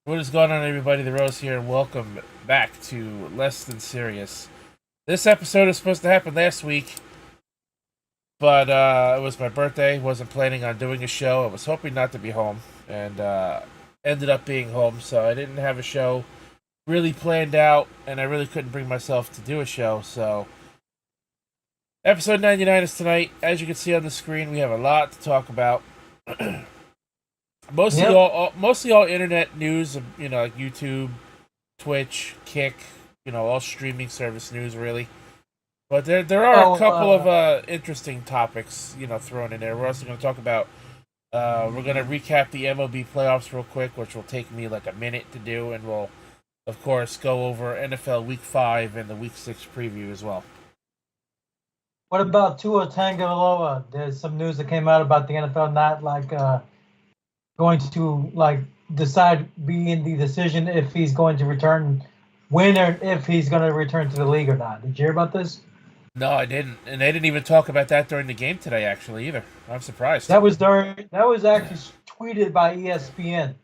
What is going on, everybody? The Rose here, and welcome back to Less Than Serious. This episode is supposed to happen last week, but it was my birthday. Wasn't planning on doing a show. I was hoping not to be home, and ended up being home, so I didn't have a show really planned out, and I really couldn't bring myself to do a show. So, episode 99 is tonight. As you can see on the screen, we have a lot to talk about. Mostly Yep. all internet news, like YouTube, Twitch, Kick, all streaming service news really. But there are a Oh, couple of interesting topics, thrown in there. We're also going to talk about. We're going to recap the MLB playoffs real quick, which will take me like a minute to do, and we'll of course go over NFL Week 5 and the Week 6 preview as well. what about Tua Tagovailoa? There's some news that came out about the NFL not going to decide be in the decision if he's going to return, when or if he's going to return to the league or not. Did you hear about this? No, I didn't, and they didn't even talk about that during the game today. Actually, either I'm surprised. That was actually tweeted by ESPN.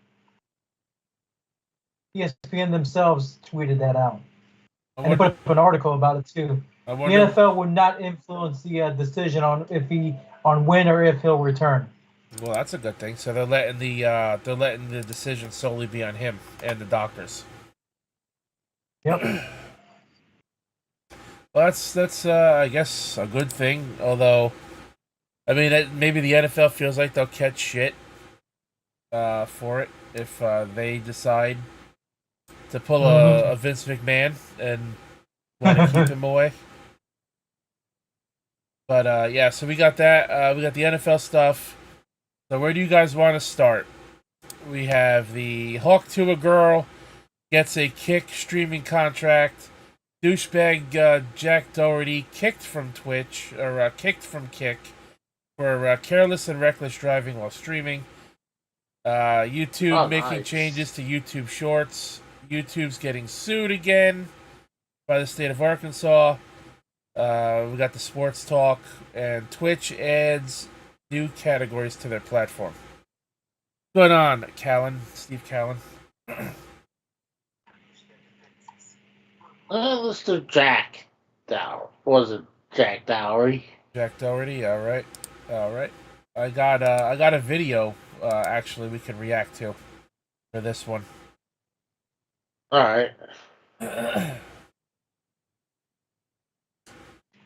ESPN themselves tweeted that out, I and they put wonder. up an article about it too. I The wonder. NFL would not influence the decision on when or if he'll return. Well, that's a good thing. So they're letting the decision solely be on him and the doctors. Yep. Well, that's I guess a good thing. Although, I mean, maybe the NFL feels like they'll catch shit for it if they decide to pull Mm-hmm. a Vince McMahon and want to keep him away. But yeah, so we got that. We got the NFL stuff. So where do you guys want to start? We have the Hawk Tuah girl gets a Kick streaming contract. Douchebag Jack Doherty kicked from Twitch, or kicked from Kick, for careless and reckless driving while streaming. YouTube Oh, making nice. changes to YouTube Shorts. YouTube's getting sued again by the state of Arkansas. We got the sports talk, and Twitch adds new categories to their platform. What's going on, Callan? Steve Callan. Let's do Jack Dow. Was it Jack Dowry? Jack Doherty. All right, all right. I got a video actually we can react to for this one. All right.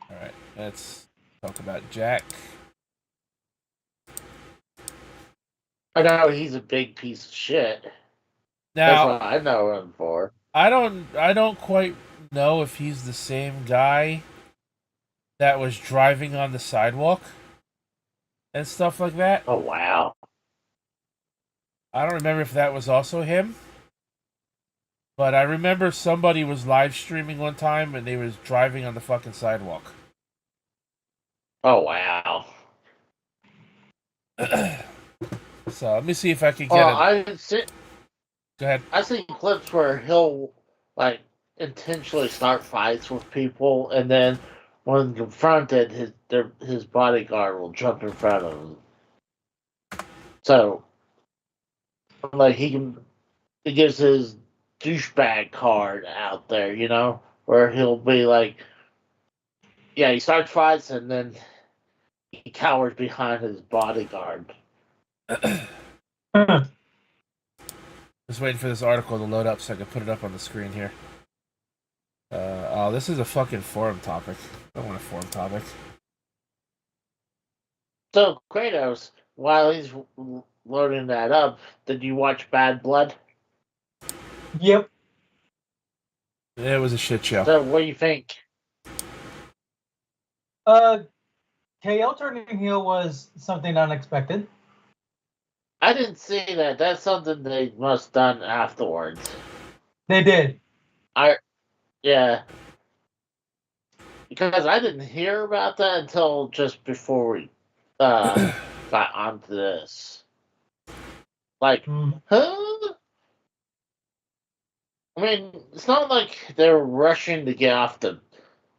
All right, let's talk about Jack. I know he's a big piece of shit. That's Now, what I know him for. I don't quite know if he's the same guy that was driving on the sidewalk and stuff like that. Oh wow. I don't remember if that was also him, but I remember somebody was live streaming one time and they was driving on the fucking sidewalk. Oh wow. So let me see if I can get Well, a. Go ahead. I've seen clips where he'll like intentionally start fights with people, and then when confronted, his bodyguard will jump in front of him. So like he gives his douchebag card out there, where he'll be like, yeah, he starts fights and then he cowers behind his bodyguard. Just waiting for this article to load up so I can put it up on the screen here. Oh, this is a fucking forum topic. I don't want a forum topic. So Kratos, while he's loading that up, did you watch Bad Blood? Yep. It was a shit show. So what do you think? KL turning heel was something unexpected. I didn't see that. That's something they must done afterwards. They did. Yeah, because I didn't hear about that until just before we got onto this. Like, Mm. huh? I mean, it's not like they're rushing to get off the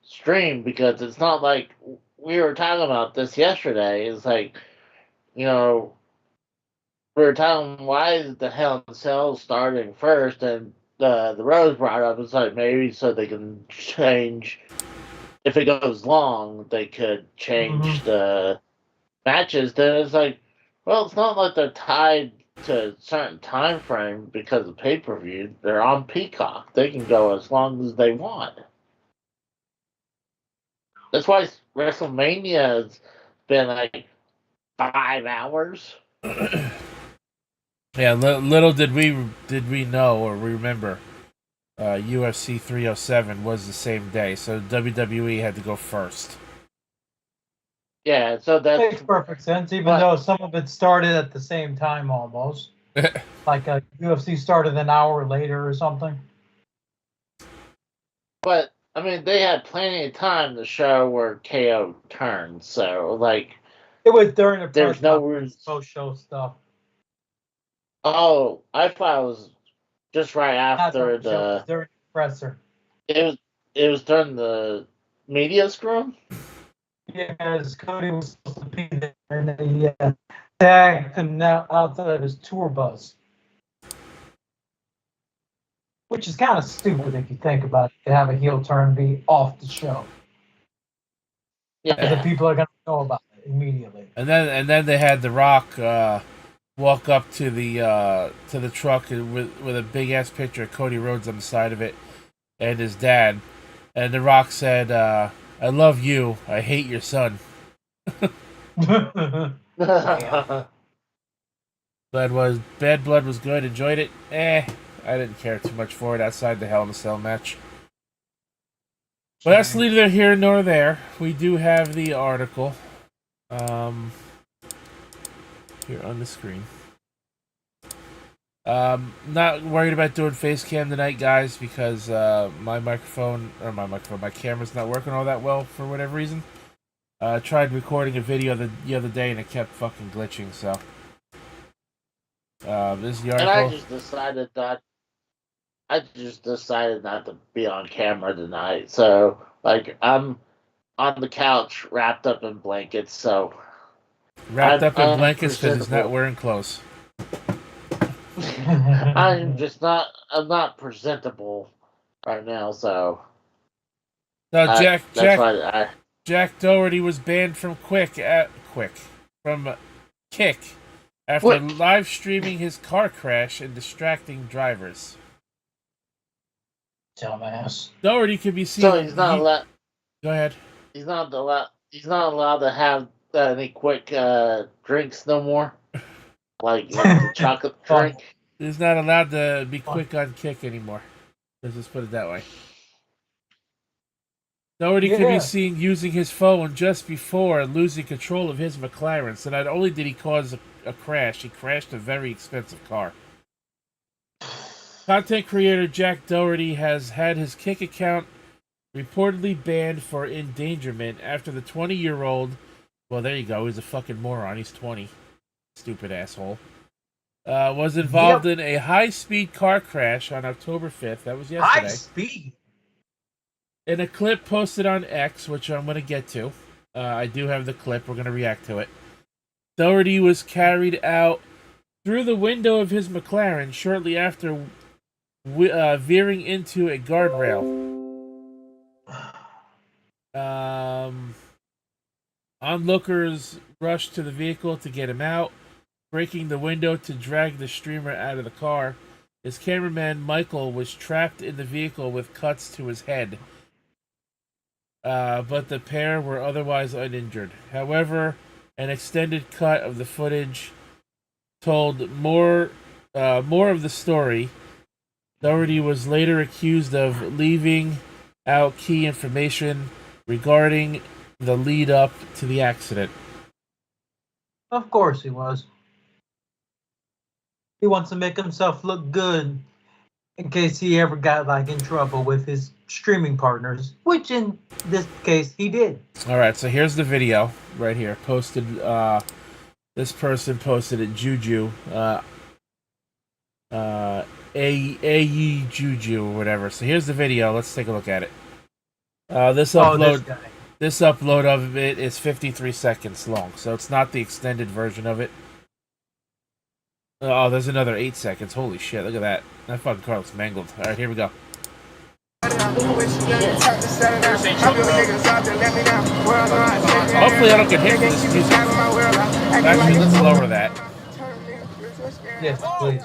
stream, because it's not like we were talking about this yesterday. It's like, you know, we were telling why is the Hell in Cell starting first, and the Rose brought up it's like maybe so they can change. If it goes long, they could change the matches. Then it's like, well, it's not like they're tied to a certain time frame because of pay per view. They're on Peacock. They can go as long as they want. That's why WrestleMania has been like 5 hours. Yeah, little did we know or remember, UFC 307 was the same day, so WWE had to go first. Yeah, so that Makes perfect sense, even though some of it started at the same time almost. Like UFC started an hour later or something. But I mean, they had plenty of time to show where KO turned. So like, It was during the there's press no conference, post-show stuff. Oh, I thought it was just right Not after during the show, it was during the presser. It was during the media scrum. Yes, Cody was supposed to be there, and they tagged him now outside of his tour bus. Which is kind of stupid if you think about it, to have a heel turn and be off the show. Yeah. The people are going to know about it immediately. And then they had The Rock walk up to the truck with a big ass picture of Cody Rhodes on the side of it and his dad. And The Rock said, "I love you. I hate your son." Bad Blood was good. Enjoyed it. I didn't care too much for it outside the Hell in a Cell match. But that's neither here nor there. We do have the article here on the screen. Not worried about doing face cam tonight, guys, because my camera's not working all that well for whatever reason. Tried recording a video the other day and it kept fucking glitching. So this is the article. And I just decided not to be on camera tonight. So like I'm on the couch wrapped up in blankets. So wrapped up in blankets because he's not wearing clothes. I'm not presentable right now, so. No, Jack Doherty was banned from Kick after live streaming his car crash and distracting drivers. Dumbass. Doherty could be seen. So he's not allowed. Go ahead. He's not allowed to have any quick drinks no more. Like the chocolate drink. He's not allowed to be quick on Kick anymore. Let's just put it that way. Doherty could be seen using his phone just before losing control of his McLaren. So not only did he cause a crash, he crashed a very expensive car. Content creator Jack Doherty has had his Kick account reportedly banned for endangerment after the 20-year-old... Well, there you go. He's a fucking moron. He's 20. Stupid asshole. Was involved in a high-speed car crash on October 5th. That was yesterday. High speed? In a clip posted on X, which I'm going to get to. I do have the clip. We're going to react to it. Doherty was carried out through the window of his McLaren shortly after veering into a guardrail. Onlookers rushed to the vehicle to get him out, breaking the window to drag the streamer out of the car. His cameraman, Michael, was trapped in the vehicle with cuts to his head. But the pair were otherwise uninjured. However, an extended cut of the footage told more of the story. Doherty was later accused of leaving out key information regarding the lead up to the accident. Of course he was. He wants to make himself look good in case he ever got in trouble with his streaming partners, which in this case he did. All right, so here's the video right here. Posted. This person posted it. Juju. A Juju or whatever. So here's the video. Let's take a look at it. This upload of it is 53 seconds long, so it's not the extended version of it. Oh, there's another 8 seconds. Holy shit! Look at that. That fucking car looks mangled. All right, here we go. Hopefully, I don't get hit for this music. Actually, let's lower that. Yes, please.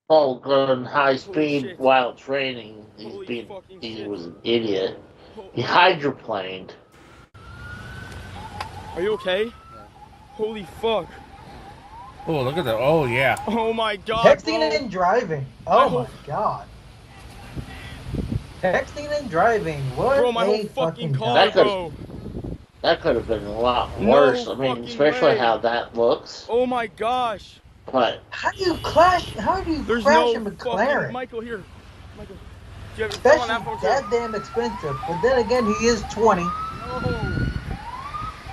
Paul going high speed shit. while it's raining. He was an idiot. He hydroplaned. Are you okay? Holy fuck. Oh, look at that. Oh, yeah. Oh my god, Texting bro. and driving. My Oh whole- my god. Texting and driving. What Bro, my a whole fucking car, That could- bro. That could have been a lot No worse. I mean, fucking especially way. how that looks. Oh my gosh. But How do you crash? How do you There's crash no a fucking... McLaren? Michael, here. Michael. Do you have your phone on Especially that phone? that damn expensive. But then again, he is 20. No.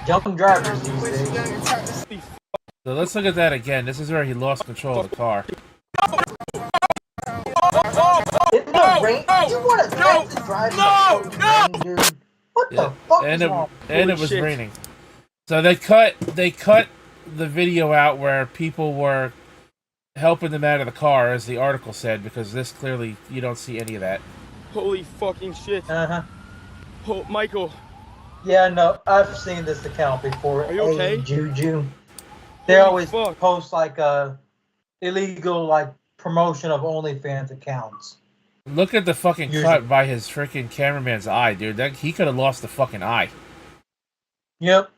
Young drivers these days. So let's look at that again. This is where he lost control of the car. In the rain? You want to Texas drive in the fucking rain, dude? What the fuck is wrong? And Holy it was shit. raining. So they cut the video out where people were helping them out of the car, as the article said, because this clearly you don't see any of that. Holy fucking shit. Uh-huh. Oh, Michael. Yeah, no, I've seen this account before. Are you okay? Hey, Juju. They Holy always fuck. post like illegal like promotion of OnlyFans accounts. Look at the fucking Usually. cut by his freaking cameraman's eye, dude. He could have lost the fucking eye. Yep.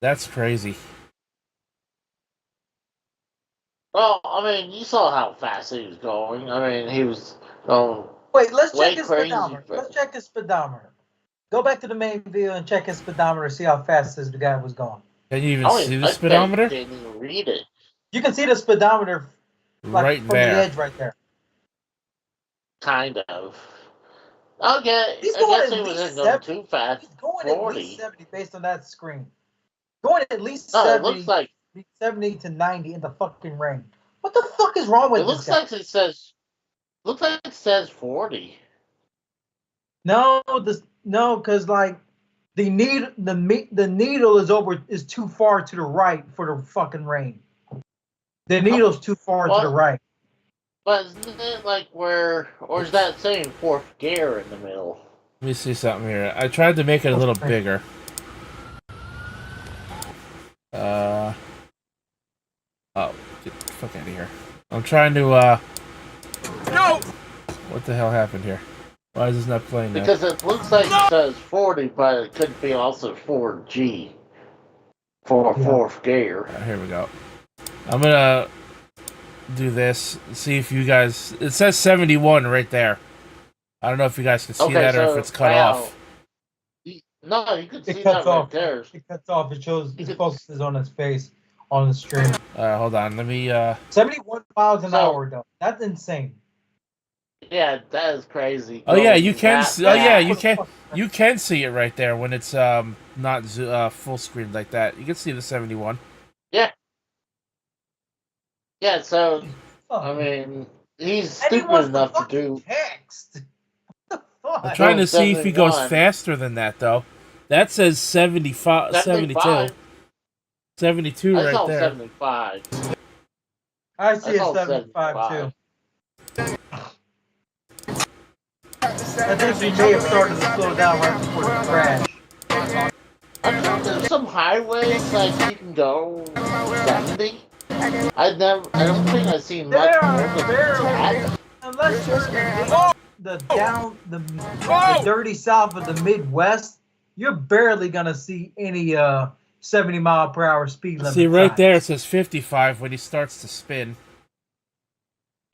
That's crazy. well, I mean, you saw how fast he was going. I mean, he was going. Wait, let's Way check his crazy, speedometer. but- Let's check his speedometer. Go back to the main view and check his speedometer. See how fast this guy was going. Can you even I see mean, the I speedometer? didn't even read it. You can see the speedometer like Right from there. the edge right there. Kind of. Okay, He's I going guess at he least wasn't going 70. too fast. He's going at 40. least 70 based on that screen. Going at least No, it 70, looks like 70 to 90 in the fucking rain. What the fuck is wrong with it this looks guy? like it says. Looks like it says 40. No, because like the needle is too far to the right for the fucking rain. The needle's too far to the right. But isn't it like or is that saying fourth gear in the middle? Let me see something here. I tried to make it a little bigger. Oh, get the fuck out of here. I'm trying to, No! what the hell happened here? Why is this not playing now? Because it looks like it says 40, but it could be also 4G. For fourth gear. Here we go. I'm gonna do this, see if you guys... It says 71 right there. I don't know if you guys can see that or if it's cut off. No, you can see It that cuts right off. there. It cuts off. It shows. It focuses on his face on the stream. Hold on, let me, 71 miles an So- hour though. That's insane. Yeah, that is crazy. Oh yeah, Going you can. that Oh yeah, fast. you can see it right there when it's not full screen like that. You can see the 71. Yeah, so Oh. I mean, he's And he stupid wants enough the to fucking do. text. What the fuck? I'm trying to see if he goes 71. faster than that though. That says 75, 72, 75. 72 I right saw there. 75. I see I a saw 75 too. 75. I think he may have started to slow down right before the crash. I know there's some highways like you can go 70. I don't think I've seen much There more are than barely, that. unless you're the dirty south of the Midwest, you're barely gonna see any 70-mile-per-hour speed limit. See right signs. there it says 55 when he starts to spin.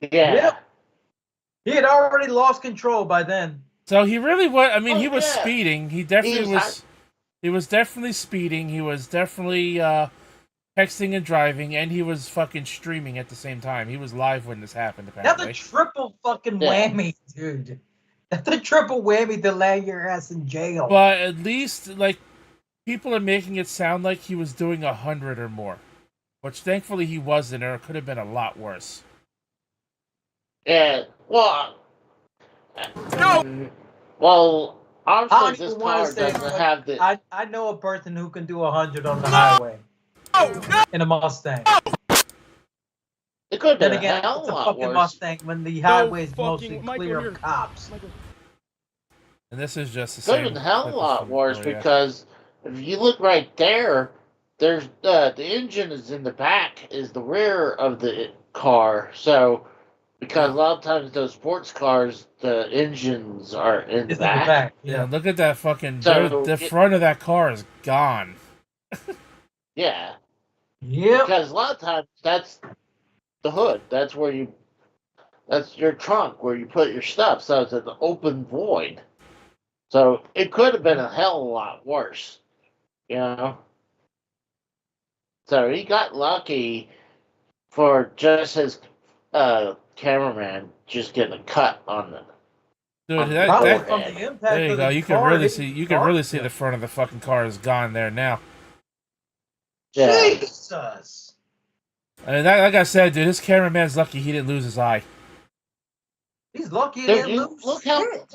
Yeah. Yep. He had already lost control by then. So he really was. I mean, Oh, he was yeah. speeding. He definitely He was- He was definitely speeding. He was definitely texting and driving, and he was fucking streaming at the same time. He was live when this happened. That's Apparently. a triple fucking Yeah. whammy, dude. That's a triple whammy to land your ass in jail. But at least, like, people are making it sound like he was doing 100 or more, which thankfully he wasn't, or it could have been a lot worse. Yeah. Well. No! Well, I obviously don't this even wanna car say doesn't what- have the. I know a person who can do 100 on the highway. in a Mustang. It could have Then been again, a hell it's of a a lot fucking worse. Mustang when the No highway's mostly fucking Michael, clear here. of cops. Michael. And this is just the Could have same. been a hell of a clip as lot from worse earlier. because if you look right there, there's the engine is in the back, is the rear of the car. So because a lot of times those sports cars, the engines are in the It's in the back. back. Yeah, Yeah. look at that fucking. So The front of that car is gone. yeah, Yep. because a lot of times that's the hood. That's your trunk where you put your stuff. So it's an open void. So it could have been a hell of a lot worse, you know. So he got lucky for just his cameraman just getting a cut on the Dude, Probably forehead. from the impact there you of go. the You can car really hitting see. the You can car. really see the front of the fucking car is gone there now. Yeah. Jesus. I mean, like I said, dude, this cameraman's lucky he didn't lose his eye. He's lucky he Dude, didn't you lose look how shit.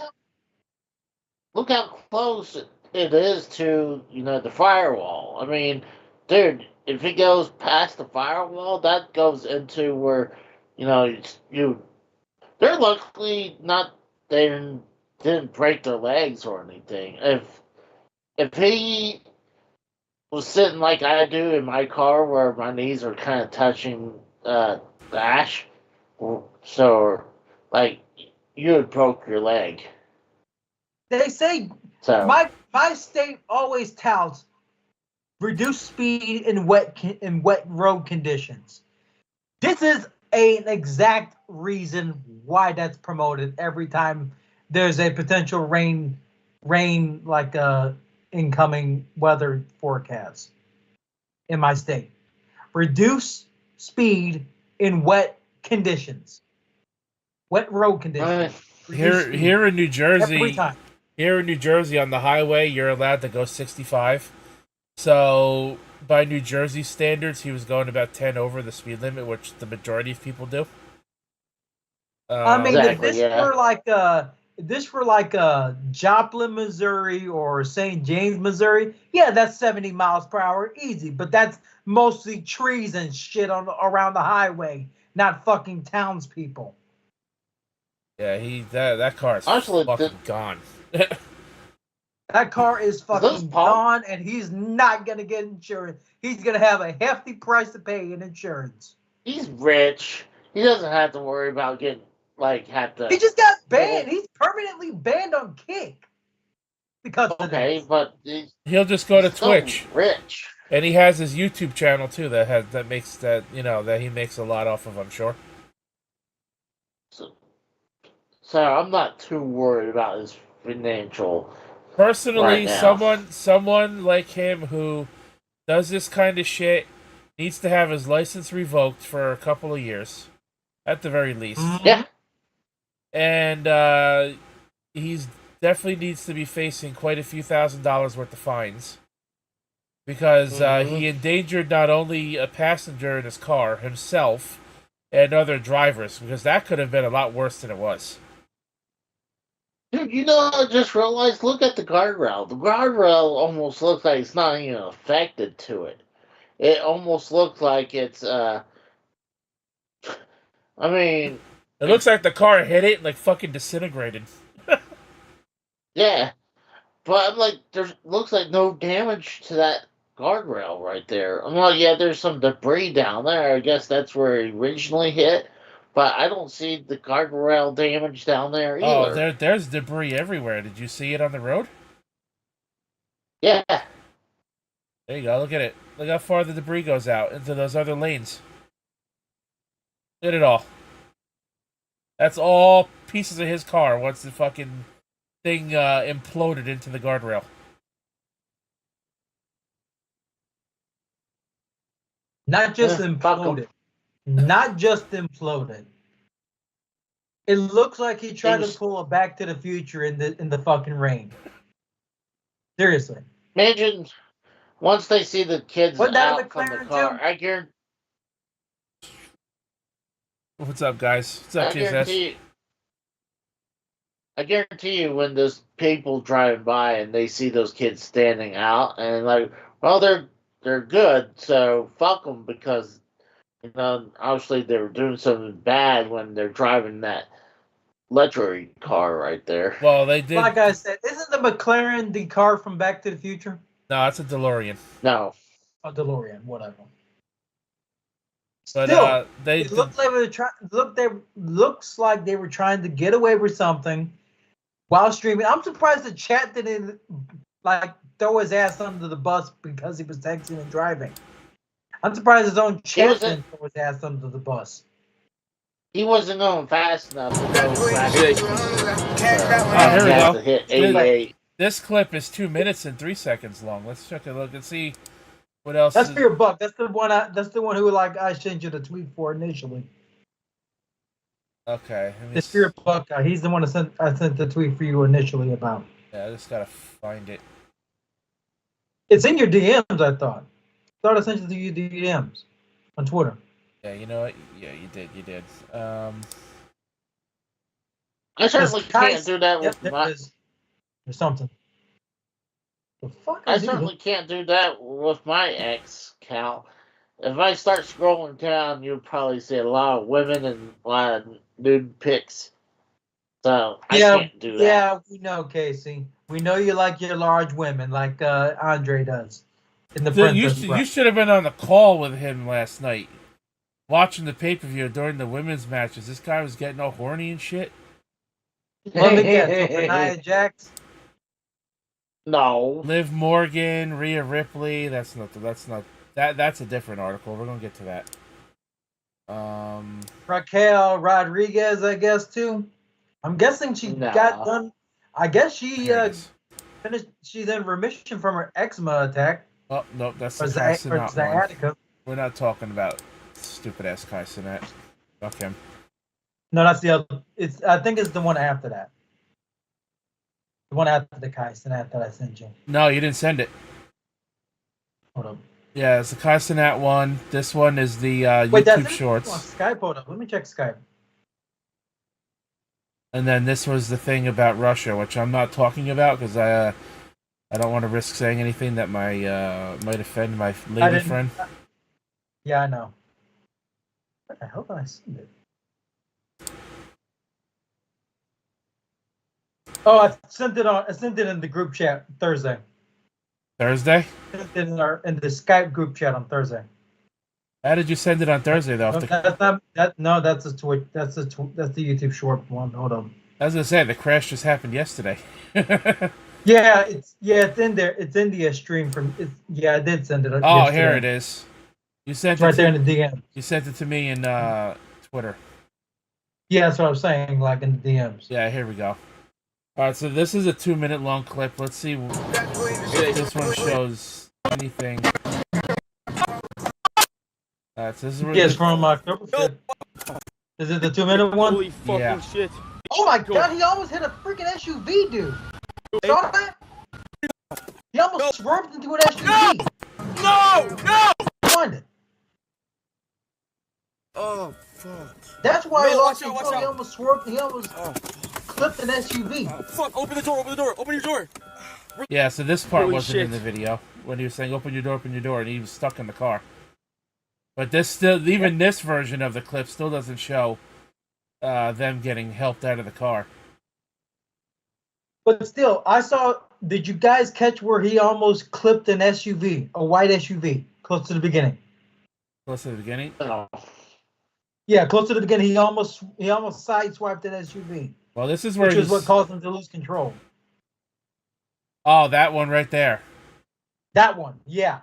close it is to the firewall. I mean, dude, if it goes past the firewall, that goes into where you they're luckily not they didn't break their legs or anything. If he was sitting like I do in my car where my knees are kind of touching the dash, so like you had broke your leg. They say So my state always touts reduce speed in wet road conditions. This is an exact reason why that's promoted every time there's a potential rain like incoming weather forecast in my state. Reduce speed in wet conditions. Wet road conditions. Reduce speed. Here in New Every Jersey, time. here in New Jersey on the highway, you're allowed to go 65. So by New Jersey standards, he was going about 10 over the speed limit, which the majority of people do. I mean, Exactly, if this yeah. were like Joplin, Missouri, or St. James, Missouri, yeah, that's 70 miles per hour easy. But that's mostly trees and shit around the highway, not fucking townspeople. Yeah, that car is Honestly, fucking gone. That car is those fucking pump- gone, and he's not gonna get insurance. He's gonna have a hefty price to pay in insurance. he's rich. He doesn't have to worry about getting have to. He just got banned. He's permanently banned on Kick because of Okay, this. but He'll just go to he's still Twitch, rich. and he has his YouTube channel too that makes that he makes a lot off of. I'm sure. So I'm not too worried about his financial. Personally, Right now. someone like him who does this kind of shit needs to have his license revoked for a couple of years, at the very least. Yeah. And he's definitely needs to be facing quite a few $1,000s worth of fines because he endangered not only a passenger in his car, himself, and other drivers, because that could have been a lot worse than it was. Dude, I just realized, look at the guardrail. The guardrail almost looks like it's not even affected to it. It almost looks like it's, I mean... It looks like the car hit it and like fucking disintegrated. Yeah. But I'm like, looks like no damage to that guardrail right there. I'm like, yeah, there's some debris down there. I guess that's where it originally hit. But I don't see the guardrail damage down there either. Oh, there's debris everywhere. Did you see it on the road? Yeah. There you go. Look at it. Look how far the debris goes out into those other lanes. Look at it all. That's all pieces of his car once the fucking thing imploded into the guardrail. Not just Yeah, fuck 'em. imploded. Not just imploded. It looks like he tried to pull a Back to the Future in the fucking rain. Seriously. Imagine once they see the kids Wasn't that a out from the McLaren, car. Tim? What's up, guys? What's up, TSS? I guarantee you when those people driving by and they see those kids standing out and like, well, they're they're good. So fuck them because obviously they were doing something bad when they're driving that electric car right there. Well, they did. Like I said, isn't the McLaren the car from Back to the Future? No, it's a DeLorean. No, A DeLorean, whatever. But Still, they it looks like looks like they were trying to get away with something while streaming. I'm surprised the chat didn't like throw his ass under the bus because he was texting and driving. I'm surprised his own chat didn't throw his ass under the bus. he wasn't going fast enough to go back. Here we go. To hit 88. This clip is 2 minutes and 3 seconds long. Let's check a look and see what else. That's for your buck. That's the one. That's the one who I sent you the tweet for initially. Okay. The Spirit Buck guy. He's the one I sent the tweet for you initially about. Yeah, I just gotta find it. It's in your DMs. I thought I sent it to your DMs on Twitter. Yeah, you know what? Yeah, you did. You did. I certainly can't do that with my. There's something. The fuck I is certainly can't do that with my ex account. If I start scrolling down, you'll probably see a lot of women and a lot of nude pics. So I can't do that. Yeah, we know, Casey. We know you like your large women, like Andre does. In the you should have been on the call with him last night, watching the pay-per-view during the women's matches. This guy was getting all horny and shit. Let me guess. Nia Jax. No. Liv Morgan, Rhea Ripley. That's a different article. We're gonna get to that. Raquel Rodriguez, I guess too. I'm guessing she got done. I guess she finished. She's in remission from her eczema attack. Oh no, that's the Sinat. We're not talking about stupid ass Kai Sinat. Fuck him. No, that's the other. I think it's the one after that. The one after the Kai Sinat that I sent you. No, you didn't send it. Hold up. Yeah, it's the Kai Sinat one. This one is the YouTube Shorts. Skype, hold up. Let me check Skype. And then this was the thing about Russia, which I'm not talking about because I don't want to risk saying anything that might offend my lady friend. Yeah, I know. What the hell did I send it? Oh, I sent it in the group chat Thursday. Thursday? I sent it in the Skype group chat on Thursday. How did you send it on Thursday though? No, that's not that. No, that's the Twitch. That's the YouTube short one. Hold on. I was gonna say the crash just happened yesterday. Yeah, it's in there. It's in the stream from. I did send it. Oh, yesterday. Here it is. You sent it's right there in the DM. You sent it to me in Twitter. Yeah, that's what I was saying. Like in the DMs. Yeah, here we go. All right, so this is a 2-minute long clip. Let's see if this one shows anything. So this is it's from October 5th. Is it the 2-minute one? Holy fucking shit. Oh my god, he almost hit a freaking SUV, dude. Saw that? He almost swerved into an SUV. No! Find it. Oh, fuck. That's why No, he lost watch control. out. He almost swerved. He almost clipped an SUV. Oh, fuck, open the door, open your door. Yeah, so this part Holy wasn't shit. in the video when he was saying open your door, and he was stuck in the car. But even this version of the clip still doesn't show them getting helped out of the car. But still, did you guys catch where he almost clipped an SUV, a white SUV, close to the beginning? Close to the beginning? No. Yeah, close to the beginning. He almost sideswiped an SUV. Well, this is where which is what caused him to lose control. Oh, that one right there. That one, yeah.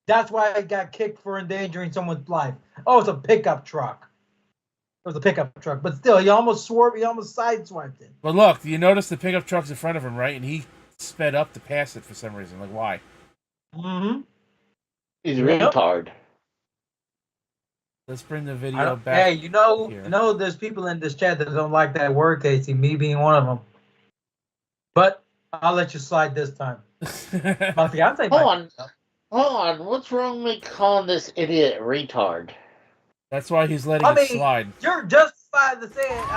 That's why I got kicked for endangering someone's life. Oh, it's a pickup truck. It was a pickup truck, but still, he almost swerved. He almost sideswiped it. But look, you notice the pickup truck's in front of him, right? And he sped up to pass it for some reason. Like, why? Mm-hmm. He's a retard. Let's bring the video back. Hey, you know, there's people in this chat that don't like that word, Casey. Me being one of them. But I'll let you slide this time. My fiance. Hold on. What's wrong with me calling this idiot retard? That's why he's letting it slide. You're justified to say it.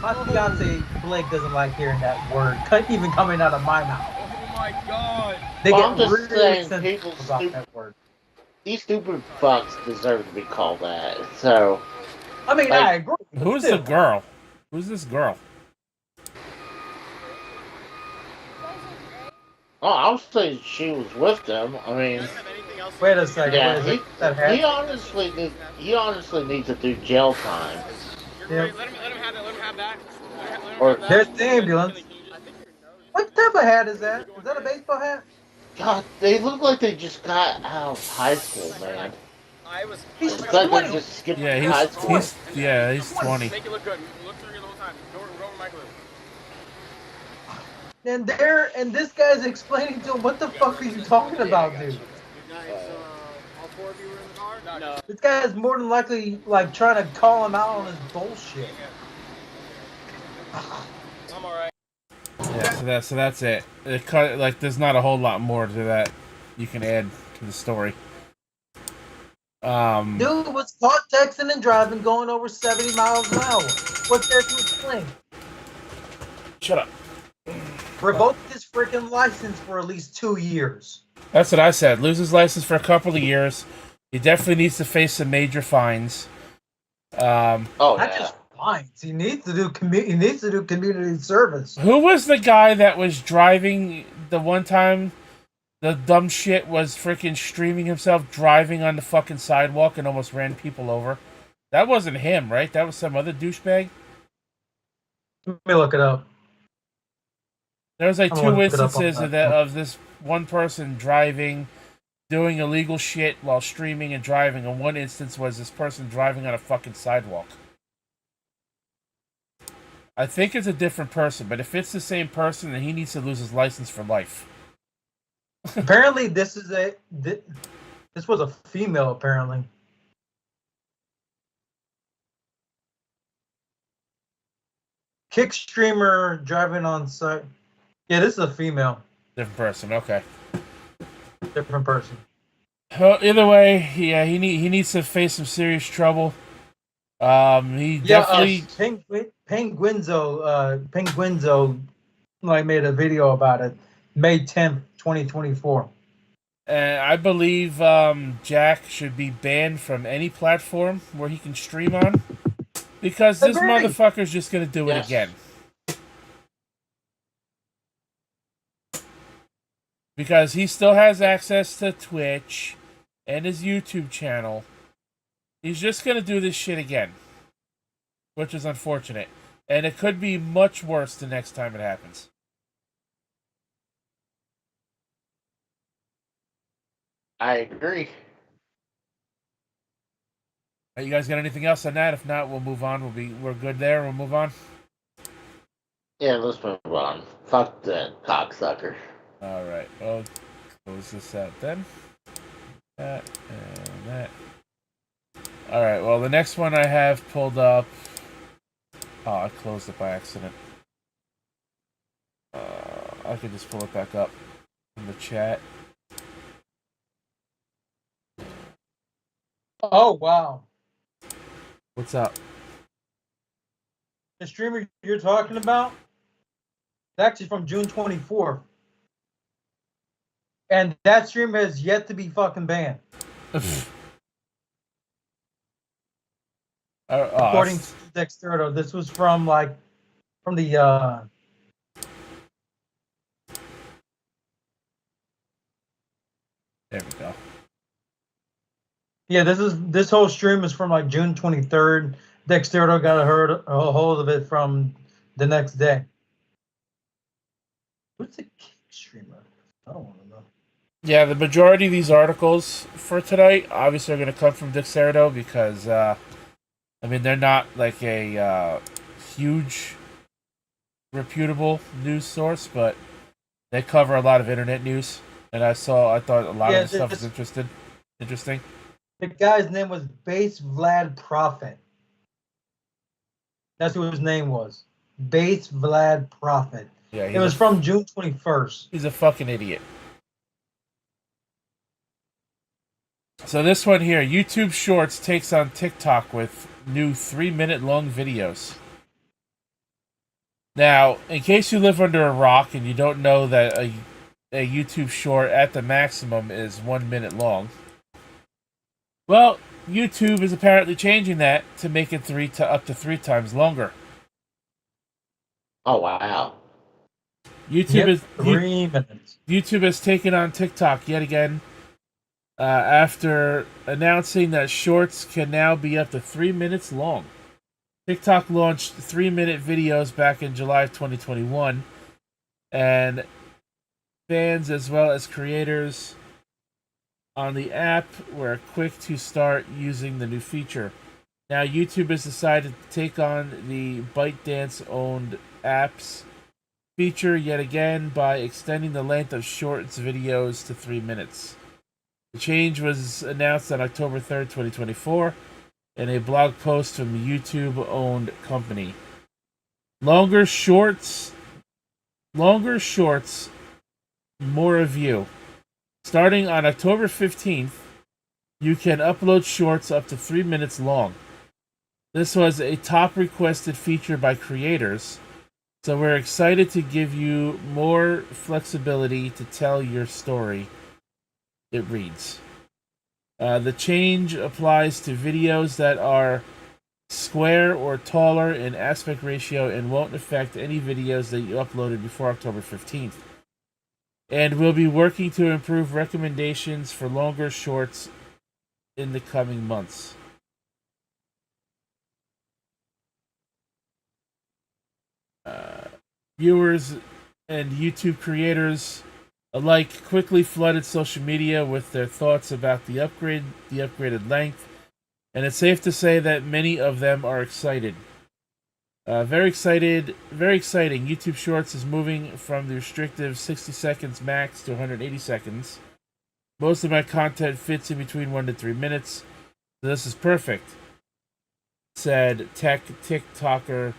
My fiance Blake doesn't like hearing that word even coming out of my mouth. my god. They Well, get I'm just really saying, sensitive people about stupid. that word. These stupid fucks deserve to be called that. So, I mean, like, I agree. But Who's still. the girl? Who's this girl? oh, I'll say she was with them. I mean, Wait a second. yeah, Wait a second. That he hat. honestly needs to do jail time. Yep. Let him have that. Let him have that. Let him Or have that. There's the ambulance. What type of hat is that? Is that a baseball hat? God, they look like they just got out of high school, man. He's It's like they 20. just skipped Yeah, high school. he's 20. Make it look good. Look through it the whole time. Go over my clip. And this guy's explaining to him, what the fuck are you talking about, dude? All four of you were in the car? No. This guy is more than likely like trying to call him out on his bullshit. I'm alright. Yeah, so that's it. It cut like there's not a whole lot more to that you can add to the story. Dude was caught texting and driving going over 70 miles an hour. What's there to explain? Shut up. Revoked his freaking license for at least 2 years. That's what I said. Lose his license for a couple of years. He definitely needs to face some major fines. Oh Not yeah. just fines. He needs to do community service. Who was the guy that was driving the one time? The dumb shit was freaking streaming himself driving on the fucking sidewalk and almost ran people over. That wasn't him, right? That was some other douchebag. Let me look it up. There was like I'm gonna two look it up on instances that. of this one person driving, doing illegal shit while streaming and driving, and one instance was this person driving on a fucking sidewalk. I think it's a different person, but if it's the same person, then he needs to lose his license for life. Apparently, this was a female. Apparently, kick streamer driving on site. Yeah, this is a female. Different person, okay. Different person. Well, either way, yeah, he needs to face some serious trouble. He definitely Penguinzo like made a video about it, May 10th, 2024. I believe Jack should be banned from any platform where he can stream on, because this Agreed. motherfucker's just gonna do it Yes. again. Because he still has access to Twitch and his YouTube channel. He's just gonna do this shit again, which is unfortunate, and it could be much worse the next time it happens. I agree. You guys got anything else on that? If not, we'll move on. We're good there. We'll move on. Yeah, let's move on. Fuck that cocksucker. All right. Well, close this out then. That and that. All right. Well, the next one I have pulled up. Oh, I closed it by accident. I could just pull it back up in the chat. Oh wow! What's up? The streamer you're talking about is actually from June 24th, and that streamer has yet to be fucking banned, according to Dexterdo. This was from the. There we go. Yeah, this whole stream is from like June 23rd. Dexterdo got a hold of it from the next day. What's a kick streamer? I don't want to know. Yeah, the majority of these articles for tonight obviously are going to come from Dexterdo because, I mean, they're not like a huge, reputable news source, but they cover a lot of internet news, and I thought a lot of the stuff was interesting. The guy's name was Base Vlad Prophet. That's who his name was. Base Vlad Prophet. Yeah, It was from June 21st. He's a fucking idiot. So this one here, YouTube Shorts takes on TikTok with new 3-minute long videos. Now, in case you live under a rock and you don't know that a YouTube short at the maximum is 1 minute long. Well, YouTube is apparently changing that to make it up to 3 times longer. Oh wow. YouTube 3 minutes. YouTube has taken on TikTok yet again after announcing that shorts can now be up to 3 minutes long. TikTok launched 3-minute videos back in July of 2021, and fans as well as creators on the app were quick to start using the new feature. Now, YouTube has decided to take on the ByteDance owned apps feature yet again by extending the length of shorts videos to 3 minutes. The change was announced on October 3rd, 2024, in a blog post from the YouTube-owned company. Longer shorts, more review. Starting on October 15th, you can upload shorts up to 3 minutes long. This was a top requested feature by creators, so we're excited to give you more flexibility to tell your story, it reads. The change applies to videos that are square or taller in aspect ratio and won't affect any videos that you uploaded before October 15th. And we'll be working to improve recommendations for longer shorts in the coming months. Viewers and YouTube creators alike quickly flooded social media with their thoughts about the upgraded length, and it's safe to say that many of them are excited. Very exciting. YouTube Shorts is moving from the restrictive 60 seconds max to 180 seconds. Most of my content fits in between 1 to 3 minutes, so this is perfect, said tech TikToker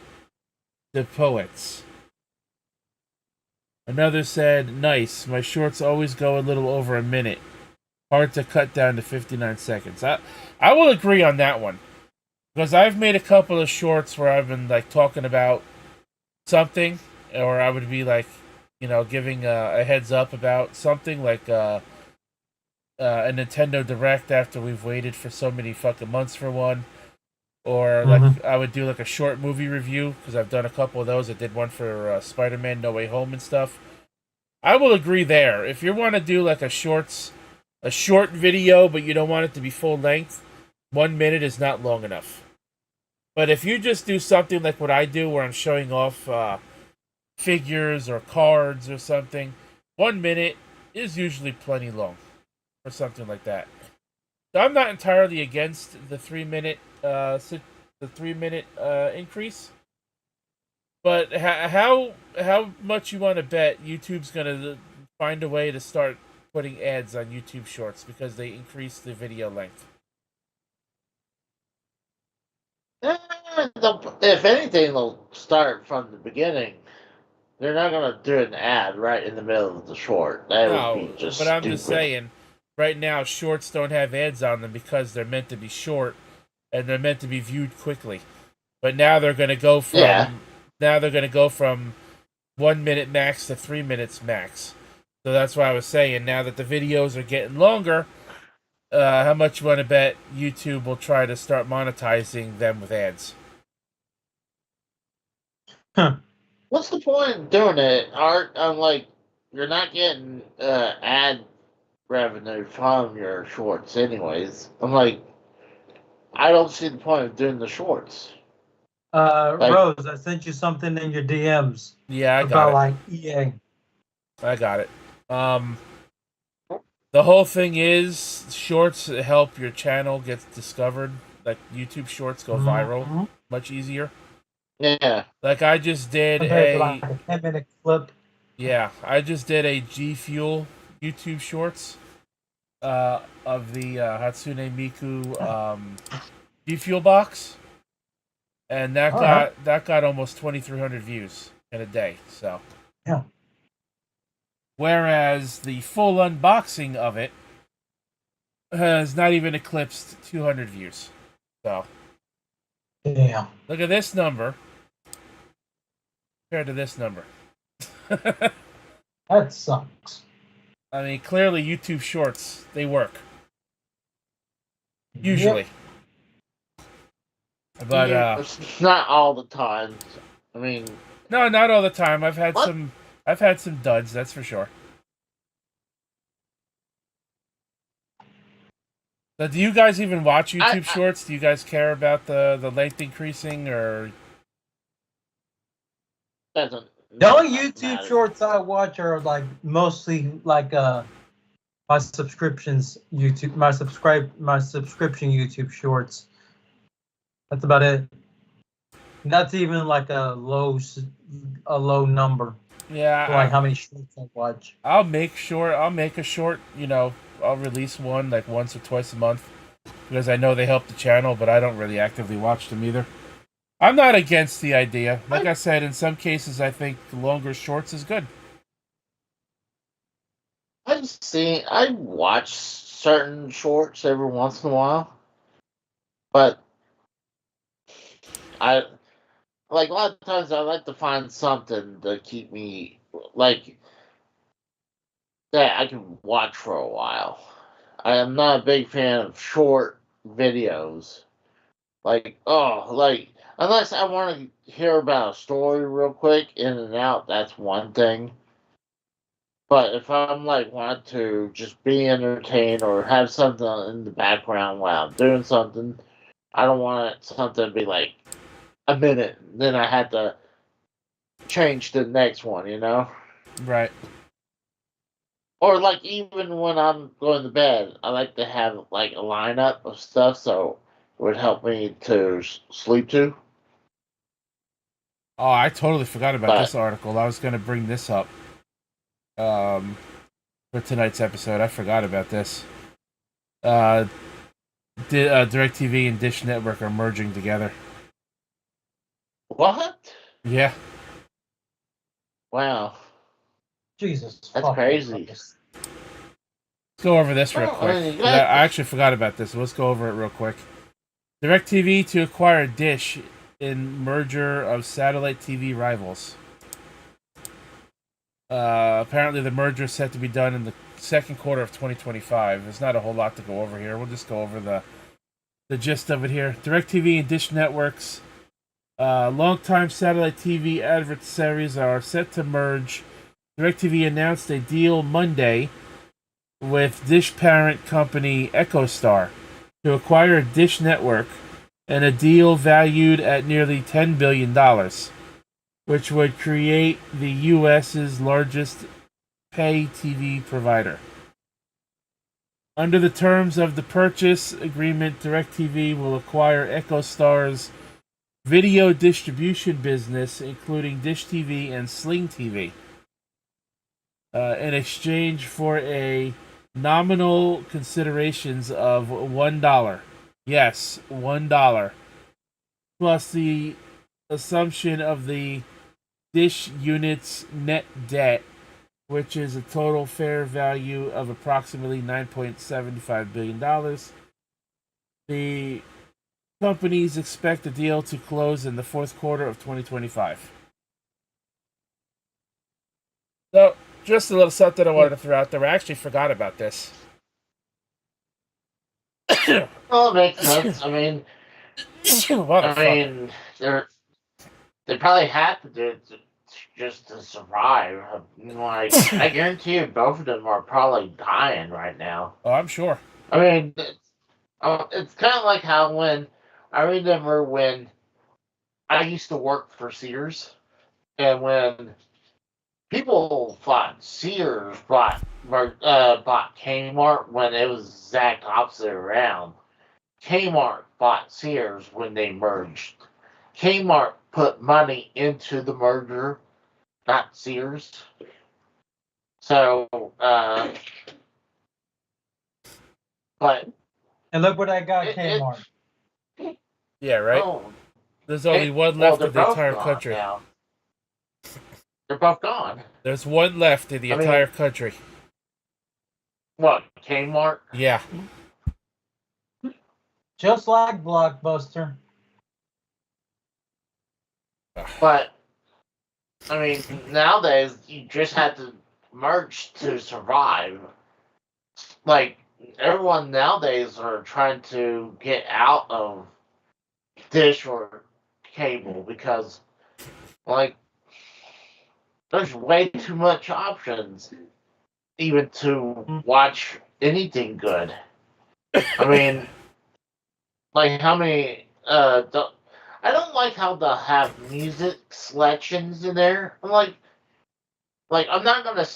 The Poets. Another said, nice, my shorts always go a little over a minute. Hard to cut down to 59 seconds. I will agree on that one. Because I've made a couple of shorts where I've been like talking about something, or I would be like, giving a heads up about something, like a Nintendo Direct after we've waited for so many fucking months for one. Or like I would do like a short movie review, because I've done a couple of those. I did one for Spider-Man No Way Home and stuff. I will agree there. If you want to do like a short video, but you don't want it to be full length, 1 minute is not long enough. But if you just do something like what I do, where I'm showing off figures or cards or something, 1 minute is usually plenty long for something like that. So I'm not entirely against the 3 minute increase. But how much you want to bet YouTube's gonna find a way to start putting ads on YouTube Shorts because they increase the video length? If anything, they'll start from the beginning. They're not gonna do an ad right in the middle of the short. That would be just but I'm stupid. just saying, right now shorts don't have ads on them because they're meant to be short and they're meant to be viewed quickly. But now they're gonna go from 1 minute max to 3 minutes max. So that's why I was saying, now that the videos are getting longer, how much you want to bet YouTube will try to start monetizing them with ads? What's the point of doing it, Art? I'm like, you're not getting ad revenue from your shorts, anyways. I'm like, I don't see the point of doing the shorts. Rose, I sent you something in your DMs. Yeah, I got about it. like EA. I got it. The whole thing is, shorts help your channel get discovered. Like YouTube Shorts go viral much easier. Yeah. Like I just did like a 10-minute clip. Yeah, I just did a G Fuel YouTube Shorts of the Hatsune Miku G Fuel box, and that got almost 2,300 views in a day. So yeah. Whereas the full unboxing of it has not even eclipsed 200 views. So yeah, look at this number compared to this number. That sucks. I mean, clearly YouTube Shorts, they work. Usually. Yep. But, Yeah, it's not all the time. I mean, no, not all the time. I've had what? some duds, that's for sure. But do you guys even watch YouTube Shorts? Do you guys care about the length increasing, or... Doesn't The only matter. YouTube shorts I watch are like mostly like my subscriptions YouTube, my subscription YouTube shorts. That's about it. And that's even like a low number. Yeah, For like how many shorts I watch. I'll make a short, I'll release one like once or twice a month because I know they help the channel, but I don't really actively watch them either. I'm not against the idea. Like I said, in some cases, I think longer shorts is good. I watch certain shorts every once in a while, but I like a lot of times I like to find something to keep me like that I can watch for a while. I am not a big fan of short videos. Like unless I want to hear about a story real quick, in and out, that's one thing. But if I'm like want to just be entertained or have something in the background while I'm doing something, I don't want something to be like a minute. Then I had to change to the next one, you know? Right. Or like even when I'm going to bed, I like to have like a lineup of stuff so it would help me to sleep to. Oh, I totally forgot about But this article. I was going to bring this up for tonight's episode. I forgot about this. DirecTV and Dish Network are merging together. what? Yeah. Wow, Jesus. that's crazy. Christ. Let's go over this real Well, quick. I mean, you I got actually forgot about this. Let's go over it real quick. DirecTV to acquire Dish in merger of satellite TV rivals. Apparently, the merger is set to be done in the second quarter of 2025. There's not a whole lot to go over here. We'll just go over the gist of it here. DirecTV and Dish Networks, longtime satellite TV adversaries, are set to merge. DirecTV announced a deal Monday with Dish parent company EchoStar to acquire Dish Network, and a deal valued at nearly $10 billion, which would create the U.S.'s largest pay TV provider. Under the terms of the purchase agreement, DirecTV will acquire EchoStar's video distribution business, including Dish TV and Sling TV, in exchange for a nominal considerations of $1. Yes, $1. Plus the assumption of the Dish unit's net debt, which is a total fair value of approximately $9.75 billion. The companies expect the deal to close in the fourth quarter of 2025. So, just a little something I wanted to throw out there. I actually forgot about this. well, it makes sense. I mean, they probably had to do it just to survive. Like, I guarantee you, both of them are probably dying right now. Oh, I'm sure. I mean, it's kind of like how I remember when I used to work for Sears, and when people thought Sears bought Kmart when it was the exact opposite around. Kmart bought Sears when they merged. Kmart put money into the merger, not Sears. So, but And look what I got, Kmart. Yeah, right? Oh, There's only one left they're in the both entire gone country. now. They're both gone. There's one left in the entire country. What, Kmart? Yeah. Just like Blockbuster. But I mean, nowadays you just have to merch to survive. Like everyone nowadays are trying to get out of dish or cable because like there's way too much options even to watch anything good. I mean, like how many I don't like how they have music selections in there. I'm not gonna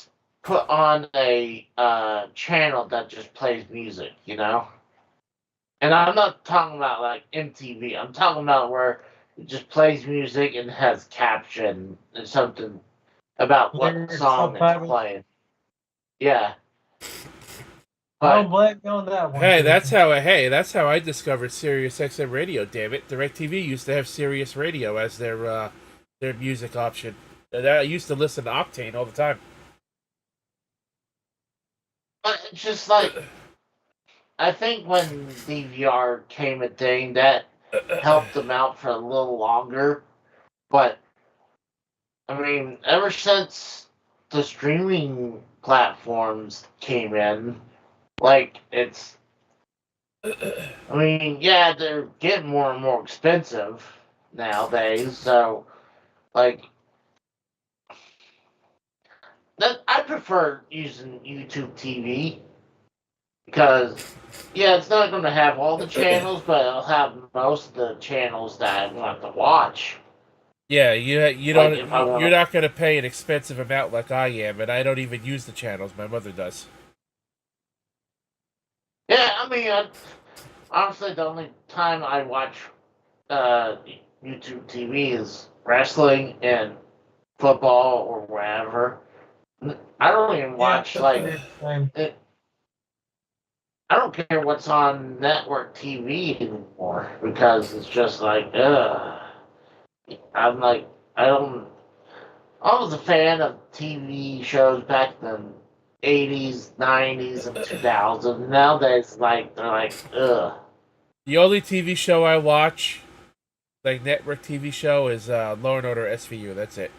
put on a channel that just plays music, you know. And I'm not talking about like MTV. I'm talking about where it just plays music and has caption and something about what Lyric song it's subtitles. playing. Yeah. I don't But blame you on that one. Hey, Jason. that's how I discovered Sirius XM radio. Damn it, DirecTV used to have Sirius Radio as their music option. I used to listen to Octane all the time. it's just like I think when DVR came a thing that helped them out for a little longer. But I mean, ever since the streaming platforms came in, like it's I mean, yeah, they're getting more and more expensive nowadays. So, like, I prefer using YouTube TV because, yeah, it's not going to have all the channels, but it'll have most of the channels that I want to watch. Yeah, you Like, don't if I want you're to, not gonna pay an expensive amount like I am, and I don't even use the channels. My mother does. yeah, I mean, honestly, the only time I watch uh, YouTube TV is wrestling and football or whatever. I don't even Yeah, watch that's like pretty same. it, I don't care what's on network TV anymore because it's just like, ugh. I'm like, I don't. I was a fan of TV shows back in the 80s, 90s, and 2000s. Nowadays, like, they're like, ugh. The only TV show I watch, like network TV show, is Law and Order SVU. That's it.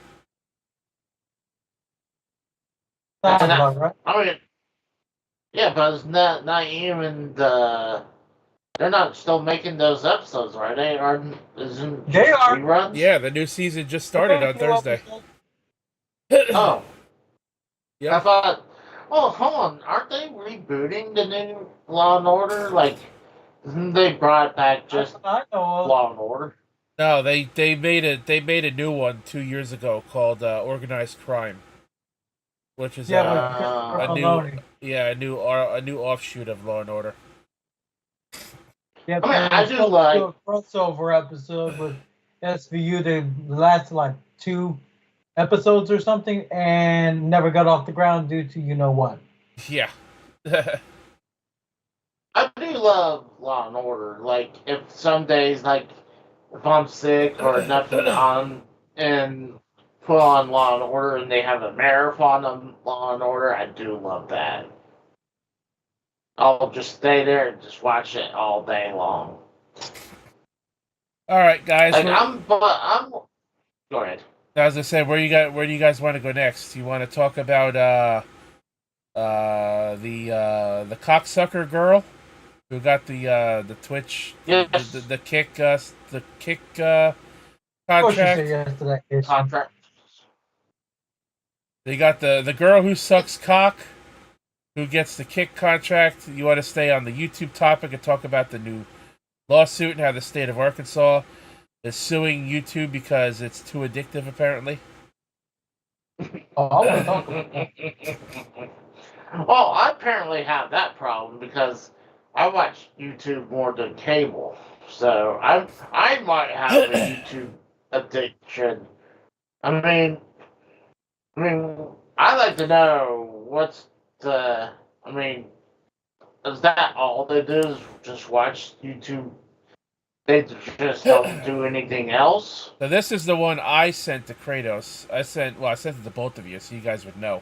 Sounds And about right. I mean, yeah, but it's not even the. They're not still making those episodes, are they? Or isn't They just are. reruns? Yeah, the new season just There started are a on few Thursday. episodes. Oh, I Yep. thought. Oh, hold on. Aren't they rebooting the new Law and Order? Like, isn't they brought back just I know of. Law and Order? No, they made a new one 2 years ago called Organized Crime, which is Yeah, with Christopher a new Maloney. a new offshoot of Law and Order. Yeah, I mean, they I were do supposed to like. do a crossover episode with SVU. They lasted like 2 episodes or something, and never got off the ground due to you know what. Yeah. I do love Law and Order. Like, if some days, like, if I'm sick or nothing on, and put on Law and Order, and they have a marathon of Law and Order, I do love that. I'll just stay there and just watch it all day long. All right, guys. Like I'm. Go ahead. As I said, where do you guys want to go next? You want to talk about the cocksucker girl who got the Twitch Yes. the kick Of course, you say contract. yes to that, Jason. Contract. They got the girl who sucks cock who gets the kick contract. You want to stay on the YouTube topic and talk about the new lawsuit and how the state of Arkansas is suing YouTube because it's too addictive, apparently. Oh, I want to talk about that. Well, I apparently have that problem because I watch YouTube more than cable, so I might have a YouTube addiction. I mean, I'd like to know what's the. I mean, is that all they do is just watch YouTube? They just don't do anything else? So this is the one I sent to Kratos. I sent it to both of you so you guys would know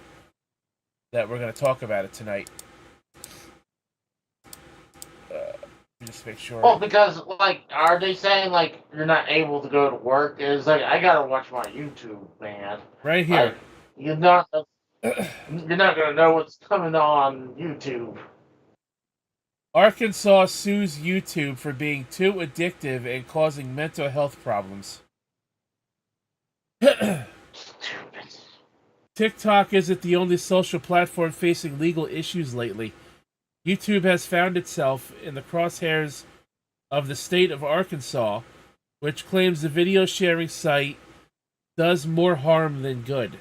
that we're going to talk about it tonight. Let me just make sure. Well, because like, are they saying like you're not able to go to work? It's like I gotta watch my YouTube, man. Right here. Like, you're not. You're not gonna know what's coming on YouTube. Arkansas sues YouTube for being too addictive and causing mental health problems. Stupid. TikTok isn't the only social platform facing legal issues lately. YouTube has found itself in the crosshairs of the state of Arkansas, which claims the video sharing site does more harm than good.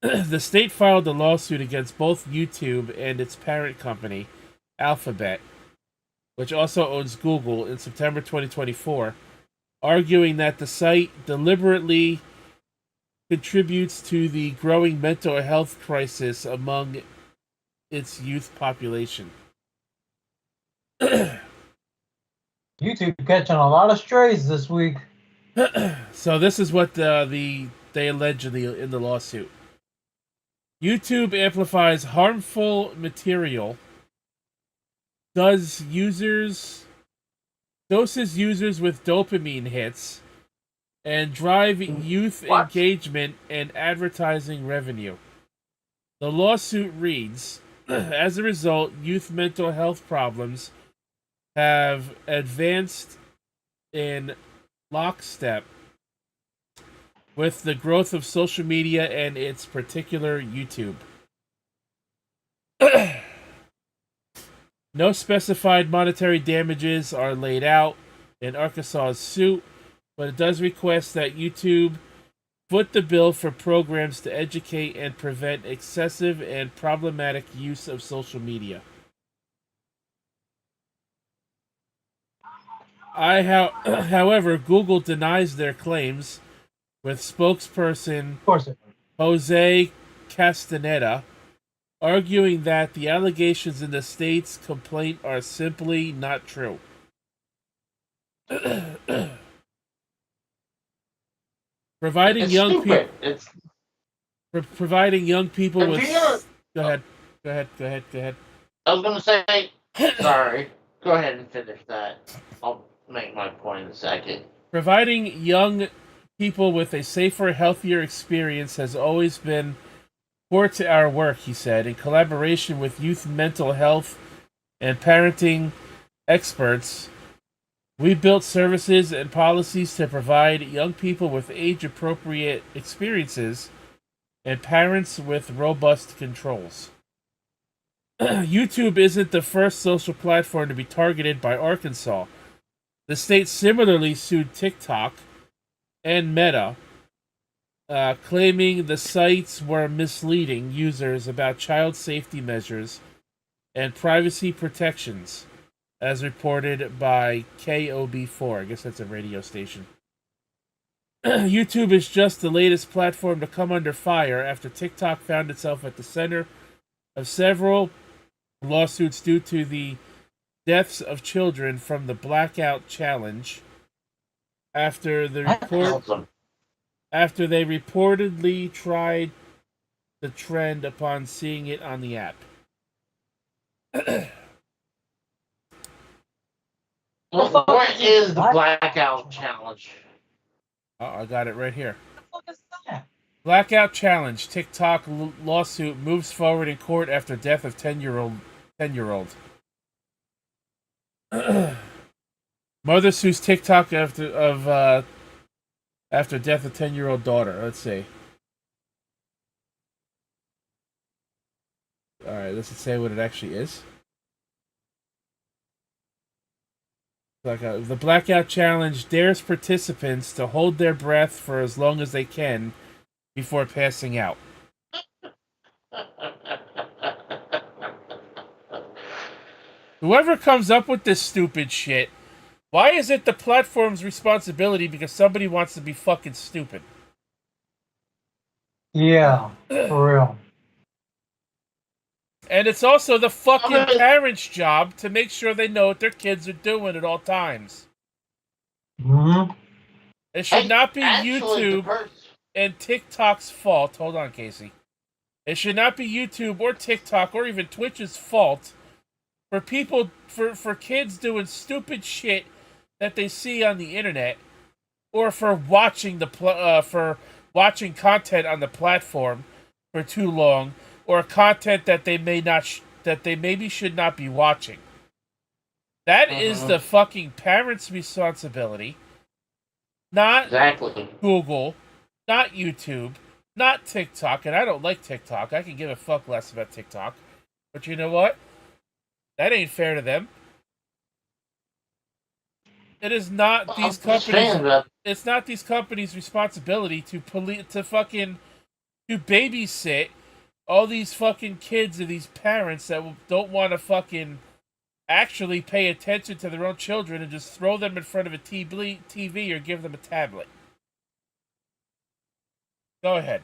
The state filed a lawsuit against both YouTube and its parent company, Alphabet, which also owns Google, in September 2024, arguing that the site deliberately contributes to the growing mental health crisis among its youth population. YouTube catching a lot of strays this week. So this is what they allegedly in the lawsuit. YouTube amplifies harmful material, doses users with dopamine hits, and drive youth engagement and advertising revenue. The lawsuit reads, as a result, youth mental health problems have advanced in lockstep with the growth of social media and its particular YouTube. No specified monetary damages are laid out in Arkansas's suit, but it does request that YouTube foot the bill for programs to educate and prevent excessive and problematic use of social media. However, Google denies their claims, with spokesperson Of course, Jose Castaneda arguing that the allegations in the state's complaint are simply not true. Providing It's young people, stupid. providing young people Have with. you ever- Go ahead. I was gonna say, sorry. Go ahead and finish that. I'll make my point in a second. Providing young people with a safer, healthier experience has always been core to our work, he said, in collaboration with youth mental health and parenting experts. We built services and policies to provide young people with age-appropriate experiences and parents with robust controls. YouTube isn't the first social platform to be targeted by Arkansas. The state similarly sued TikTok and Meta, claiming the sites were misleading users about child safety measures and privacy protections, as reported by KOB4. I guess that's a radio station. YouTube is just the latest platform to come under fire after TikTok found itself at the center of several lawsuits due to the deaths of children from the blackout challenge after they reportedly tried the trend upon seeing it on the app. What is the blackout challenge? Oh, I got it right here. what the fuck is that? Blackout challenge. TikTok lawsuit moves forward in court after death of 10-year-old. Mother sues TikTok after death of 10-year-old daughter. Let's see. All right, does it say what it actually is? The blackout challenge dares participants to hold their breath for as long as they can before passing out. Whoever comes up with this stupid shit, why is it the platform's responsibility because somebody wants to be fucking stupid? Yeah, for real. And it's also the fucking parents' job to make sure they know what their kids are doing at all times. Mm-hmm. It should not be YouTube and TikTok's fault. Hold on, Casey. It should not be YouTube or TikTok or even Twitch's fault for kids doing stupid shit that they see on the internet, or for watching watching content on the platform for too long, or content that they may not that they maybe should not be watching. That is the fucking parents' responsibility, not Exactly. Google, not YouTube, not TikTok. And I don't like TikTok. I can give a fuck less about TikTok. But you know what? That ain't fair to them. It is not these companies. It's not these companies' responsibility to babysit all these fucking kids and these parents that don't want to fucking actually pay attention to their own children and just throw them in front of a TV or give them a tablet. Go ahead.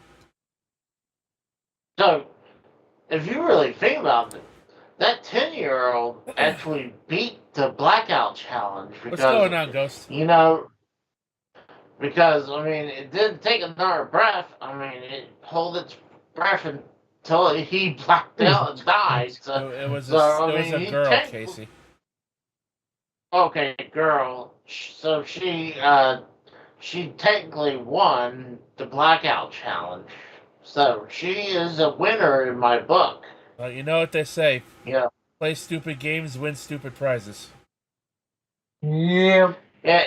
So, if you really think about it, that 10-year-old actually beat the blackout challenge because, what's going on, Ghost? You know, because, I mean, it didn't take another breath. I mean, it held its breath until he blacked out and died. So, it was a girl, Casey. Okay, girl. So she technically won the blackout challenge. So she is a winner in my book. Well, you know what they say. Yeah. Play stupid games, win stupid prizes. Yeah. Yeah,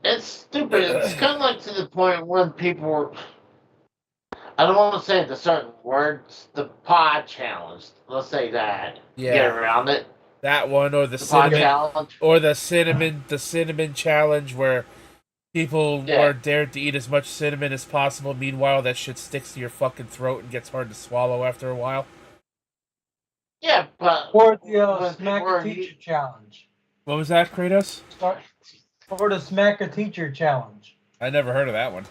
it's stupid. It's kind of like to the point when people were, I don't want to say the certain words, the pod challenge. Let's say that. Yeah. Get around it. That one, or the cinnamon challenge, or the cinnamon challenge, where people are dared to eat as much cinnamon as possible. Meanwhile, that shit sticks to your fucking throat and gets hard to swallow after a while. Yeah, but or the smack a teacher challenge. What was that, Kratos? Or the smack a teacher challenge. I never heard of that one.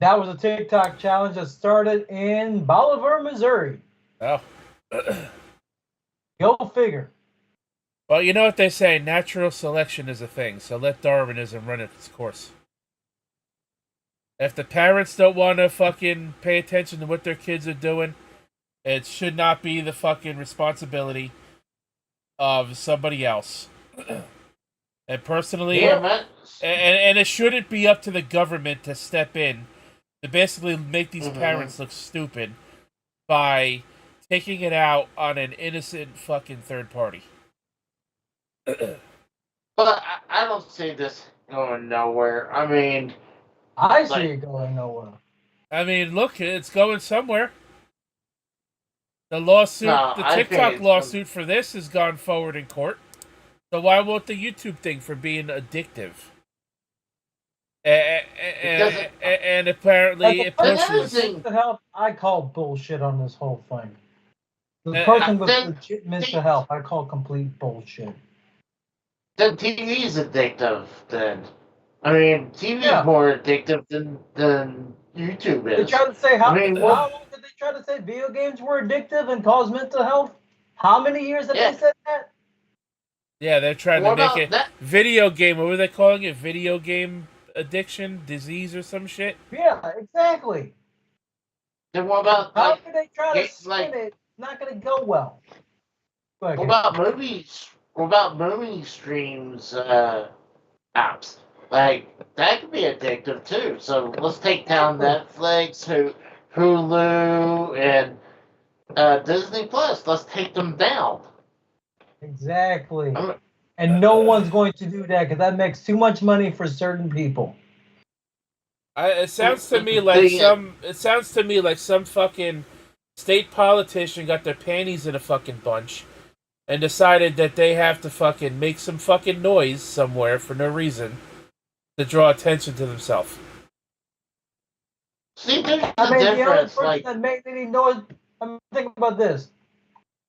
That was a TikTok challenge that started in Bolivar, Missouri. Oh. Go figure. Well, you know what they say, natural selection is a thing, so let Darwinism run its course. If the parents don't want to fucking pay attention to what their kids are doing, it should not be the fucking responsibility of somebody else. And personally, and it shouldn't be up to the government to step in to basically make these parents look stupid by taking it out on an innocent fucking third party. But I don't see this going nowhere. I mean, I see it going nowhere. I mean, look, it's going somewhere. The lawsuit, the TikTok lawsuit for this has gone forward in court. So why won't the YouTube thing for being addictive? And apparently it pushes. Mental health, I call bullshit on this whole thing. The person with legit mental health, I call complete bullshit. Then TV is addictive. Then, I mean, TV is more addictive than YouTube is. They try to say how long did they try to say video games were addictive and cause mental health? How many years have they said that? Yeah, they're trying to make it video game. What were they calling it? Video game addiction, disease, or some shit? Yeah, exactly. Then what about how can they try to spin it? It's not going to go well. What about movies? What about movie streams apps? Like that could be addictive too. So let's take down Netflix, Hulu, and Disney Plus. Let's take them down. Exactly. And no one's going to do that because that makes too much money for certain people. It sounds to me like some fucking state politician got their panties in a fucking bunch and decided that they have to fucking make some fucking noise somewhere for no reason to draw attention to themselves. See, there's the only person that made any noise. Think about this: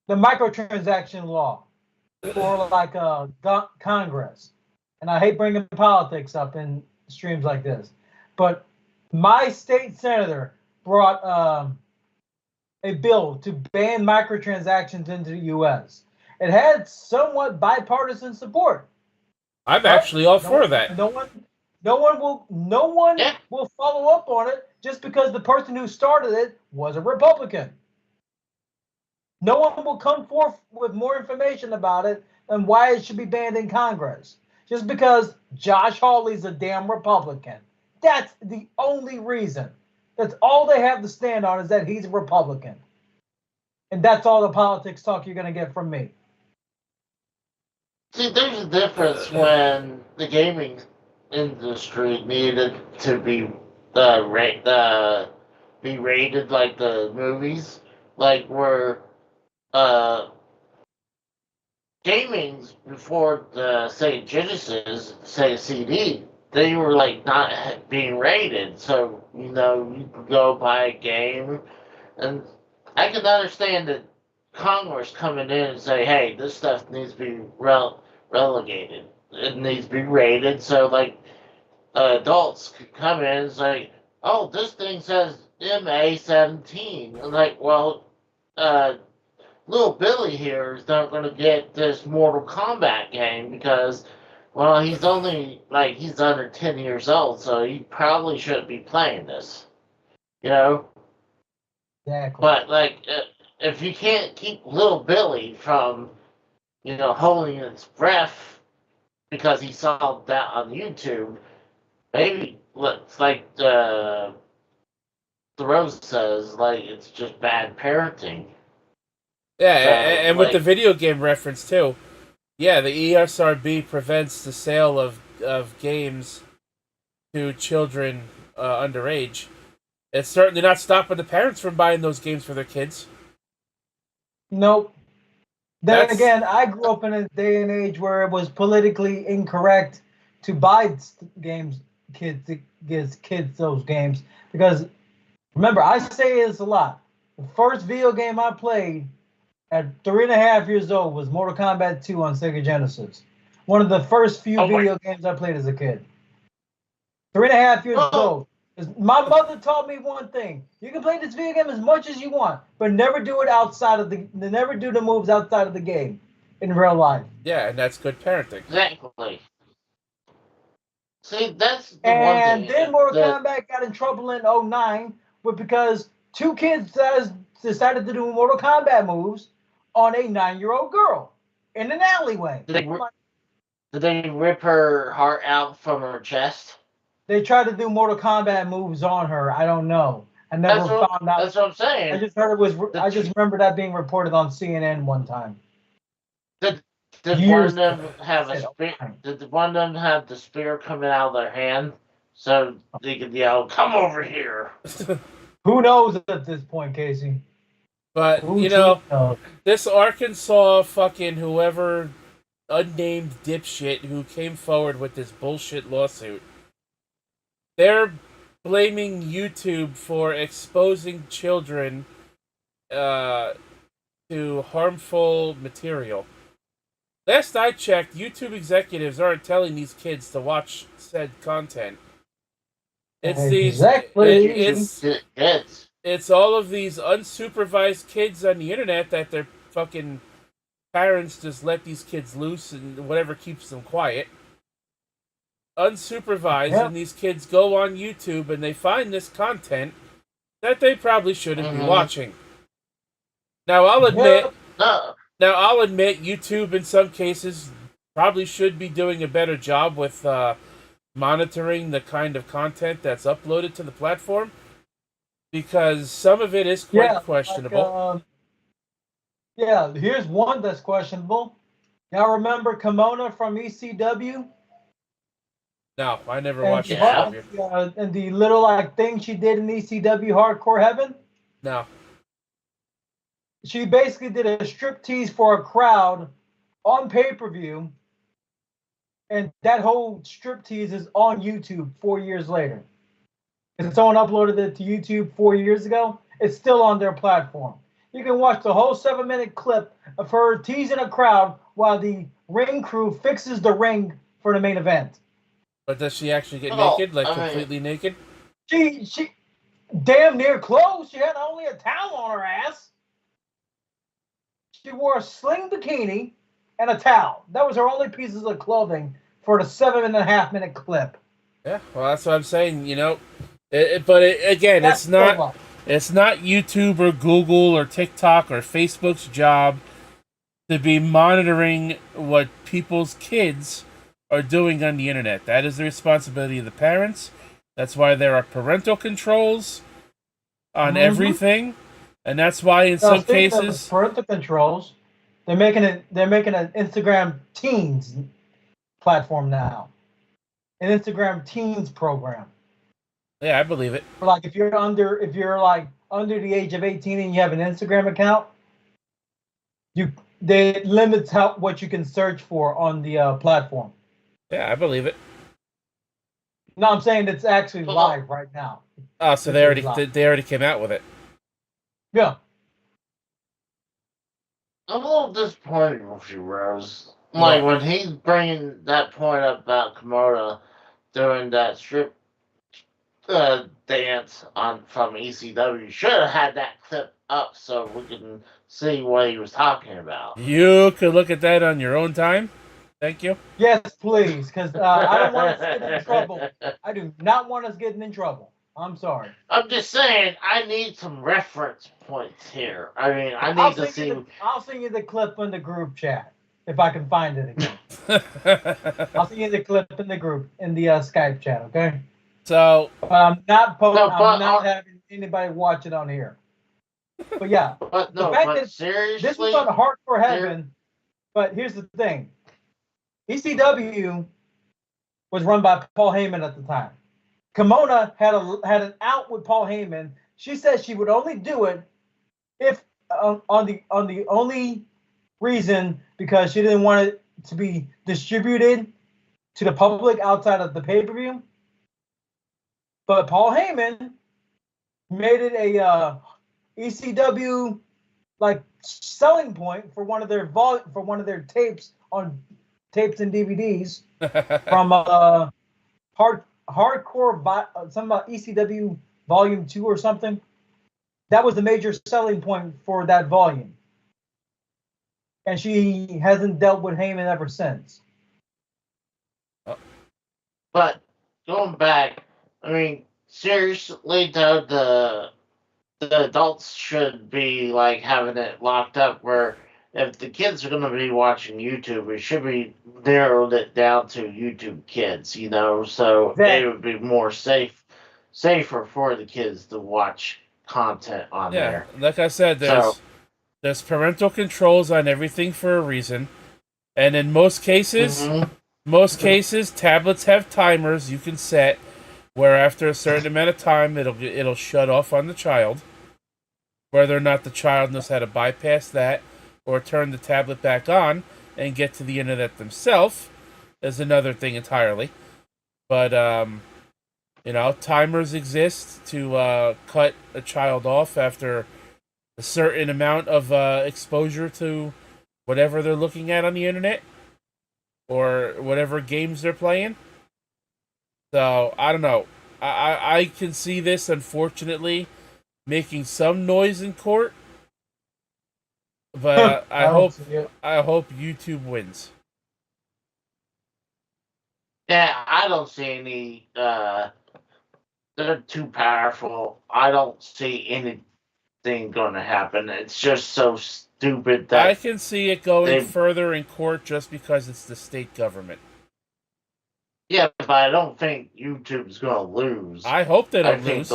the microtransaction law for like Congress. And I hate bringing politics up in streams like this, but my state senator brought a bill to ban microtransactions into the U.S. It had somewhat bipartisan support. I'm actually all for that. No one will follow up on it just because the person who started it was a Republican. No one will come forth with more information about it and why it should be banned in Congress. Just because Josh Hawley's a damn Republican. That's the only reason. That's all they have to stand on, is that he's a Republican. And that's all the politics talk you're going to get from me. See, there's a difference when the gaming industry needed to be be rated like the movies, like where uh, gamings before the Sega Genesis, Sega CD, they were like not being rated. So you could go buy a game, and I can understand that Congress coming in and say, "Hey, this stuff needs to be relegated. It needs to be rated." So like adults could come in and say, "Oh, this thing says MA-17." I'm like, well, uh, little Billy here is not going to get this Mortal Kombat game because, well, he's only he's under 10 years old, so he probably shouldn't be playing this, you know. Exactly. But if you can't keep little Billy from, holding his breath because he saw that on YouTube, maybe it's like the Rose says, like it's just bad parenting. Yeah, So, and with the video game reference too. Yeah, the ESRB prevents the sale of games to children underage. It's certainly not stopping the parents from buying those games for their kids. Nope. Then That's- again, I grew up in a day and age where it was politically incorrect to buy games, kids to give kids those games, because remember, I say this a lot. The first video game I played at 3.5 years old was Mortal Kombat 2 on Sega Genesis. One of the first few video games I played as a kid. 3.5 years old. My mother taught me one thing: you can play this video game as much as you want, but never do it outside of never do the moves outside of the game in real life. Yeah, and that's good parenting. Exactly. See, that's the And one thing. then Mortal Kombat got in trouble in 2009 because two kids decided to do Mortal Kombat moves on a 9-year-old girl in an alleyway. Did they rip her heart out from her chest? They tried to do Mortal Kombat moves on her. I don't know. I never found out. That's what I'm saying. I just heard it was. I just remember that being reported on CNN one time. Did one of them have a spear? Did one of them have the spear coming out of their hand so they could yell, "Come over here"? Who knows at this point, Casey? But this Arkansas fucking whoever unnamed dipshit who came forward with this bullshit lawsuit, they're blaming YouTube for exposing children to harmful material. Last I checked, YouTube executives aren't telling these kids to watch said content. It's it's all of these unsupervised kids on the internet that their fucking parents just let these kids loose and whatever keeps them quiet. Unsupervised, and these kids go on YouTube and they find this content that they probably shouldn't be watching. Now I'll admit YouTube in some cases probably should be doing a better job with monitoring the kind of content that's uploaded to the platform, because some of it is quite questionable. Here's one that's questionable. Y'all remember Kimona from ECW? No, I never watched that. And the little thing she did in ECW Hardcore Heaven? No. She basically did a striptease for a crowd on pay-per-view, and that whole striptease is on YouTube 4 years later. If someone uploaded it to YouTube 4 years ago, it's still on their platform. You can watch the whole 7-minute clip of her teasing a crowd while the ring crew fixes the ring for the main event. But does she actually get naked? Completely naked? She damn near clothes. She had only a towel on her ass. She wore a sling bikini and a towel. That was her only pieces of clothing for the 7.5-minute clip. Yeah, well, that's what I'm saying. Again, it's not YouTube or Google or TikTok or Facebook's job to be monitoring what people's kids are doing on the internet. That is the responsibility of the parents. That's why there are parental controls. on Mhm. everything, and that's why in Now, some speaking of cases, parental controls, they're making an Instagram Teens platform now, an Instagram Teens program. yeah, I believe it. For like if you're like under the age of 18 and you have an Instagram account, they limits what you can search for on the platform. Yeah, I believe it. No, I'm saying it's actually Well, live right now. Oh, so Literally live. they already came out with it. Yeah. I'm a little disappointed with you, Rose. What? Like, when he's bringing that point up about Komodo doing that strip dance on from ECW, should have had that clip up so we can see what he was talking about. You could look at that on your own time. Thank you. Yes, please, because I don't want us getting in trouble. I do not want us getting in trouble. I'm sorry. I'm just saying, I need some reference points here. I mean, I I'll need to see. I'll send you the clip in the group chat if I can find it again. I'll send you the clip in the group in the Skype chat. Okay. So, But I'm not No, I'm not having anybody watch it on here. But yeah, but the no, fact but that seriously, this was on Hardcore Heaven. But here's the thing: ECW was run by Paul Heyman at the time. Kimona had an out with Paul Heyman. She said she would only do it if on the only reason because she didn't want it to be distributed to the public outside of the pay-per-view. But Paul Heyman made it a ECW like selling point for one of their tapes on tapes and DVDs from hardcore some ECW Volume 2 or something. That was the major selling point for that volume. And she hasn't dealt with Heyman ever since. But going back, I mean, seriously though, the adults should be like having it locked up where if the kids are going to be watching YouTube, it should be narrowed it down to YouTube kids, you know, so it would be more safer for the kids to watch content on yeah, there. like I said, there's parental controls on everything for a reason, and in most cases, tablets have timers you can set where after a certain amount of time it'll shut off on the child. Whether or not the child knows how to bypass that or turn the tablet back on and get to the internet themselves is another thing entirely. But timers exist to cut a child off after a certain amount of exposure to whatever they're looking at on the internet or whatever games they're playing. So I don't know. I can see this, unfortunately, making some noise in court, but I hope YouTube wins. Yeah, I don't see any. They're too powerful. I don't see anything going to happen. It's just so stupid that I can see it going further in court just because it's the state government. Yeah, but I don't think YouTube's going to lose. I hope they don't lose.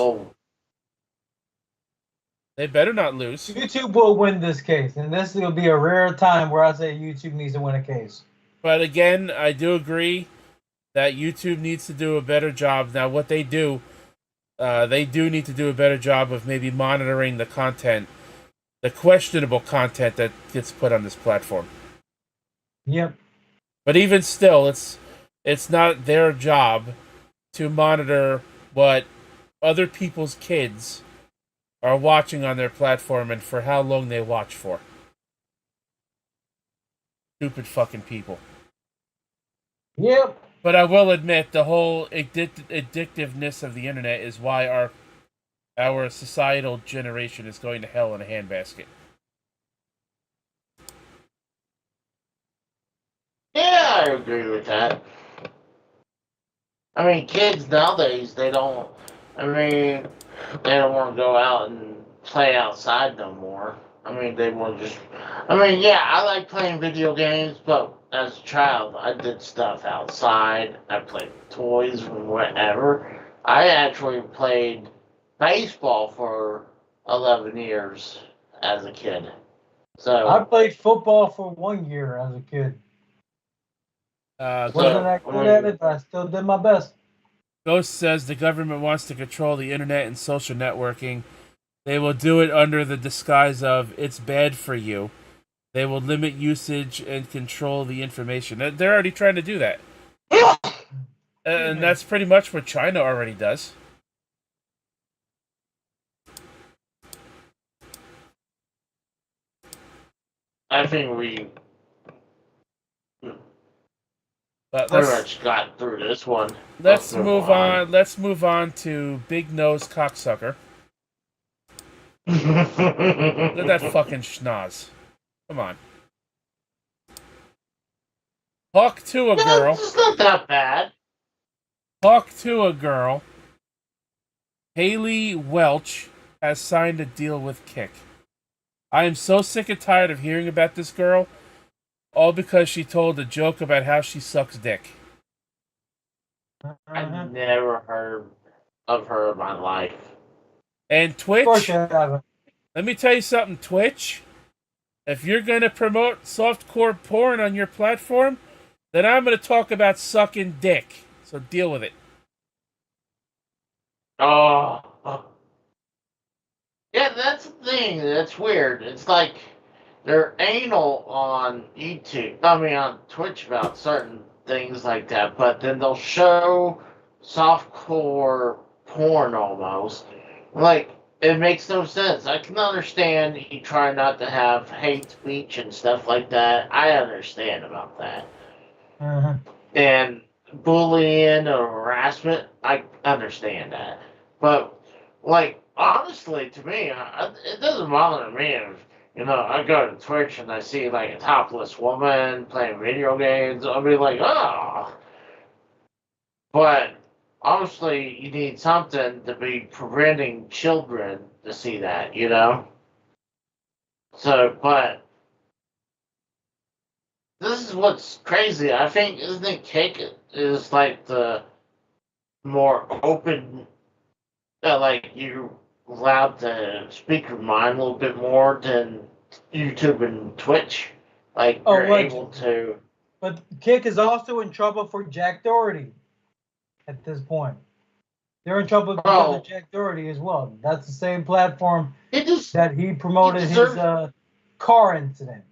They better not lose. YouTube will win this case, and this will be a rare time where I say YouTube needs to win a case. But again, I do agree that YouTube needs to do a better job. Now, what they do need to do a better job of maybe monitoring the content, the questionable content that gets put on this platform. Yep. But even still, it's not their job to monitor what other people's kids are watching on their platform and for how long they watch for. Stupid fucking people. Yep. But I will admit, the whole addictiveness of the internet is why our societal generation is going to hell in a handbasket. Yeah, I agree with that. I mean, kids nowadays, they don't want to go out and play outside no more. I mean, they want to just. I mean, yeah, I like playing video games, but as a child, I did stuff outside. I played with toys and whatever. I actually played baseball for 11 years as a kid. I So, played football for 1 year as a kid. Wasn't that good at it, but I still did my best. Ghost says the government wants to control the internet and social networking. They will do it under the disguise of it's bad for you. They will limit usage and control the information. They're already trying to do that. And that's pretty much what China already does. I think we But pretty much got through this one. Let's move on. Let's move on to Big Nose Cocksucker. Look at that fucking schnoz. Come on. Talk to a girl. It's not that bad. Talk to a girl. Haley Welch has signed a deal with Kick. I am so sick and tired of hearing about this girl, all because she told a joke about how she sucks dick. I've never heard of her in my life. And Twitch, Of course you haven't. let me tell you something, Twitch. If you're going to promote softcore porn on your platform, then I'm going to talk about sucking dick. So deal with it. Oh. Yeah, that's the thing. That's weird. It's like they're anal on YouTube. I mean, on Twitch about certain things like that, but then they'll show softcore porn almost. Like, it makes no sense. I can understand you try not to have hate speech and stuff like that. I understand about that. And bullying or harassment, I understand that. But, like, honestly, to me, it doesn't bother me if, I go to Twitch and I see, like, a topless woman playing video games. I'll be like, oh. But, obviously, you need something to be preventing children to see that, So, but this is what's crazy. I think, isn't it Cake is, like, the more open, like, you allowed to speak your mind a little bit more than YouTube and Twitch. Like, you're able to. But Kick is also in trouble for Jack Doherty at this point. They're in trouble because of Jack Doherty as well. That's the same platform that he promoted his car incident.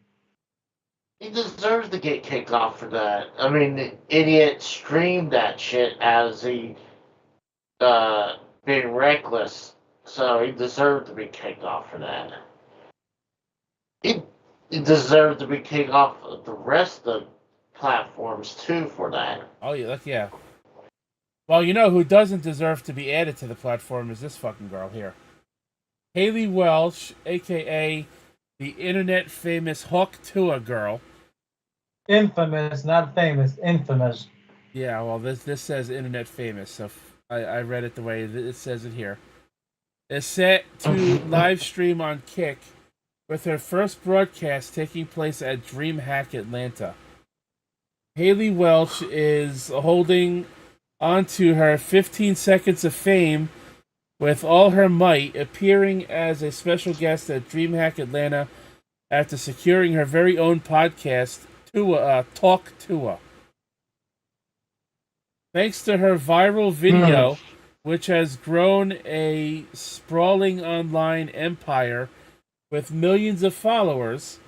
He deserves to get kicked off for that. I mean, the idiot streamed that shit as he being reckless, so he deserved to be kicked off for that. He deserved to be kicked off of the rest of the platforms too for that. Oh yeah. Well, you know who doesn't deserve to be added to the platform is this fucking girl here. Haley Welch, a.k.a. the internet famous Tuah girl. Infamous, not famous, infamous. Yeah, well, this says internet famous, so I read it the way it says it here. Is set to live stream on Kick, with her first broadcast taking place at DreamHack Atlanta. Haley Welch is holding onto her 15 seconds of fame with all her might, appearing as a special guest at DreamHack Atlanta after securing her very own podcast, Talk Tuah. Thanks to her viral video, which has grown a sprawling online empire with millions of followers,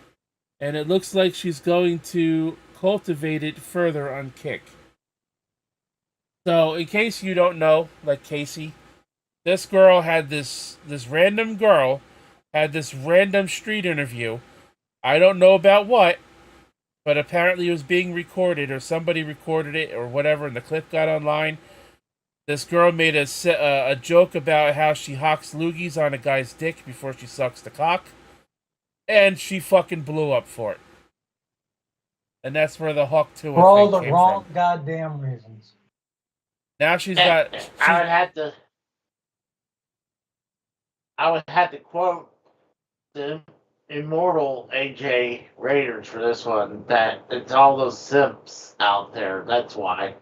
and it looks like she's going to cultivate it further on Kick. So, in case you don't know, like Casey, this girl had this random girl had this random street interview. I don't know about what, but apparently it was being recorded, or somebody recorded it, or whatever, and the clip got online. This girl made a joke about how she hawks loogies on a guy's dick before she sucks the cock, and she fucking blew up for it. And that's where the Hawk Tuah thing came from. For all the wrong goddamn reasons. Now she's got. I would have to quote the immortal AJ Raiders for this one. That it's all those simps out there. That's why.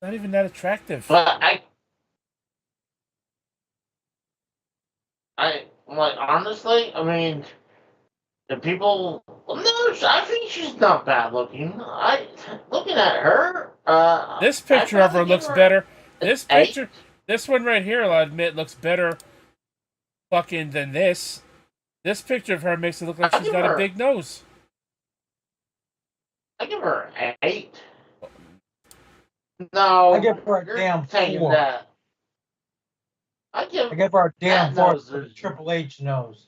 Not even that attractive. But like honestly, I mean, the people. No, I think she's not bad looking. Looking at her, This I'd picture of probably her give looks her better. an This 8. picture, this one right here, I'll admit, looks better fucking than this. This picture of her makes it look like I she's give got a her, big nose. I give her an 8. No, I give her a you're damn taking 4. that. I I give give her a damn that 4 nose for the is Triple H nose.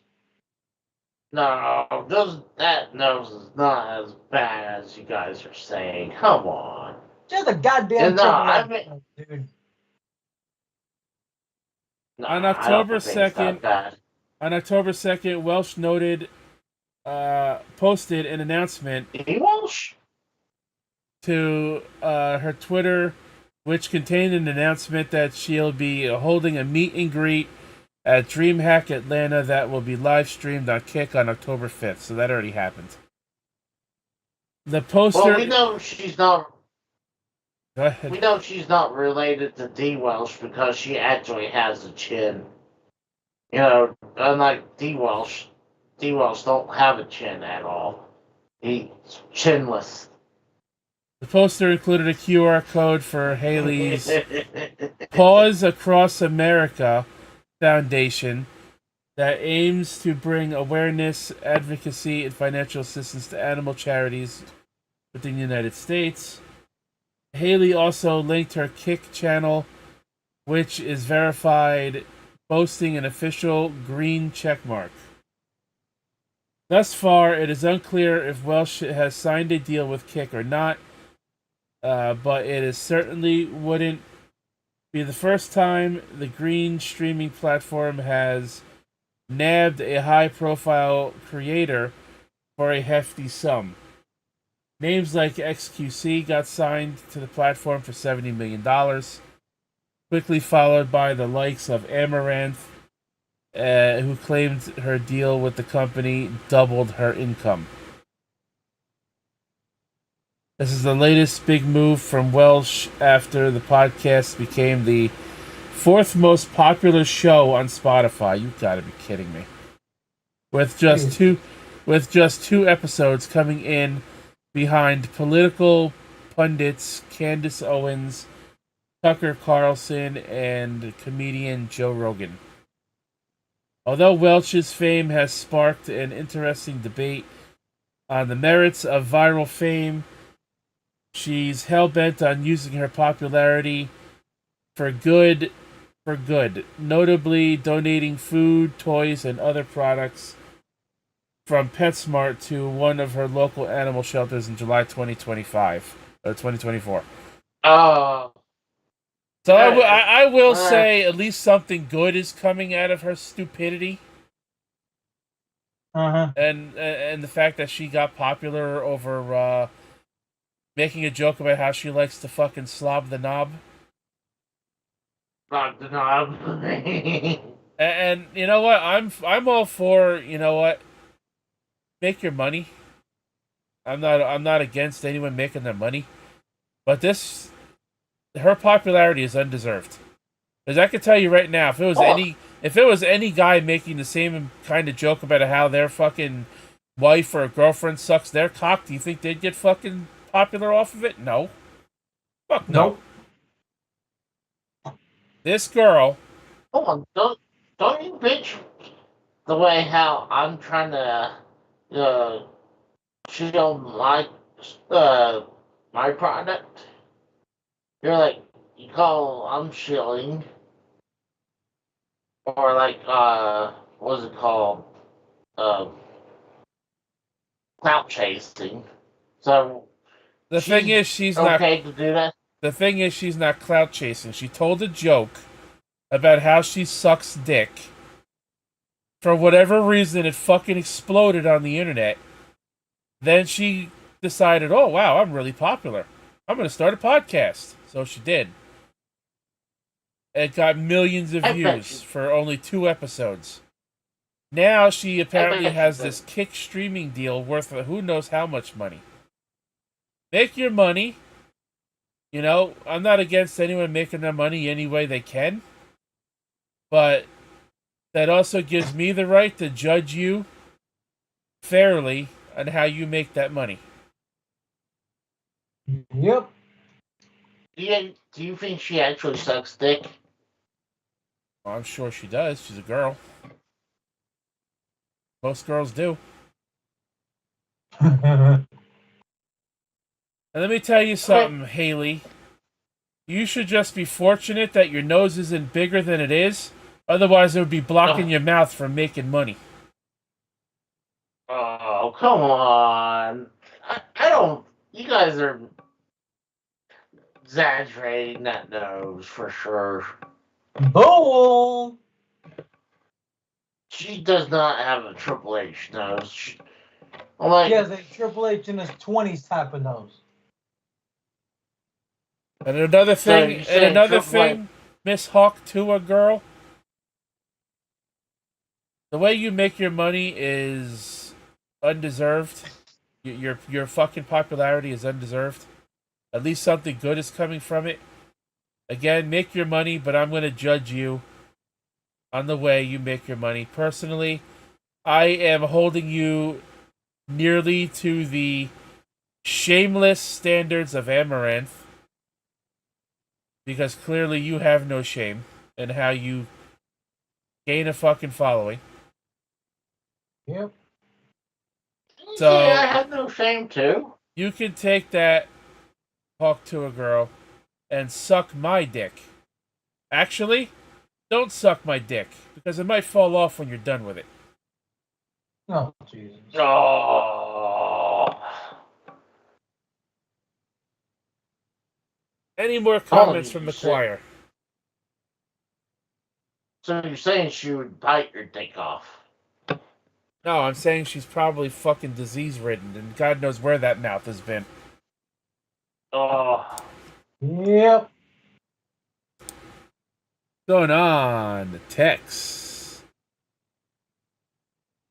no, that nose is not as bad as you guys are saying. Come on. Just a goddamn No, Triple I H mean, nose, dude. no, On I don't October think it's 2nd, that bad. Welsh posted an announcement Walsh? to her Twitter, which contained an announcement that she'll be holding a meet and greet at DreamHack Atlanta that will be live streamed on Kick on October 5th. So that already happened. The Well, poster. we know she's not. Go ahead. We know she's not related to D. Welsh because she actually has a chin. You know, unlike D. Welsh, D. Welsh don't have a chin at all. He's chinless. The poster included a QR code for Haley's Paws Across America Foundation that aims to bring awareness, advocacy, and financial assistance to animal charities within the United States. Haley also linked her Kick channel, which is verified, boasting an official green checkmark. Thus far, it is unclear if Welsh has signed a deal with Kick or not, but it is certainly wouldn't be the first time the green streaming platform has nabbed a high-profile creator for a hefty sum. Names like XQC got signed to the platform for $70 million, quickly followed by the likes of Amaranth, who claimed her deal with the company doubled her income. This is the latest big move from Welsh after the podcast became the fourth most popular show on Spotify. You gotta be kidding me. With just two episodes coming in behind political pundits Candace Owens, Tucker Carlson, and comedian Joe Rogan. Although Welch's fame has sparked an interesting debate on the merits of viral fame, she's hell-bent on using her popularity for good, notably donating food, toys, and other products from PetSmart to one of her local animal shelters in July 2024. So I will say at least something good is coming out of her stupidity. And the fact that she got popular over making a joke about how she likes to fucking slob the knob. Slob the knob. And you know what? I'm all for, you know what? Make your money. I'm not against anyone making their money. But her popularity is undeserved. Because I can tell you right now, if it was any guy making the same kind of joke about how their fucking wife or girlfriend sucks their cock, do you think they'd get fucking popular off of it? No. Fuck no. Nope. This girl. Hold on, don't you bitch the way how I'm trying to show my product. You're like, you call I'm shilling. Or like, what's it called? Clout chasing. So The thing is, she's okay to do that. The thing is, she's not clout chasing. She told a joke about how she sucks dick. For whatever reason, it fucking exploded on the internet. Then she decided, oh wow, I'm really popular. I'm gonna start a podcast. So she did. It got millions of views for only 2 episodes. Now she apparently has this Kick streaming deal worth who knows how much money. Make your money. You know, I'm not against anyone making their money any way they can. But that also gives me the right to judge you fairly on how you make that money. Yep. Do you think she actually sucks dick? Well, I'm sure she does. She's a girl. Most girls do. And let me tell you something, Haley. You should just be fortunate that your nose isn't bigger than it is. Otherwise, it would be blocking your mouth from making money. Oh, come on. I don't. You guys are exaggerating that nose for sure. Boom. She does not have a Triple H nose. I'm like, He has a Triple H in his 20s type of nose. And another So thing, you're saying Miss Hawk Tuah girl. The way you make your money is undeserved. Your fucking popularity is undeserved. At least something good is coming from it. Again, make your money, but I'm going to judge you on the way you make your money. Personally, I am holding you nearly to the shameless standards of Amaranth, because clearly you have no shame in how you gain a fucking following. Yep. So I have no shame too. You can take that Hawk to a girl and suck my dick. Actually, don't suck my dick, because it might fall off when you're done with it. Oh, Jesus. Oh. Any more comments from the choir? So you're saying she would bite your dick off? No, I'm saying she's probably fucking disease-ridden, and God knows where that mouth has been. Oh. Yep. Going on, Tex.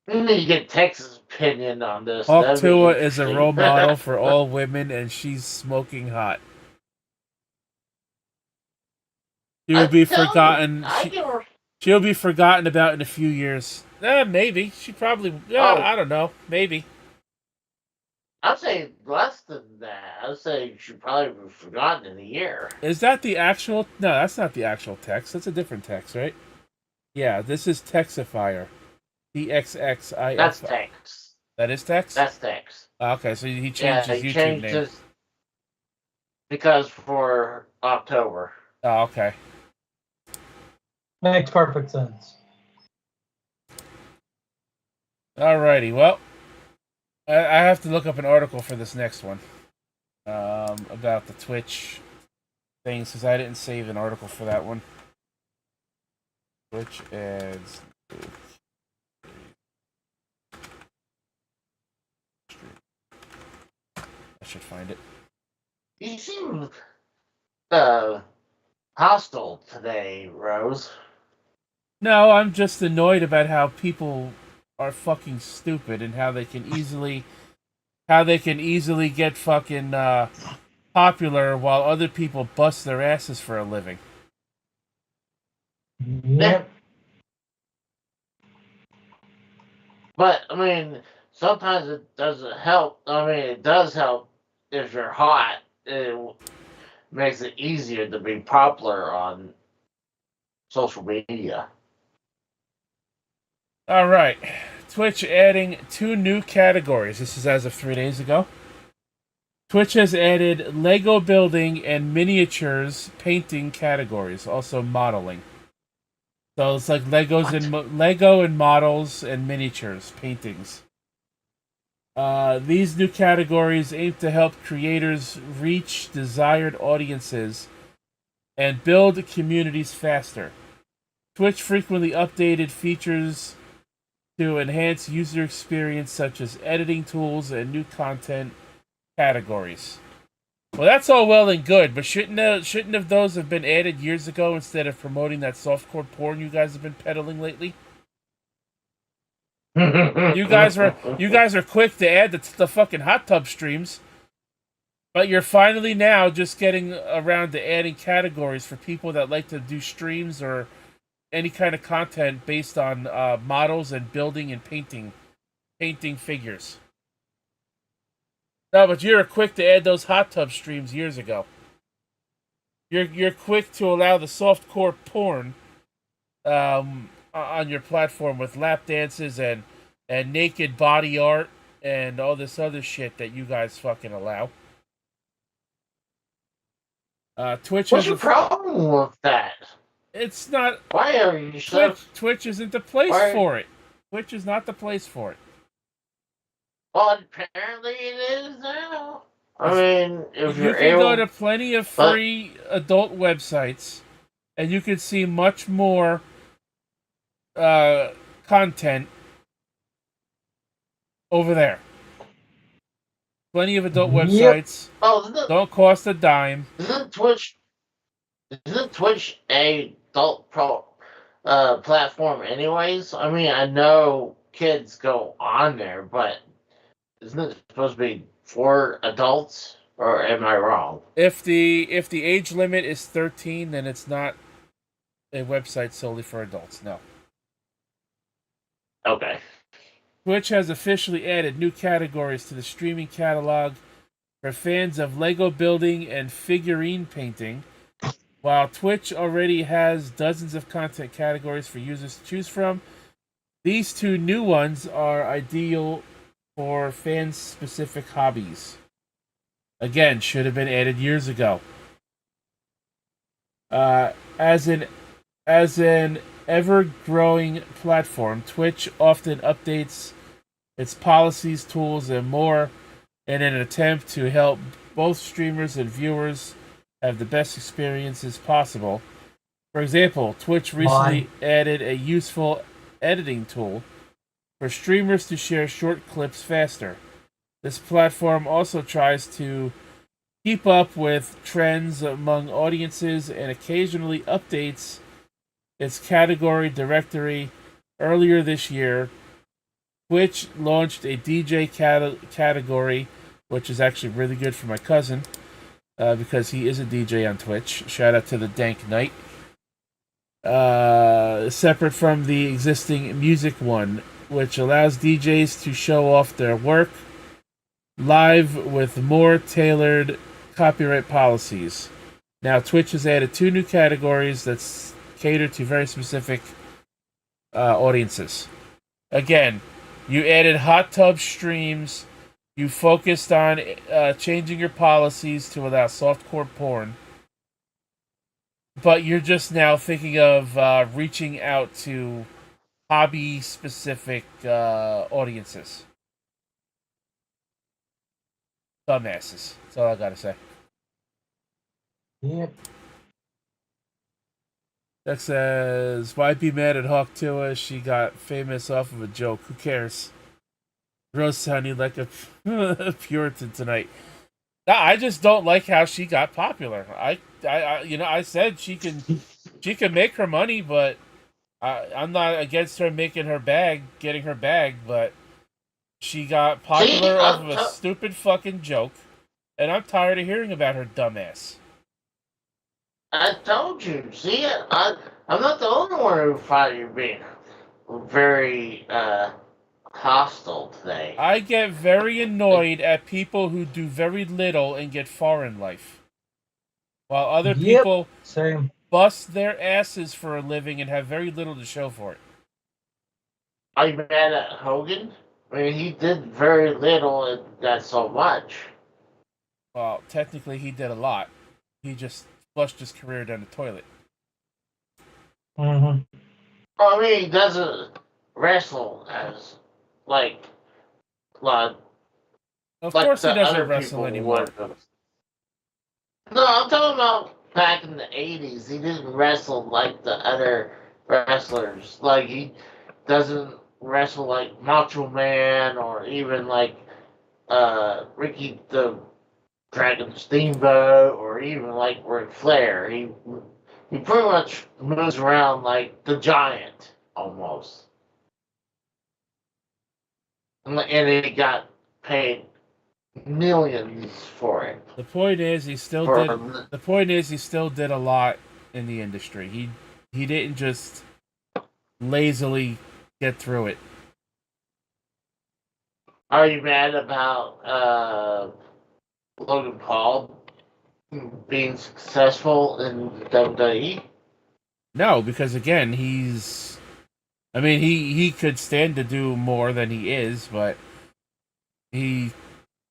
We need to get Tex's opinion on this. Hawk That'd be Tuah is a interesting. role model for all women, and she's smoking hot. She will be forgotten. She'll be forgotten about in a few years. Maybe. She probably. I don't know. Maybe. I'd say less than that. I'd say she probably be forgotten in a year. Is that the actual? No, that's not the actual text. That's a different text, right? Yeah, this is Texifier. TXXIF. That's text. That is text? That's text. Okay, so he changed his YouTube name. Because for October. Oh, okay. Makes perfect sense. Alrighty, well, I have to look up an article for this next one about the Twitch things, because I didn't save an article for that one. Twitch ads. I should find it. You seem hostile today, Rose. No, I'm just annoyed about how people are fucking stupid and how they can easily get fucking popular while other people bust their asses for a living. Yep. But I mean, sometimes it doesn't help. I mean, it does help if you're hot. It makes it easier to be popular on social media. All right. Twitch adding 2 new categories. This is as of 3 days ago. Twitch has added Lego building and miniatures painting categories, also modeling. So it's like Lego and models and miniatures paintings. These new categories aim to help creators reach desired audiences and build communities faster. Twitch frequently updated features to enhance user experience, such as editing tools and new content categories. Well, that's all well and good, but shouldn't have those have been added years ago instead of promoting that softcore porn you guys have been peddling lately? You guys are quick to add the fucking hot tub streams, but you're finally now just getting around to adding categories for people that like to do streams or any kind of content based on models and building and painting figures. No, but you're quick to add those hot tub streams years ago. You're quick to allow the softcore porn on your platform with lap dances and naked body art and all this other shit that you guys fucking allow. Twitch What's has your problem with that? It's not. Why are you so... Twitch isn't the place for it. Twitch is not the place for it. Well, apparently it is now. I mean, if you you're can able... go to plenty of free adult websites, and you can see much more content over there. Plenty of adult websites. Don't cost a dime. Isn't Twitch a adult platform anyways? I mean, I know kids go on there, but isn't it supposed to be for adults? Or am I wrong? If the age limit is 13, then it's not a website solely for adults. No. Okay. Twitch has officially added new categories to the streaming catalog for fans of Lego building and figurine painting. While Twitch already has dozens of content categories for users to choose from, these two new ones are ideal for fan-specific hobbies. Again, should have been added years ago. As an ever-growing platform, Twitch often updates its policies, tools, and more in an attempt to help both streamers and viewers have the best experiences possible. For example, Twitch recently added a useful editing tool for streamers to share short clips faster. This platform also tries to keep up with trends among audiences and occasionally updates its category directory. Earlier this year, Twitch launched a DJ category, which is actually really good for my cousin, because he is a DJ on Twitch. Shout out to the Dank Knight. Separate from the existing music one, which allows DJs to show off their work live with more tailored copyright policies. Now, Twitch has added 2 new categories that cater to very specific audiences. Again, you added hot tub streams. You focused on changing your policies to allow softcore porn. But you're just now thinking of reaching out to hobby-specific audiences. Dumbasses. That's all I gotta say. Yep. That says, why be mad at Hawk Tuah? She got famous off of a joke. Who cares? Rose sounding like a Puritan tonight. I just don't like how she got popular. I said she can make her money, but I'm not against her getting her bag, but she got popular off of a stupid fucking joke, and I'm tired of hearing about her dumbass. I told you. See, I'm not the only one who found you being very hostile today. I get very annoyed at people who do very little and get far in life, while other people bust their asses for a living and have very little to show for it. Are you mad at Hogan? I mean, he did very little and got so much. Well, technically he did a lot. He just flushed his career down the toilet. Mm-hmm. Well, I mean, he doesn't wrestle as, like of course he doesn't wrestle anymore. No, I'm talking about back in the 80s. He didn't wrestle like the other wrestlers. Like, he doesn't wrestle like Macho Man or even like Ricky the Dragon Steamboat or even like Ric Flair. He pretty much moves around like the Giant almost. And he got paid millions for it. The point is he still did a lot in the industry. He didn't just lazily get through it. Are you mad about Logan Paul being successful in WWE? No, because again, he could stand to do more than he is, but he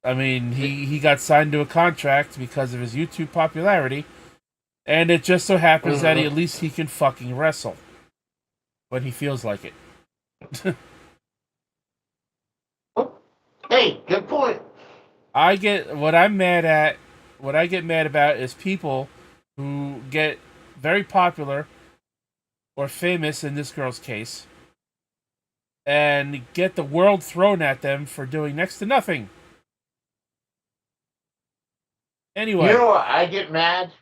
he got signed to a contract because of his YouTube popularity, and it just so happens that at least he can fucking wrestle when he feels like it. Hey, good point. I get what I'm mad at. What I get mad about is people who get very popular or famous in this girl's case and get the world thrown at them for doing next to nothing. Anyway. You know what? I get mad.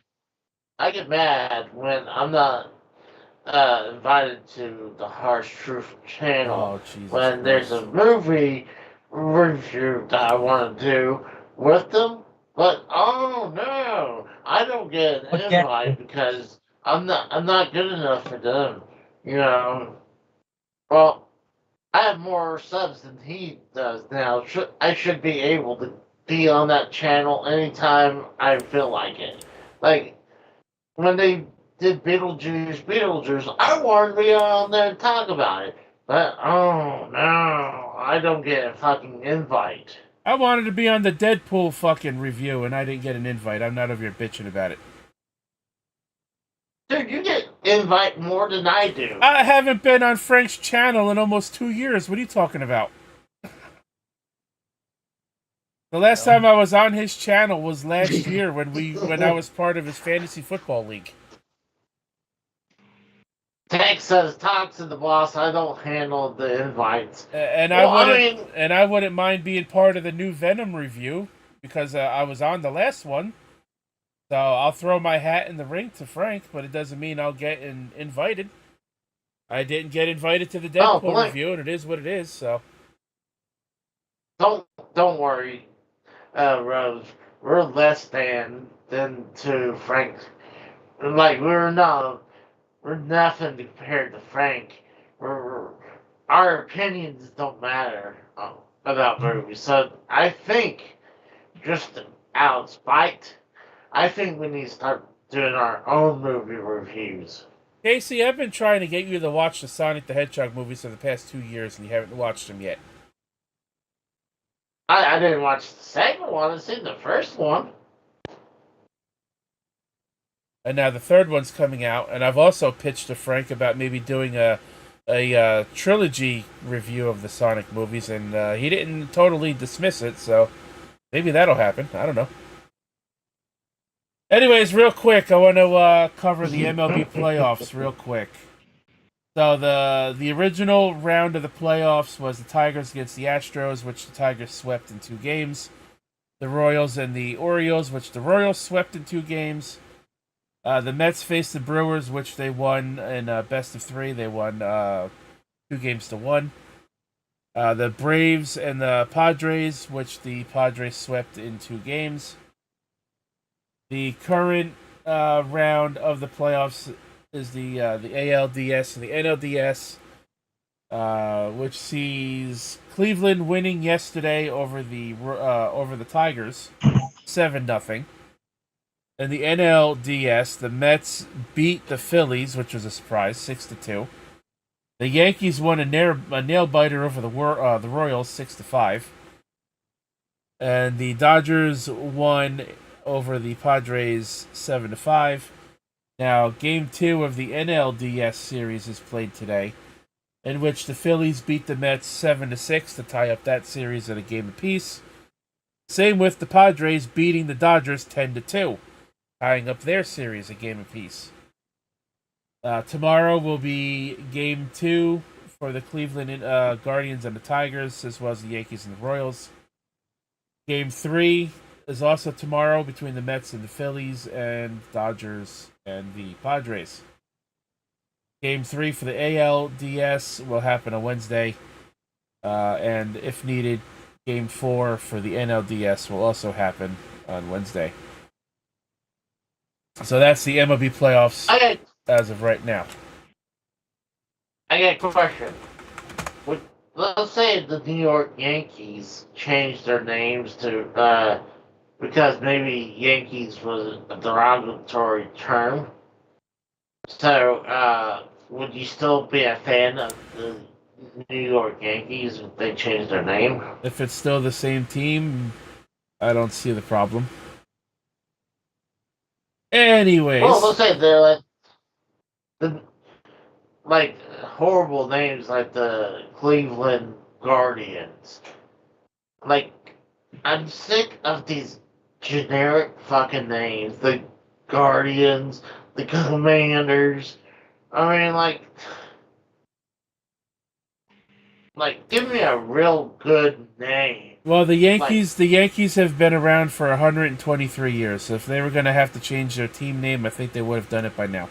I get mad when I'm not invited to the Harsh Truth channel when there's a movie review that I want to do with them. But oh no, I don't get an invite because I'm not good enough for them. You know. Well, I have more subs than he does now. I should be able to be on that channel anytime I feel like it. Like when they did Beetlejuice, I wanted to be on there and talk about it. But oh no, I don't get a fucking invite. I wanted to be on the Deadpool fucking review and I didn't get an invite. I'm not over here bitching about it. Dude, you get invite more than I do. I haven't been on Frank's channel in almost 2 years. What are you talking about? The last time I was on his channel was last year when I was part of his fantasy football league. Tex says, talk to the boss. I don't handle the invites. I wouldn't mind being part of the new Venom review because I was on the last one. So I'll throw my hat in the ring to Frank, but it doesn't mean I'll get invited. I didn't get invited to the Deadpool review, and it is what it is. So don't worry, Rose. We're less than to Frank. Like we're nothing compared to Frank. Our opinions don't matter about movies. So I think, just out of spite, I think we need to start doing our own movie reviews. Casey, I've been trying to get you to watch the Sonic the Hedgehog movies for the past 2 years, and you haven't watched them yet. I didn't watch the second one. I've seen the first one. And now the third one's coming out, and I've also pitched to Frank about maybe doing a trilogy review of the Sonic movies, and he didn't totally dismiss it, so maybe that'll happen. I don't know. Anyways, real quick, I want to cover the MLB playoffs real quick. So the original round of the playoffs was the Tigers against the Astros, which the Tigers swept in 2 games. The Royals and the Orioles, which the Royals swept in 2 games. The Mets faced the Brewers, which they won in best of 3. They won 2-1. The Braves and the Padres, which the Padres swept in 2 games. The current round of the playoffs is the ALDS and the NLDS, which sees Cleveland winning yesterday over the Tigers, 7-0. In the NLDS, the Mets beat the Phillies, which was a surprise, 6-2. The Yankees won a nail biter over the Royals, 6-5. And the Dodgers won over the Padres, 7-5. Now, Game 2 of the NLDS series is played today, in which the Phillies beat the Mets 7-6 to tie up that series at a game apiece. Same with the Padres beating the Dodgers 10-2, tying up their series a game apiece. Tomorrow will be Game 2 for the Cleveland Guardians and the Tigers, as well as the Yankees and the Royals. Game 3 is also tomorrow between the Mets and the Phillies and Dodgers and the Padres. Game 3 for the ALDS will happen on Wednesday. And if needed, Game 4 for the NLDS will also happen on Wednesday. So that's the MLB playoffs as of right now. I I got a question. Let's say the New York Yankees changed their names to because maybe Yankees was a derogatory term. So, would you still be a fan of the New York Yankees if they changed their name? If it's still the same team, I don't see the problem. Well, Anyways, let's say they're the like horrible names like the Cleveland Guardians. Like, I'm sick of these generic fucking names. The Guardians, the Commanders. I mean, give me a real good name. well, the Like, Yankees have been around for 123 years. So if they were going to have to change their team name, I think they would have done it by now.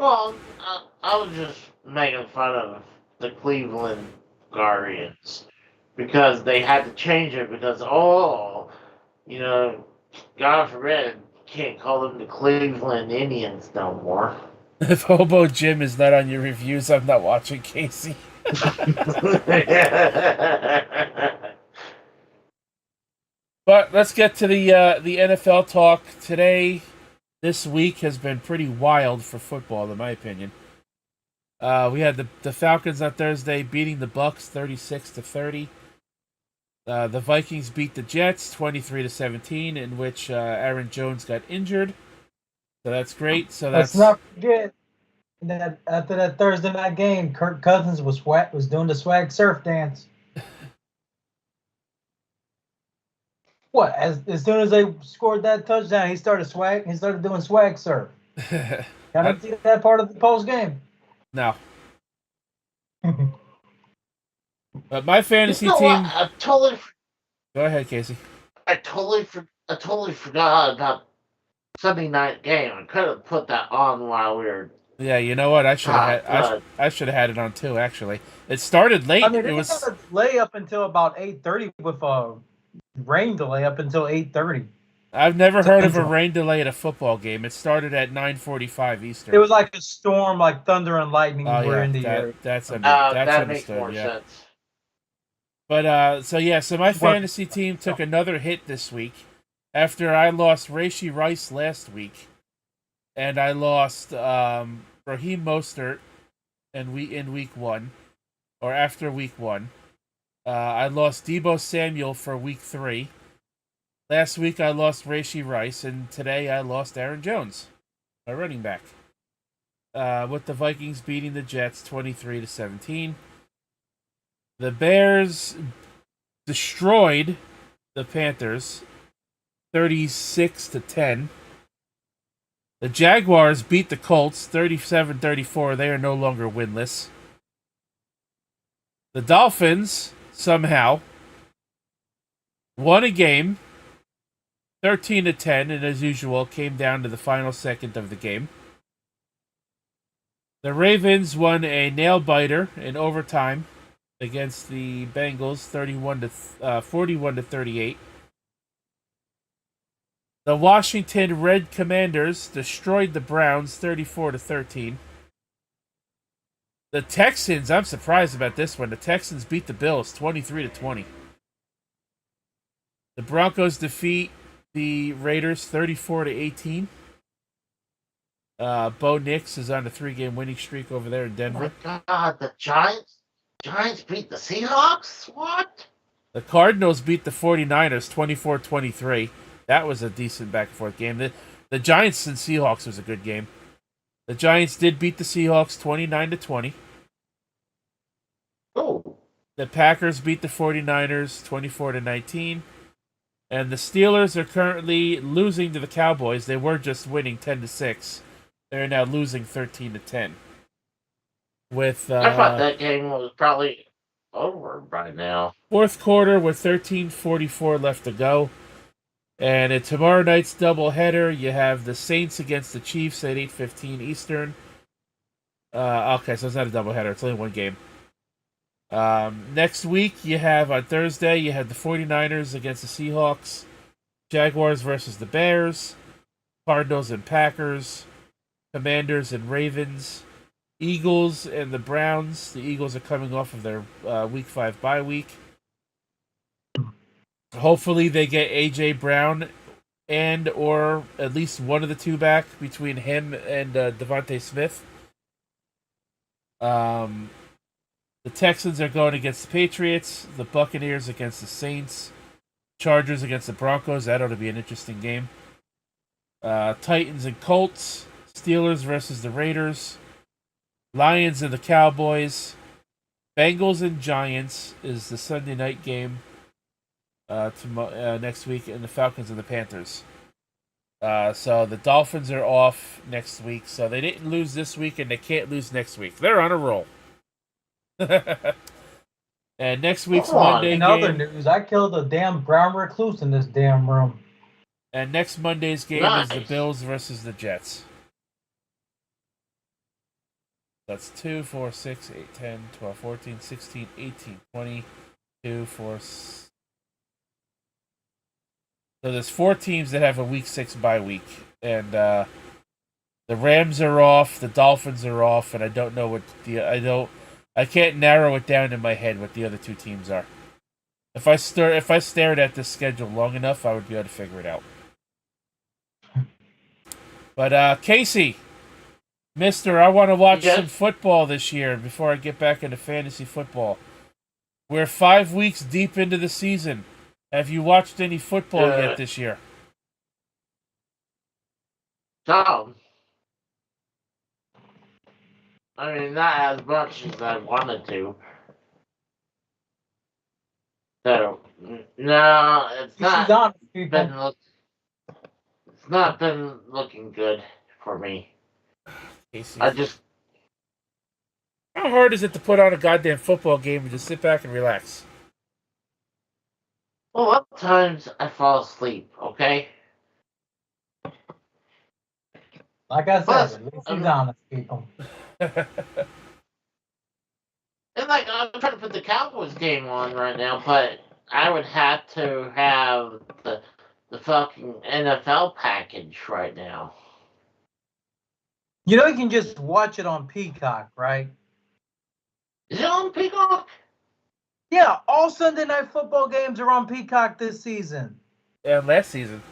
well, I was just making fun of the Cleveland Guardians because they had to change it because, you know, God forbid, can't call them the Cleveland Indians no more. If Hobo Jim is not on your reviews, I'm not watching, Casey. But let's get to the NFL talk today. This week has been pretty wild for football, in my opinion. We had the Falcons on Thursday beating the Bucks 36-30. The Vikings beat the Jets 23-17, in which Aaron Jones got injured. So that's great. So Let's not forget that after that Thursday night game, Kirk Cousins was doing the swag surf dance. What? As soon as they scored that touchdown, he started doing swag surf. I didn't see that part of the post game. No. But my fantasy you know team. What? Go ahead, Casey. I totally forgot about Sunday night game. I could have put that on while we were. Yeah, you know what? I should have had. I should have had it on too. Actually, it started late. I mean, it was got a delay up until about 8:30 with a rain delay up until 8:30. I've never heard of a rain delay at a football game. It started at 9:45 Eastern. It was like a storm, like thunder and lightning were in the area. That's that makes more sense. But so my fantasy team took another hit this week after I lost Rashee Rice last week, and I lost Raheem Mostert in week 1, or after week 1. I lost Deebo Samuel for week 3. Last week I lost Rashee Rice, and today I lost Aaron Jones, my running back. With the Vikings beating the Jets 23-17. The Bears destroyed the Panthers 36-10. The Jaguars beat the Colts 37-34. They are no longer winless. The Dolphins somehow won a game 13-10, and as usual came down to the final second of the game. The Ravens won a nail-biter in overtime against the Bengals 41-38. The Washington Red Commanders destroyed the Browns 34-13. The Texans, I'm surprised about this one. The Texans beat the Bills 23-20. The Broncos defeat the Raiders 34-18. Bo Nix is on a 3-game winning streak over there in Denver. Oh my God, the Giants beat the Seahawks? What? The Cardinals beat the 49ers 24-23. That was a decent back-and-forth game. The Giants and Seahawks was a good game. The Giants did beat the Seahawks 29-20. Oh. The Packers beat the 49ers 24-19. And the Steelers are currently losing to the Cowboys. They were just winning 10-6. They're now losing 13-10. I thought that game was probably over by now. Fourth quarter with 13:44 left to go. And in tomorrow night's doubleheader, you have the Saints against the Chiefs at 8:15 Eastern. Okay, so it's not a doubleheader. It's only one game. Next week, you have on Thursday, you have the 49ers against the Seahawks. Jaguars versus the Bears. Cardinals and Packers. Commanders and Ravens. Eagles and the Browns. The Eagles are coming off of their Week 5 bye week. Hopefully they get A.J. Brown and or at least one of the two back between him and Devontae Smith. The Texans are going against the Patriots. The Buccaneers against the Saints. Chargers against the Broncos. That ought to be an interesting game. Titans and Colts. Steelers versus the Raiders. Lions and the Cowboys. Bengals and Giants is the Sunday night game next week, and the Falcons and the Panthers. So the Dolphins are off next week, so they didn't lose this week, and they can't lose next week. They're on a roll. And next week's Monday In game. other news, I killed a damn brown recluse in this damn room. And next Monday's game is the Bills versus the Jets. That's 2, 4, 6, 8, 10, 12, 14, 16, 18, 20, 2, 4. So there's 4 teams that have a Week 6 bye week. And the Rams are off, the Dolphins are off, and I don't know what I can't narrow it down in my head what the other 2 teams are. If I stared at this schedule long enough, I would be able to figure it out. But Casey, Mister, I want to watch some football this year before I get back into fantasy football. We're 5 weeks deep into the season. Have you watched any football yet this year? No. I mean, not as much as I wanted to. So, no, it's not been looking good for me. Casey. How hard is it to put on a goddamn football game and just sit back and relax? Well, at times I fall asleep, okay? Like I said, at least he's honest, people. And I'm trying to put the Cowboys game on right now, but I would have to have the fucking NFL package right now. You know you can just watch it on Peacock, right? Is it on Peacock? Yeah, all Sunday night football games are on Peacock this season. And last season.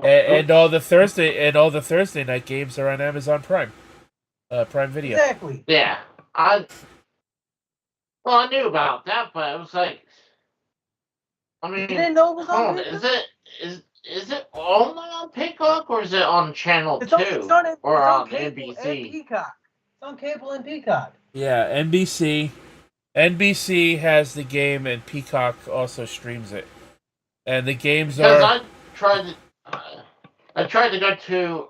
And all the Thursday night games are on Amazon Prime. Prime Video. Exactly. Yeah. I knew about that, but it was like, I mean, you didn't know it was on Peacock? Is it only on Peacock, or is it on Channel 2? Or on NBC? NBC? Peacock. It's on cable and Peacock. Yeah, NBC. NBC has the game, and Peacock also streams it. And the games are. Because I tried to go to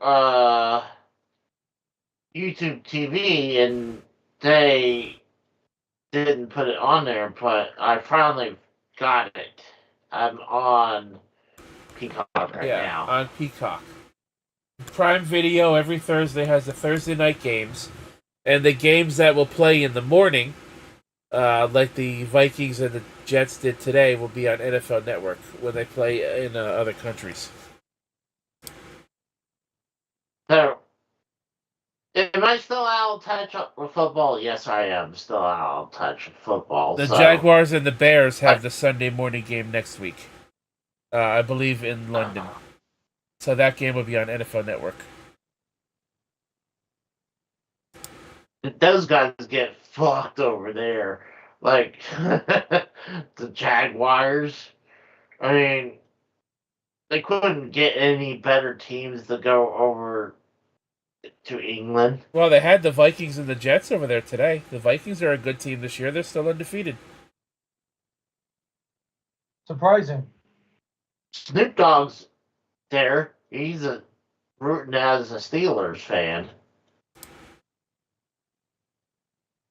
YouTube TV, and they didn't put it on there, but I finally got it. I'm on Peacock right now. On Peacock. Prime Video every Thursday has the Thursday night games, and the games that will play in the morning, like the Vikings and the Jets did today, will be on NFL Network when they play in other countries. So, am I still out of touch with football? Yes, I am still out of touch with football. The Jaguars and the Bears have the Sunday morning game next week. I believe in London. So that game will be on NFL Network. Those guys get fucked over there. Like, the Jaguars. I mean, they couldn't get any better teams to go over to England. Well, they had the Vikings and the Jets over there today. The Vikings are a good team this year. They're still undefeated. Surprising. Snoop Dogg's there. He's rooting as a Steelers fan.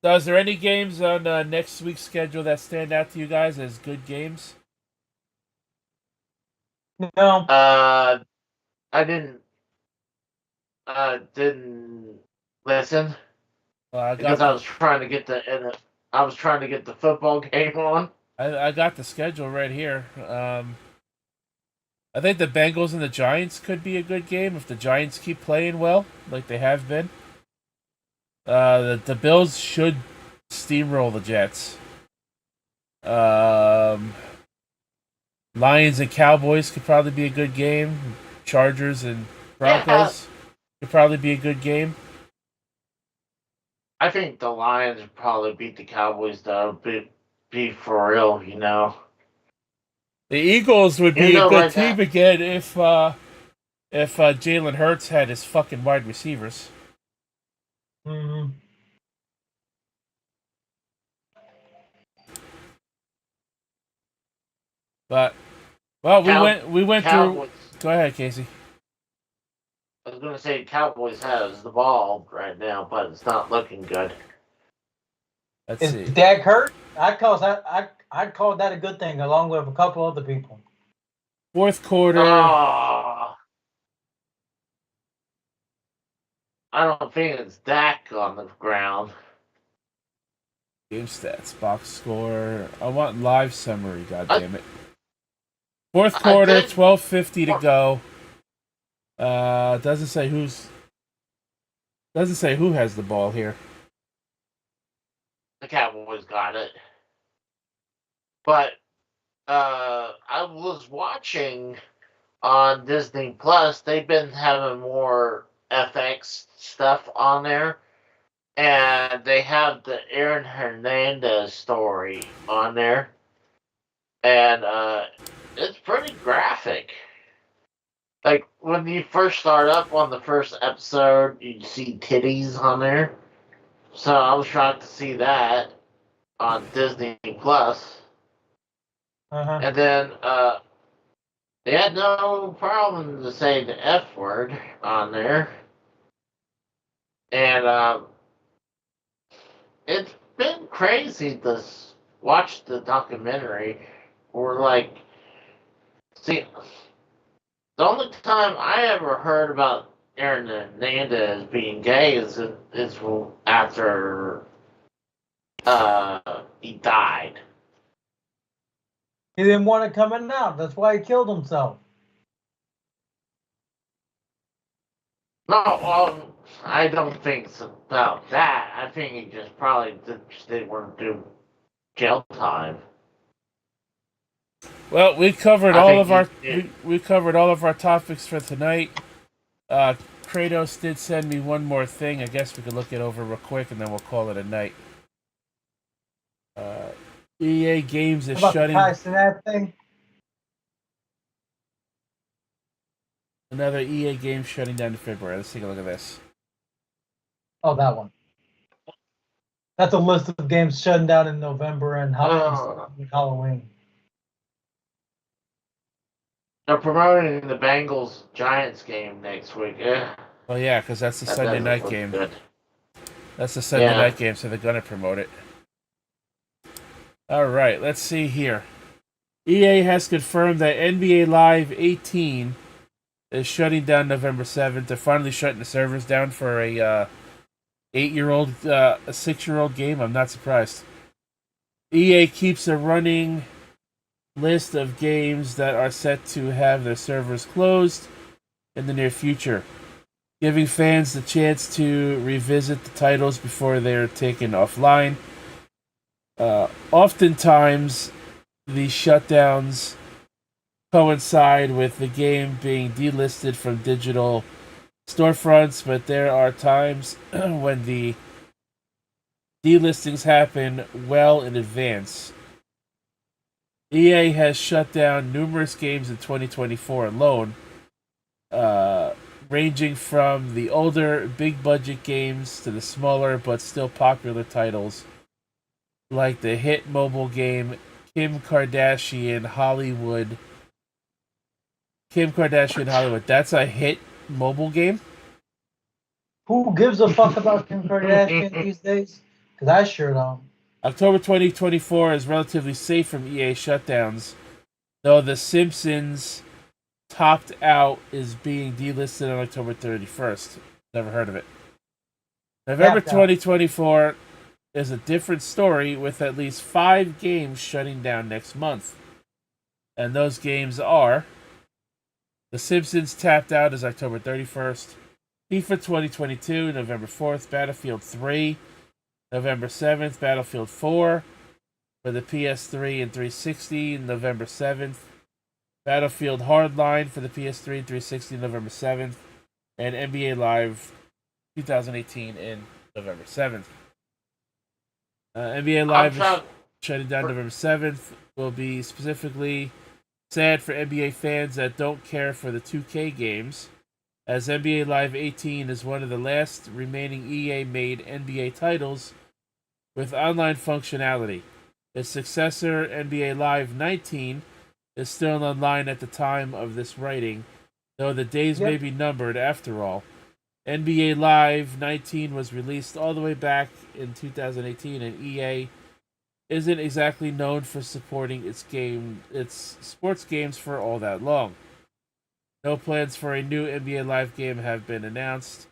So is there any games on next week's schedule that stand out to you guys as good games? No. I didn't listen because I was trying to get the football game on. I got the schedule right here. I think the Bengals and the Giants could be a good game if the Giants keep playing well, like they have been. The Bills should steamroll the Jets. Lions and Cowboys could probably be a good game. Chargers and Broncos could probably be a good game. I think the Lions would probably beat the Cowboys, though. Be for real, you know. The Eagles would be a good right team again if Jalen Hurts had his fucking wide receivers. Mm-hmm. But we went Cowboys. through. Go ahead, Casey. I was gonna say Cowboys has the ball right now, but it's not looking good. Let's see. Is Dak hurt? I'd call that a good thing, along with a couple other people. Fourth quarter. Oh, I don't think it's Dak on the ground. Game stats, box score. I want live summary. God damn it. Fourth quarter, 12:50 to go. Doesn't say who has the ball here. The Cowboys got it, but I was watching on Disney Plus. They've been having more FX stuff on there, and they have the Aaron Hernandez story on there, and it's pretty graphic. Like when you first start up on the first episode, you see titties on there. So I was shocked to see that on Disney Plus. Uh-huh. And then they had no problem to say the F word on there. And it's been crazy to watch the documentary. We're like, see, the only time I ever heard about Aaron Hernandez being gay is after he died. He didn't want it coming out. That's why he killed himself. No, well, I don't think it's about that. I think he just probably didn't want to do jail time. Well, we covered all of our topics for tonight. Kratos did send me one more thing. I guess we could look it over real quick and then we'll call it a night. EA Games is shutting. That thing? Another EA game shutting down in February. Let's take a look at this. Oh, that one. That's a list of games shutting down in November and Halloween. They're promoting the Bengals Giants game next week. Yeah. Oh yeah, because that's the Sunday night game. Good. That's the Sunday night game, so they're gonna promote it. All right, let's see here. EA has confirmed that NBA Live 18 is shutting down November 7th. They're finally shutting the servers down for a 6-year-old game. I'm not surprised. EA keeps a running list of games that are set to have their servers closed in the near future, giving fans the chance to revisit the titles before they're taken offline. Oftentimes, these shutdowns coincide with the game being delisted from digital storefronts, but there are times when the delistings happen well in advance. EA has shut down numerous games in 2024 alone, ranging from the older, big-budget games to the smaller but still popular titles, like the hit mobile game Kim Kardashian Hollywood. That's a hit mobile game? Who gives a fuck about Kim Kardashian these days? Because I sure don't. October 2024 is relatively safe from EA shutdowns, though The Simpsons Topped Out is being delisted on October 31st. Never heard of it. November 2024 is a different story, with at least 5 games shutting down next month. And those games are: The Simpsons Tapped Out is October 31st. FIFA 2022, November 4th. Battlefield 3, November 7th. Battlefield 4 for the PS3 and 360, November 7th. Battlefield Hardline for the PS3 and 360, November 7th. And NBA Live 2018 in November 7th. NBA Live is shutting down November 7th. Will be specifically sad for NBA fans that don't care for the 2K games, as NBA Live 18 is one of the last remaining EA-made NBA titles with online functionality. Its successor, NBA Live 19, is still online at the time of this writing, though the days may be numbered after all. NBA Live 19 was released all the way back in 2018, and EA isn't exactly known for supporting its sports games for all that long. No plans for a new NBA Live game have been announced,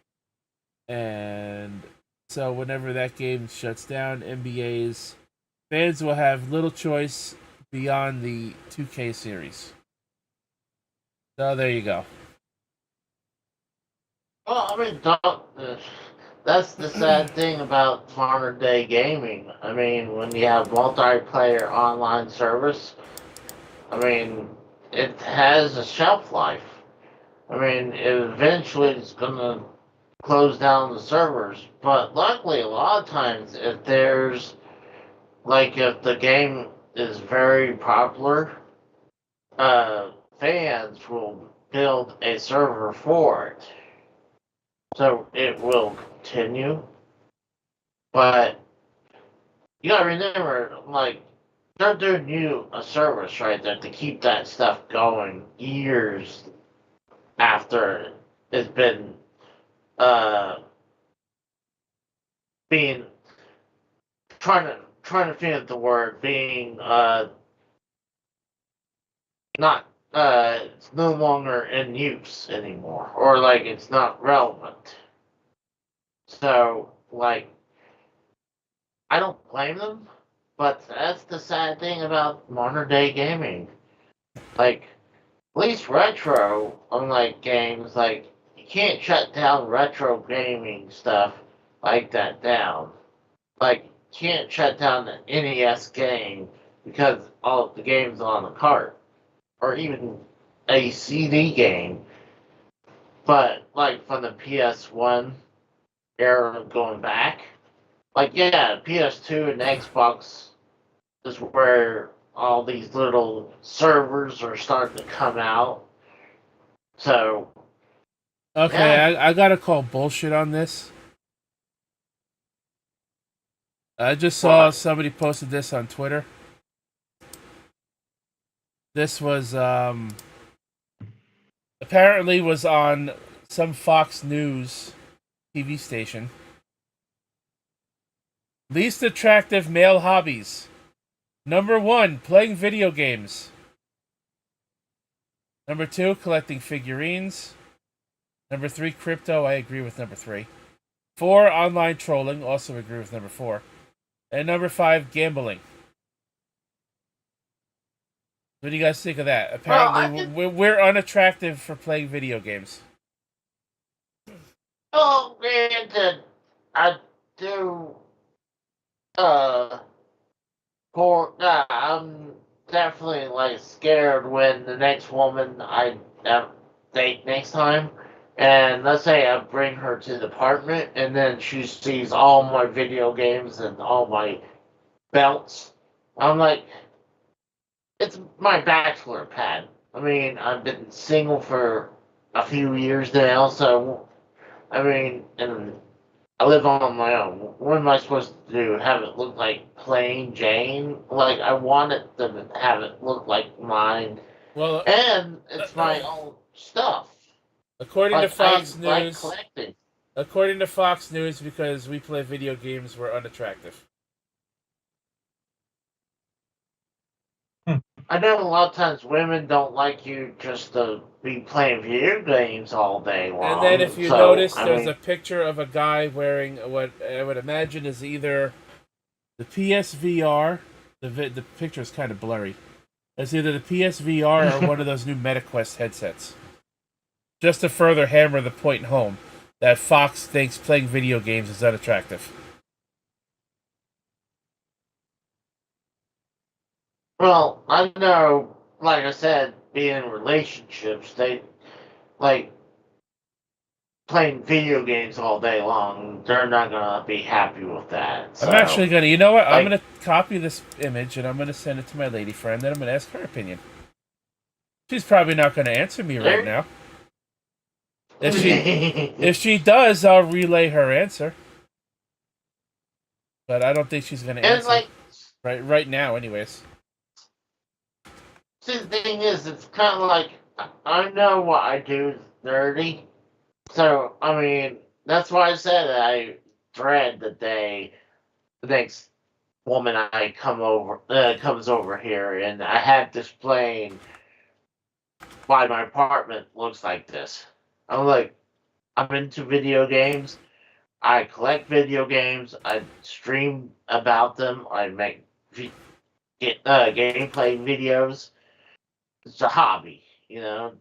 and so whenever that game shuts down, NBA's fans will have little choice beyond the 2K series. So there you go. Well, I mean, that's the sad thing about modern day gaming. I mean, when you have multiplayer online service, I mean, it has a shelf life. I mean, eventually it's going to close down the servers. But luckily, a lot of times, if the game is very popular, fans will build a server for it. So it will continue. But you gotta remember, they're doing you a service right there to keep that stuff going years after it's been being trying to think of the word being not it's no longer in use anymore, or it's not relevant. So I don't blame them, but that's the sad thing about modern day gaming. At least retro, unlike games, you can't shut down retro gaming stuff like that down. You can't shut down the NES game because all of the games on the cart, or even a CD game. But from the PS1 era going back, PS2 and Xbox is where all these little servers are starting to come out. So, okay, yeah. I gotta call bullshit on this. I just saw somebody posted this on Twitter. This was apparently was on some Fox News TV station. Least attractive male hobbies. Number 1, playing video games. Number 2, collecting figurines. Number 3, crypto. I agree with number 3. 4, online trolling. Also agree with number 4. And number 5, gambling. What do you guys think of that? Apparently, we're unattractive for playing video games. Oh, granted, I do. I'm definitely scared when the next woman I date next time, and let's say I bring her to the apartment, and then she sees all my video games and all my belts. I'm like, it's my bachelor pad. I mean, I've been single for a few years now, so I mean, and I live on my own. What am I supposed to do? Have it look like plain Jane? I want it to have it look like mine. Well, and it's my own stuff. According to Fox I News, collecting. According to Fox News, because we play video games, we're unattractive. I know a lot of times women don't like you just to be playing video games all day long. And then if you notice, there's a picture of a guy wearing what I would imagine is either the PSVR. The picture is kind of blurry. It's either the PSVR or one of those new MetaQuest headsets. Just to further hammer the point home. that Fox thinks playing video games is unattractive. Well, I know, like I said, being in relationships, they like playing video games all day long. They're not gonna be happy with that. I'm So, actually gonna, you know what? I'm like, gonna copy this image and I'm gonna send it to my lady friend and I'm gonna ask her opinion. She's probably not gonna answer me right now. If she does, I'll relay her answer. But I don't think she's gonna and answer like, right now, anyways. see, the thing is, it's kind of like I know what I do is dirty. So, I mean, that's why I said I dread the next woman I comes over here, and I have to explain why my apartment looks like this. I'm like, I'm into video games. I collect video games. I stream about them. I make gameplay videos. It's a hobby, you know.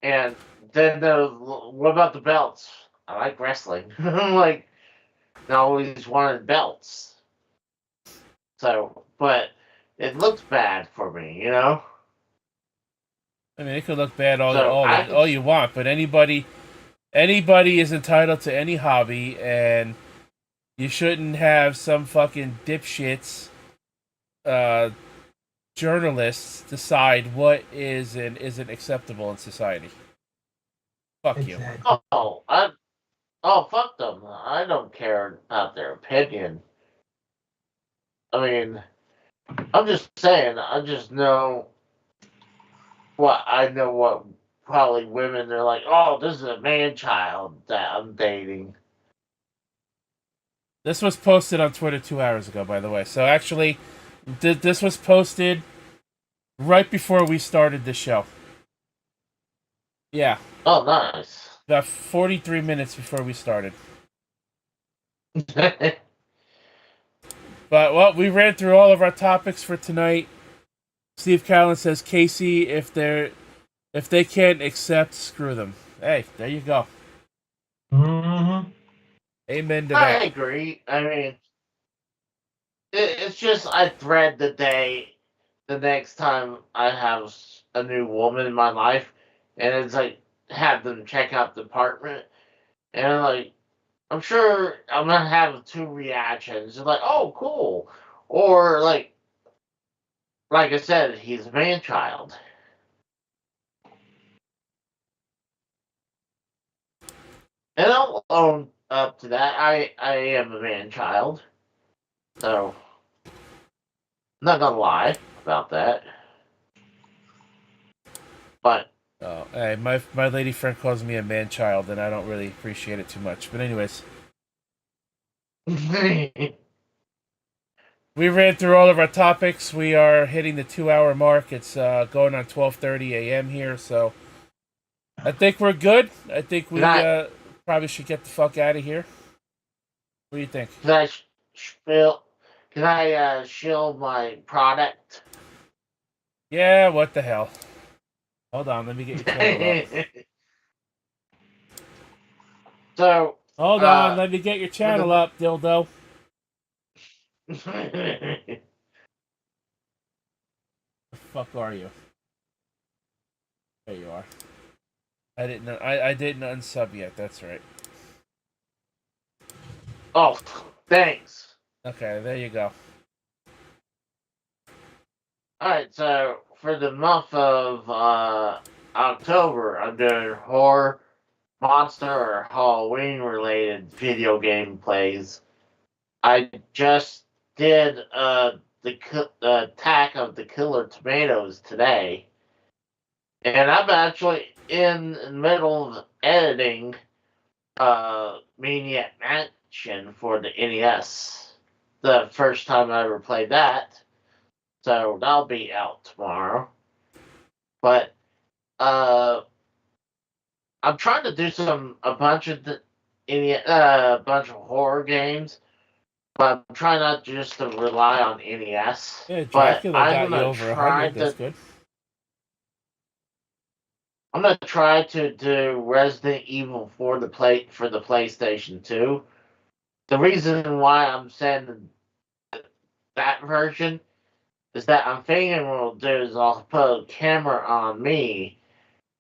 And then what about the belts? I like wrestling. I'm like, I always wanted belts. So, but it looks bad for me, you know. I mean, it could look bad So I can. all you want, but anybody is entitled to any hobby, and you shouldn't have some fucking dipshits, uh, journalists decide what is and isn't acceptable in society. Fuck you. Exactly. Oh, fuck them. I don't care about their opinion. I mean, I'm just saying. I just know what I know. What probably women they're like. Oh, this is a man child that I'm dating. This was posted on Twitter 2 hours ago, by the way. So actually, this was posted right before we started the show. Yeah, Oh, nice. about 43 minutes before we started. But, well, we ran through all of our topics for tonight. Steve Callan says, Casey, if they can't accept, screw them. Hey, there you go. Mm-hmm. Amen to I that. agree. I mean, it's just I dread the next time I have a new woman in my life, and it's like have them check out the apartment, and like I'm sure I'm gonna have two reactions. It's like, oh, cool, or like I said, he's a man child, and I'll own up to that. I am a man child, so I'm not gonna lie about that, but. Oh, hey, my lady friend calls me a man child, and I don't really appreciate it too much. But anyways, we ran through all of our topics. We are hitting the 2 hour mark. It's going on 12:30 a.m. here, so I think we're good. I think we probably should get the fuck out of here. What do you think? Can I spill? Can I shill my product? Yeah, what the hell? Hold on, let me get your channel up. So. Hold on, let me get your channel up, dildo. The The fuck are you? There you are. I didn't unsub yet. That's right. Oh, thanks. Okay, there you go. All right, so for the month of October, I'm doing horror, monster, or Halloween related video game plays. I just did the Attack of the Killer Tomatoes today, and I'm actually in the middle of editing Maniac Mansion for the NES. The first time I ever played that, so that'll be out tomorrow. But I'm trying to do a bunch of bunch of horror games, but I'm trying not just to rely on NES. Yeah, But Dracula I'm got you gonna over try 100. That's good. I'm gonna try to do Resident Evil for the PlayStation 2. The reason why I'm saying that version is that I'm thinking what I'll do is I'll put a camera on me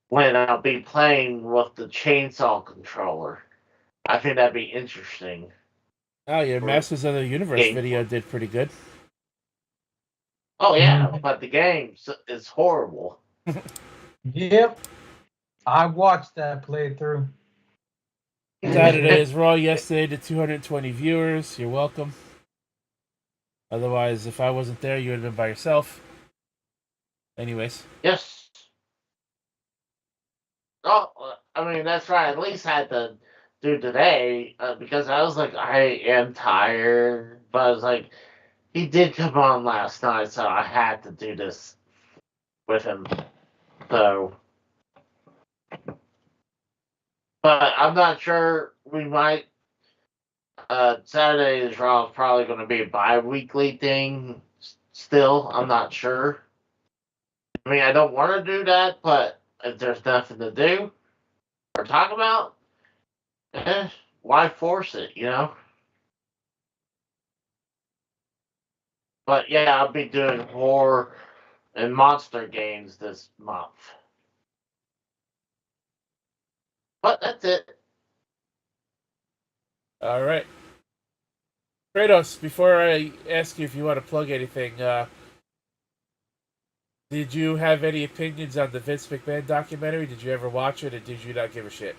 when I'll be playing with the chainsaw controller. I think that'd be interesting. Oh, your For Masters of the Universe game. video did pretty good. Oh yeah, Mhm. but the game is horrible. Yep. I watched that playthrough. Saturday's Raw yesterday to 220 viewers. You're welcome. Otherwise, if I wasn't there, you would have been by yourself. Anyways. Yes. Oh, I mean that's right. At least I had to do today because I was like, I am tired, but I was like, he did come on last night, so I had to do this with him. So, but I'm not sure. We might. Saturday's Raw is probably going to be a bi-weekly thing. Still, I'm not sure. I mean, I don't want to do that, but if there's nothing to do or talk about, eh, why force it? You know. But yeah, I'll be doing horror and monster games this month. But that's it. All right. Kratos, before I ask you if you want to plug anything, did you have any opinions on the Vince McMahon documentary? Did you ever watch it, or did you not give a shit?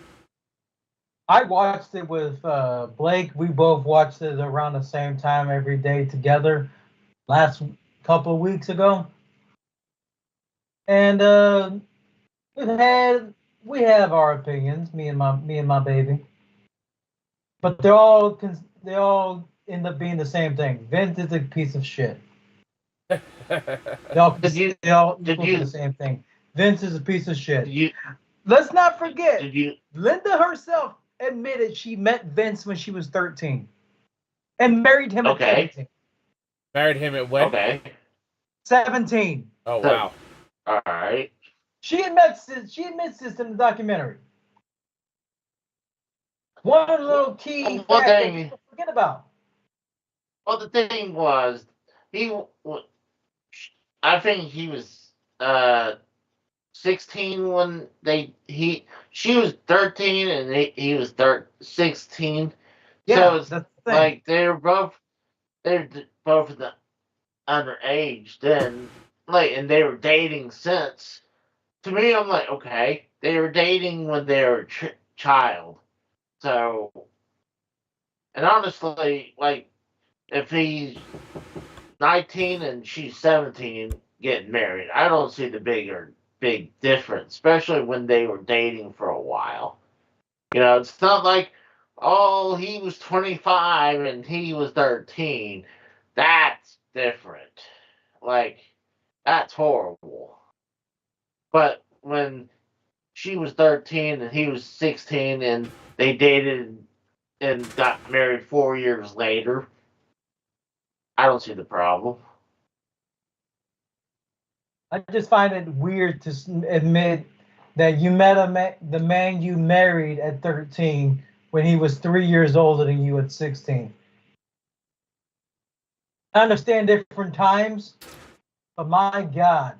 I watched it with Blake. We both watched it around the same time every day together last couple of weeks ago. And we have our opinions, me and my baby. But they all end up being the same thing. Vince is a piece of shit. They all Did you? they all Did equal to you? the same thing. Vince is a piece of shit. Did you? Let's not forget, Did you? Linda herself admitted she met Vince when she was 13 and married him at Okay. 17. Married him at when? Okay. 17. Oh, So, wow. all right. She admits this in the documentary. One little key Well, factor thing. people forget about. Well, the thing was, he. I think he was 16 when she was 13 and he was 16. Yeah, So it's that's the thing. like they're both the underage then, like, and they were dating since. To me, I'm like, okay, they were dating when they were child. So, and honestly, like, if he's 19 and she's 17 getting married, I don't see the big difference, especially when they were dating for a while. You know, it's not like, oh, he was 25 and he was 13. That's different. Like, that's horrible. But when she was 13 and he was 16 and they dated and got married 4 years later, I don't see the problem. I just find it weird to admit that you met the man you married at 13 when he was 3 years older than you at 16. I understand different times, but my God,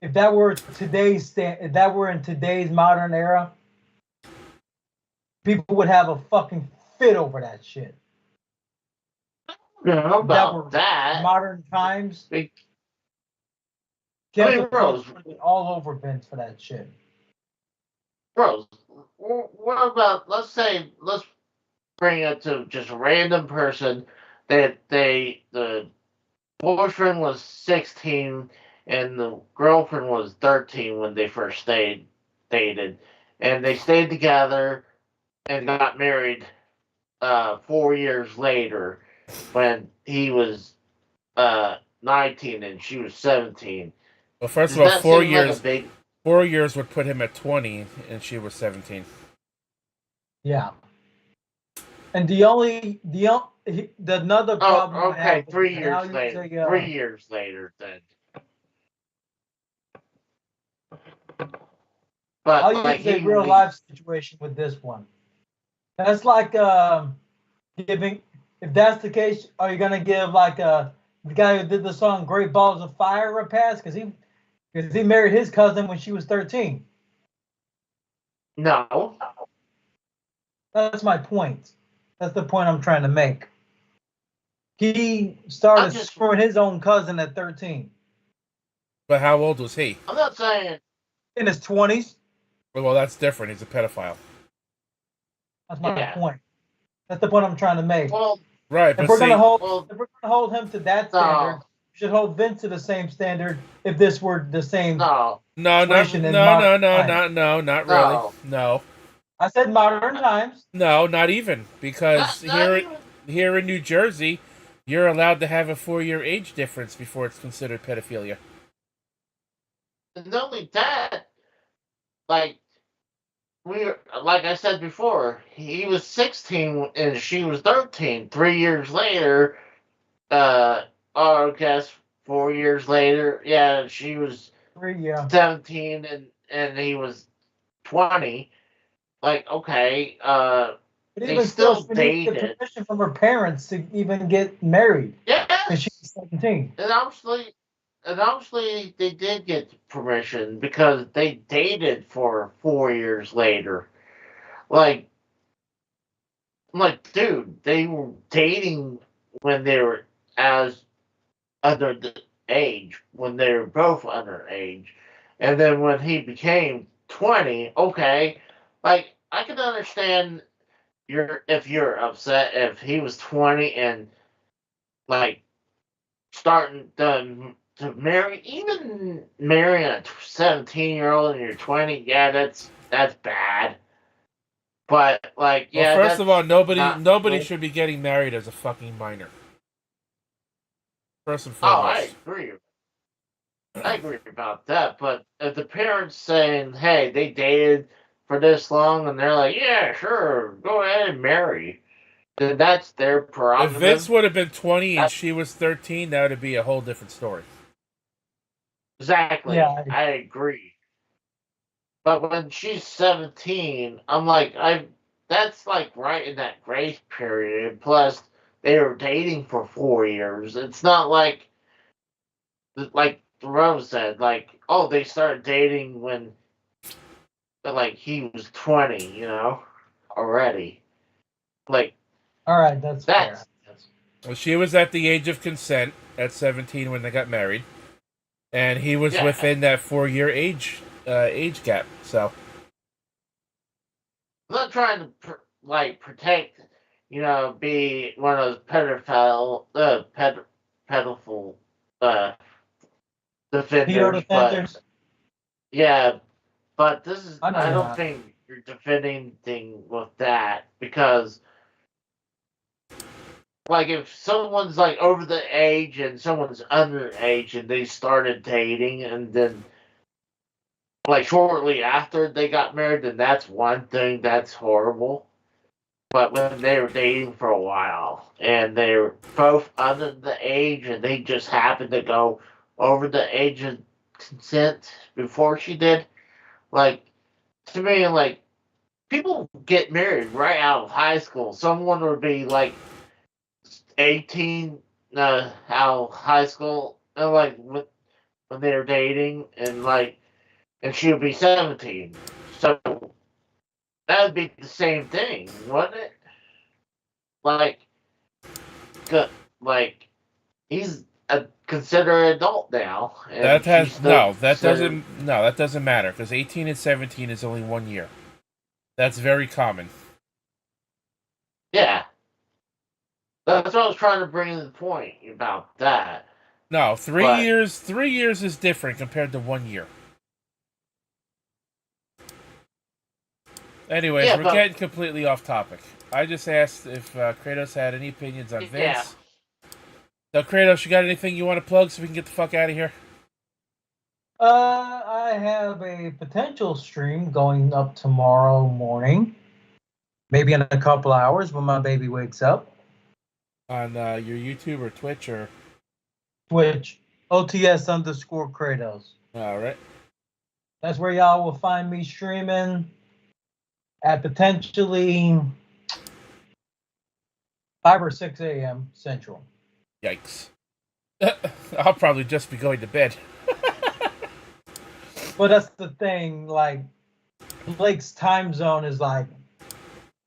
if that were if that were in today's modern era, people would have a fucking fit over that shit. You know If that about were that. modern times, I Kent mean, would Rose, all over Vince for that shit. Rose, what about, let's bring it to just a random person that the boyfriend was 16 and the girlfriend was 13 when they first dated, and they stayed together and got married 4 years later when he was 19 and she was 17. Well, first Does of all, that seem like a big? 4 years would put him at 20, and she was 17. Yeah. And the another problem Oh, I okay. have with Three it, now years you later. say 3 years later, then. But I'll like use a real life situation with this one. That's like giving. If that's the case, are you gonna give like the guy who did the song "Great Balls of Fire" a pass because he married his cousin when she was 13? No. That's my point. That's the point I'm trying to make. He started screwing his own cousin at 13. But how old was he? I'm not saying In his 20s. Well, that's different. He's a pedophile. That's my point. That's the point I'm trying to make. Well, right, if but we're gonna hold him to that standard, we should hold Vince to the same standard. If this were the same no, not really. No. I said modern times. No, not even because here in New Jersey, you're allowed to have a 4-year age difference before it's considered pedophilia. And not only that, like like I said before, he was 16 and she was 13. 3 years later, or I guess 4 years later, yeah, she was 17 and he was 20. Like, okay, but they even still she needed dated. permission from her parents to even get married. Yeah, and she was 17. And obviously they did get permission because they dated for 4 years later. Like, dude, they were dating when they were as under the age, when they were both underage. And then when he became 20, okay, like, I can understand if you're upset if he was 20 and, like, starting to marry, even marrying a 17-year-old and you're 20, yeah, that's bad. But like, yeah. Well, first of all, nobody good. should be getting married as a fucking minor. First and Oh, foremost. I agree about that. But if the parents saying, "Hey, they dated for this long," and they're like, "Yeah, sure, go ahead and marry," then that's their prerogative. If Vince would have been 20 and she was 13, that would be a whole different story. Exactly. Yeah, I agree. But when she's 17, I'm like, that's like right in that grace period. Plus, they were dating for 4 years. It's not like Rose said, like, oh, they started dating when like he was 20, already. Like, all right, that's fair. Well, she was at the age of consent at 17 when they got married, and he was within that 4-year age gap. So I'm not trying to protect, be one of those pedophile defenders, but yeah, but this is I don't think you're defending anything with that because, like, if someone's like over the age and someone's underage and they started dating and then like shortly after they got married, then that's one thing, that's horrible. But when they were dating for a while and they were both under the age and they just happened to go over the age of consent before she did, like, to me, like, people get married right out of high school. Someone would be like 18 out of high school, and like when they were dating, and she would be 17. So that would be the same thing, wouldn't it? Like, like he's a considered adult now. And that doesn't matter because 18 and 17 is only 1 year. That's very common. Yeah. That's what I was trying to bring to the point about that. No, 3 years. 3 years is different compared to 1 year. Anyways, we're getting completely off topic. I just asked if Kratos had any opinions on Vince. Yeah. So, Kratos, you got anything you want to plug so we can get the fuck out of here? I have a potential stream going up tomorrow morning. Maybe in a couple hours when my baby wakes up. On your YouTube or Twitch or? Twitch. OTS_Kratos. All right. That's where y'all will find me streaming at potentially 5 or 6 a.m. Central. Yikes. I'll probably just be going to bed. But that's the thing, like, Blake's time zone is like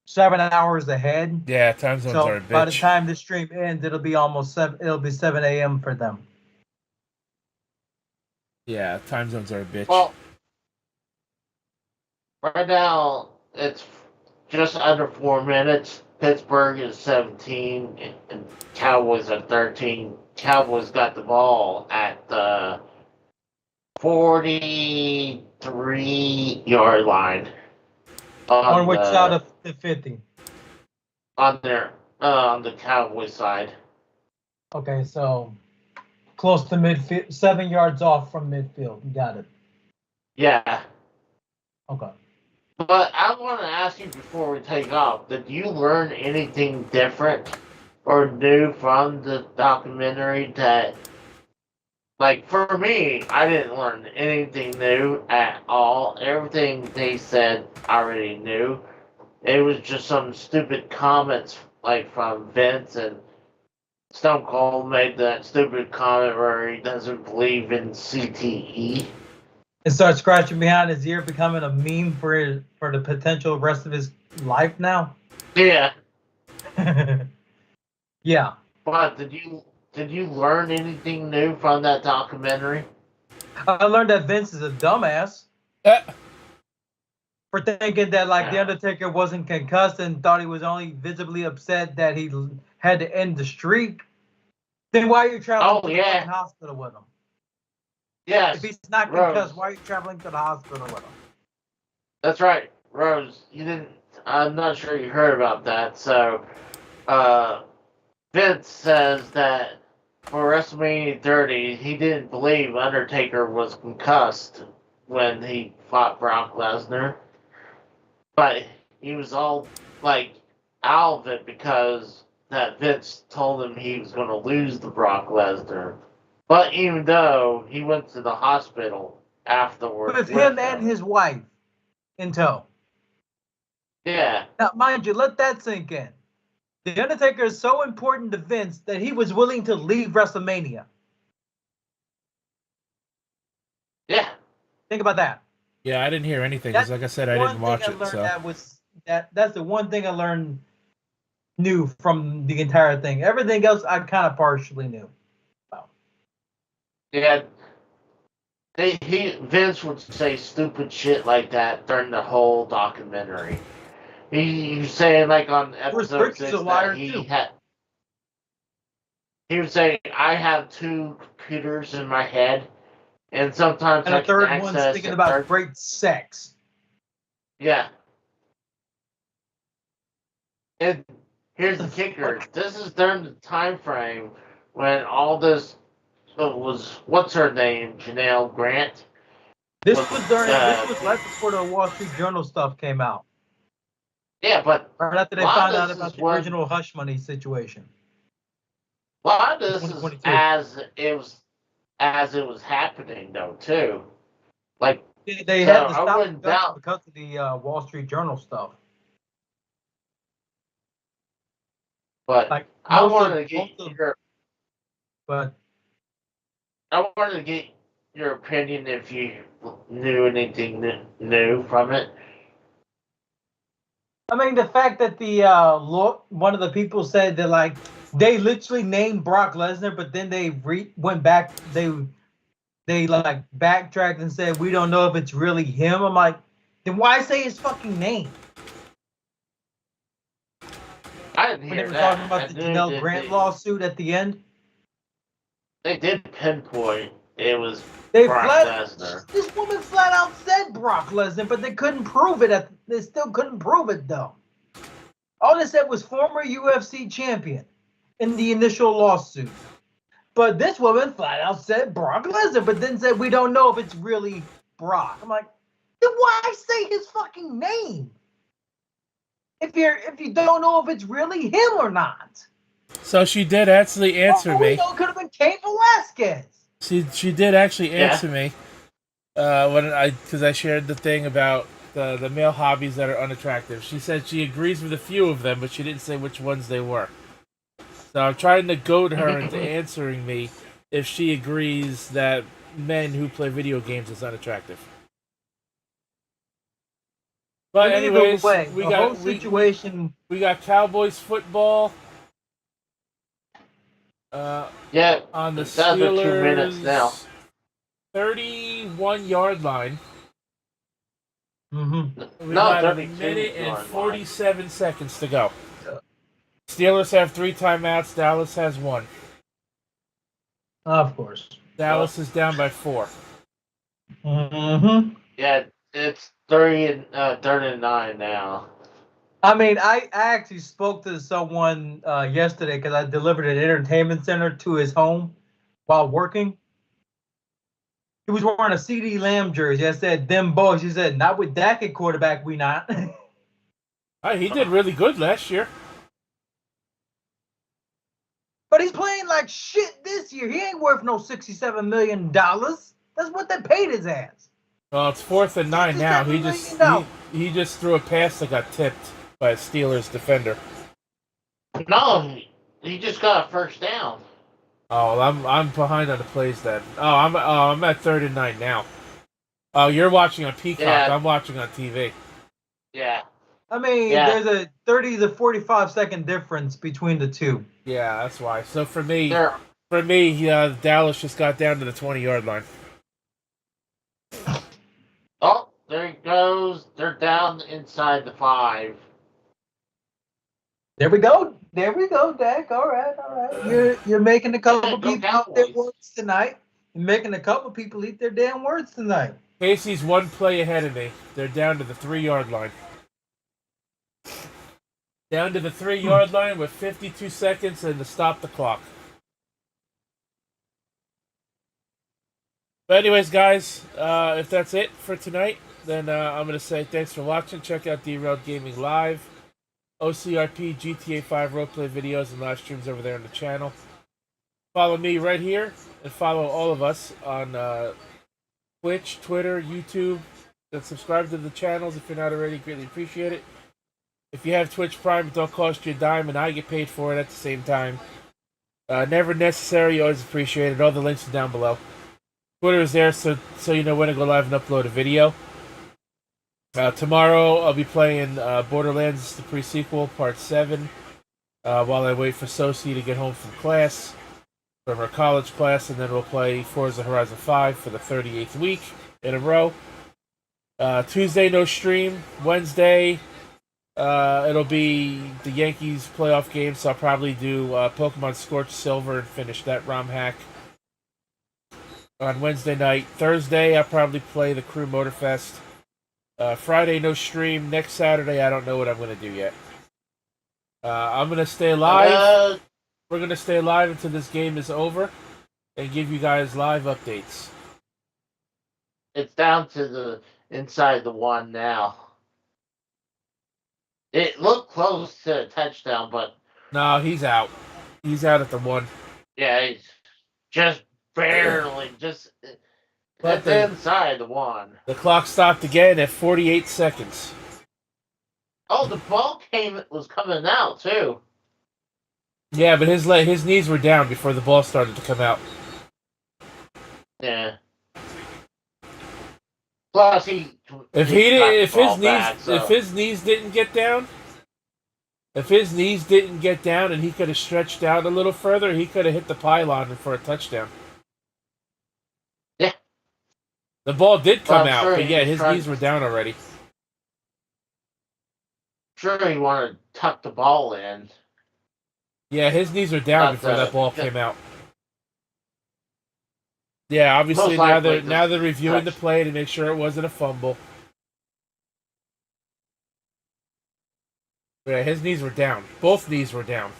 7 hours ahead. Yeah, time zones are a So bitch. by the time the stream ends, it'll be almost 7 a.m. for them. Yeah, time zones are a bitch. Well, right now it's just under 4 minutes. Pittsburgh is 17 and Cowboys are 13. Cowboys got the ball at the 43-yard line. On which side of the 50? On the Cowboys side. Okay, so close to midfield, 7 yards off from midfield. You got it. Yeah. Okay. But I want to ask you before we take off, did you learn anything different or new from the documentary that, like, for me, I didn't learn anything new at all. Everything they said I already knew. It was just some stupid comments, like, from Vince, and Stone Cold made that stupid comment where he doesn't believe in CTE. And start scratching behind his ear, becoming a meme for the potential rest of his life now. Yeah. Yeah. But did you learn anything new from that documentary? I learned that Vince is a dumbass for thinking that like the Undertaker wasn't concussed and thought he was only visibly upset that he had to end the streak. Then why are you traveling to the fucking hospital with him? Yes. If he's not concussed, why are you traveling to the hospital with him? That's right, Rose. You didn't. I'm not sure you heard about that. So, Vince says that for WrestleMania 30, he didn't believe Undertaker was concussed when he fought Brock Lesnar, but he was all like out of it because that Vince told him he was going to lose the Brock Lesnar. But even though he went to the hospital afterwards with him and his wife in tow. Yeah. Now, mind you, let that sink in. The Undertaker is so important to Vince that he was willing to leave WrestleMania. Yeah. Think about that. Yeah, I didn't hear anything because, like I said, I didn't watch it. So That's the one thing I learned new from the entire thing. Everything else I kind of partially knew. Yeah, Vince would say stupid shit like that during the whole documentary. He was saying like on episode 6 that he would say, I have 2 computers in my head, and sometimes and I a third can one's access thinking about great sex. Yeah. And here's the kicker. This is during the time frame when all this was, what's her name, Janelle Grant? This was right before the Wall Street Journal stuff came out. Yeah, but right after they found out about the original hush money situation. A lot of this is as it was happening, though, too. Like they had to stop production because of the Wall Street Journal stuff. But like I wanted to get your opinion if you knew anything new from it. I mean, the fact that the one of the people said that like they literally named Brock Lesnar, but then they went back. They like backtracked and said we don't know if it's really him. I'm like, then why say his fucking name? I didn't hear that. When they were talking about the Janelle Grant lawsuit at the end. They did pinpoint it was Brock Lesnar. This woman flat out said Brock Lesnar, but they couldn't prove it. They still couldn't prove it, though. All they said was former UFC champion in the initial lawsuit. But this woman flat out said Brock Lesnar, but then said we don't know if it's really Brock. I'm like, then why say his fucking name? If you don't know if it's really him or not. So she did actually answer me. It could have been Cain Velasquez. She did actually answer me. Because I shared the thing about the male hobbies that are unattractive. She said she agrees with a few of them, but she didn't say which ones they were. So I'm trying to goad her into answering me if she agrees that men who play video games is unattractive. But Either anyways, way, we the got whole situation. we got Cowboys football. Yeah, On the it's down to 2 minutes now. Steelers 31-yard line. Mm-hmm. We No, got a 32 minute and yard 47 seconds to go. Steelers have 3 timeouts. Dallas has 1. Of course. Dallas is down by 4. Mm-hmm. Yeah, it's 39 now. I mean, I actually spoke to someone yesterday because I delivered an entertainment center to his home while working. He was wearing a CD Lamb jersey. I said, "Them boys." He said, "Not with Dak at quarterback, we not." He did really good last year. But he's playing like shit this year. He ain't worth no $67 million. That's what they paid his ass. Well, it's 4th and 9 now. He just threw a pass that got tipped by a Steelers defender. No, he just got a first down. Oh, well, I'm behind on the plays then. I'm at 3rd and 9 now. Oh, you're watching on Peacock. Yeah. I'm watching on TV. Yeah. I mean, Yeah. there's a 30 to 45-second difference between the two. Yeah, that's why. So for me, There. Dallas just got down to the 20-yard line. Oh, there he goes. They're down inside the 5. There we go. There we go, Dak. All right. You're making a couple Go people eat their Cowboys. words tonight. You're making a couple people eat their damn words tonight. Casey's 1 play ahead of me. They're down to the 3-yard line. Down to the 3-yard line with 52 seconds and to stop the clock. But anyways, guys, if that's it for tonight, then I'm going to say thanks for watching. Check out Derailed Gaming Live, OCRP, GTA 5 roleplay videos, and live streams over there on the channel. Follow me right here, and follow all of us on Twitch, Twitter, YouTube, and subscribe to the channels if you're not already. Greatly appreciate it. If you have Twitch Prime, it don't cost you a dime, and I get paid for it at the same time. Never necessary, always appreciated. All the links are down below. Twitter is there so you know when to go live and upload a video. Tomorrow I'll be playing Borderlands, the pre-sequel, Part 7, while I wait for Sosie to get home from her college class, and then we'll play Forza Horizon 5 for the 38th week in a row. Tuesday, no stream. Wednesday, it'll be the Yankees playoff game, so I'll probably do Pokemon Scorched Silver and finish that ROM hack on Wednesday night. Thursday, I'll probably play the Crew Motorfest. Friday, no stream. Next Saturday, I don't know what I'm going to do yet. I'm going to stay live. We're going to stay live until this game is over and give you guys live updates. It's down to the inside the 1 now. It looked close to a touchdown, but... No, he's out. He's out at the 1. Yeah, he's just barely, just... But That's inside the 1. The clock stopped again at 48 seconds. Oh, the ball was coming out, too. Yeah, but his knees were down before the ball started to come out. Yeah. Plus, if his knees didn't get down, and he could have stretched out a little further, he could have hit the pylon for a touchdown. Yeah. The ball did come out, sure but yeah, his knees were down already. Sure, he wanted to tuck the ball in. Yeah, his knees were down before that ball came out. Yeah, obviously now they're reviewing the play to make sure it wasn't a fumble. Yeah, his knees were down. Both knees were down.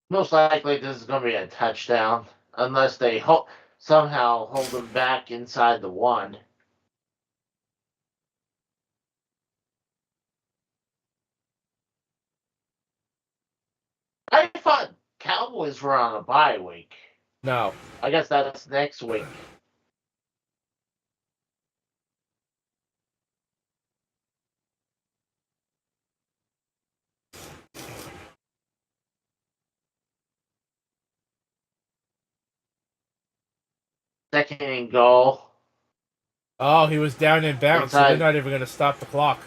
Most likely this is going to be a touchdown, unless they somehow hold him back inside the 1. Cowboys were on a bye week. No. I guess that's next week. Second and goal. Oh, he was down in bounds, so they're Inside. not even going to stop the clock.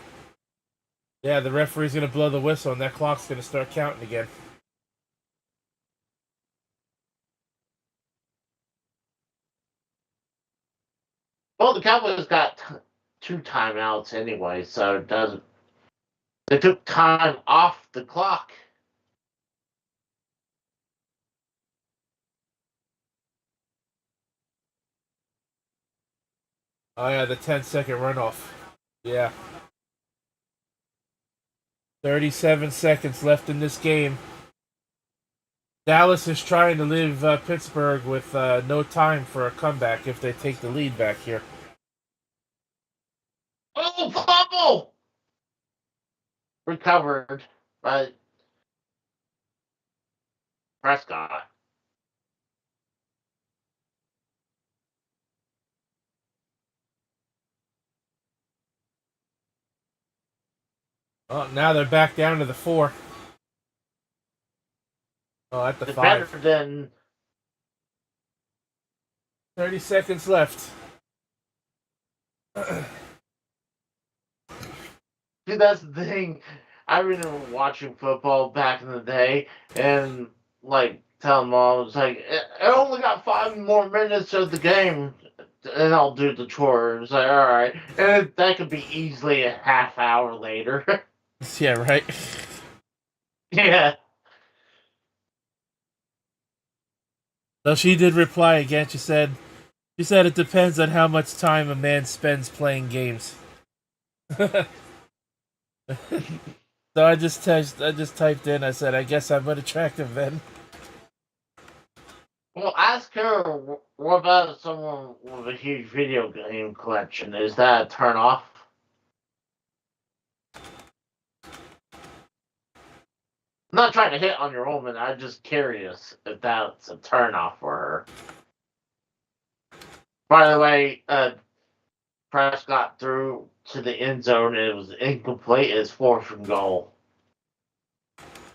Yeah, the referee's going to blow the whistle, and that clock's going to start counting again. Well, the Cowboys got 2 timeouts anyway, so it doesn't. They took time off the clock. Oh, yeah, the 10-second runoff. Yeah. 37 seconds left in this game. Dallas is trying to leave Pittsburgh with no time for a comeback if they take the lead back here. Oh, fumble! Recovered by Prescott. Oh, now they're back down to the 4. Oh, at the It's 5. better than 30 seconds left. See, that's the thing. I remember watching football back in the day, and like telling mom, it's like, I only got 5 more minutes of the game, and I'll do the chores. It's like, all right, and that could be easily a half hour later. Yeah, right. Yeah. So she did reply again. She said it depends on how much time a man spends playing games. So I just typed in. I said, I guess I'm unattractive then. Well, ask her. What about someone with a huge video game collection? Is that a turn off? I'm not trying to hit on your woman. I'm just curious if that's a turn off for her. By the way, Prescott threw to the end zone. And it was incomplete. It's 4th and goal.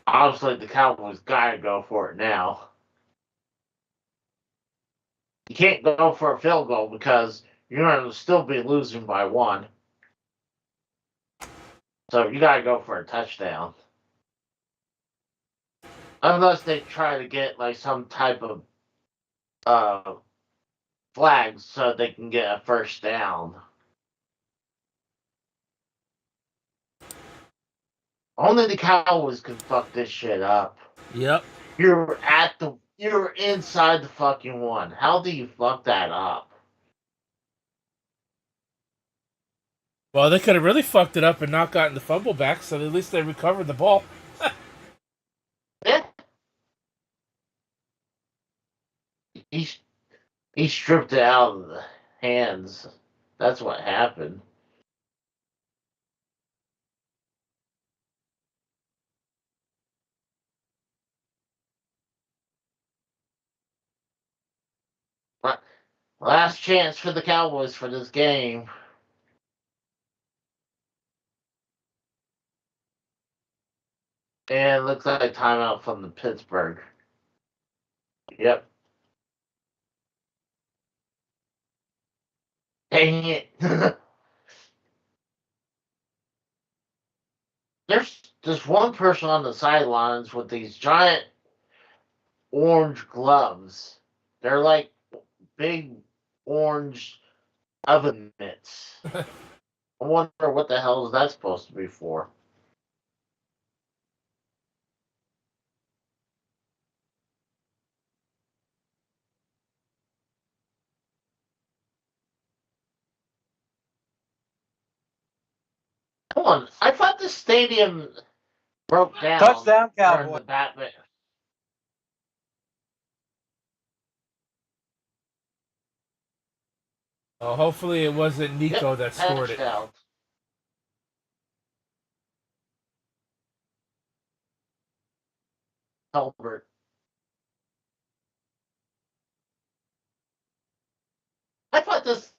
Obviously, the Cowboys gotta go for it now. You can't go for a field goal because you're gonna still be losing by 1. So you gotta go for a touchdown. Unless they try to get like some type of flags so they can get a first down. Only the Cowboys can fuck this shit up. Yep. You're inside the fucking 1. How do you fuck that up? Well, they could have really fucked it up and not gotten the fumble back, so at least they recovered the ball. Yeah. He stripped it out of the hands. That's what happened. Last chance for the Cowboys for this game. And looks like a timeout from the Pittsburgh. Yep. Dang it. There's one person on the sidelines with these giant orange gloves. They're like big orange oven mitts. I wonder what the hell is that supposed to be for. Come on, I thought the stadium broke down Touchdown, during Cowboys. the Batman. Oh, hopefully it wasn't Nico Yep, that scored it. touchdown. Albert. I thought this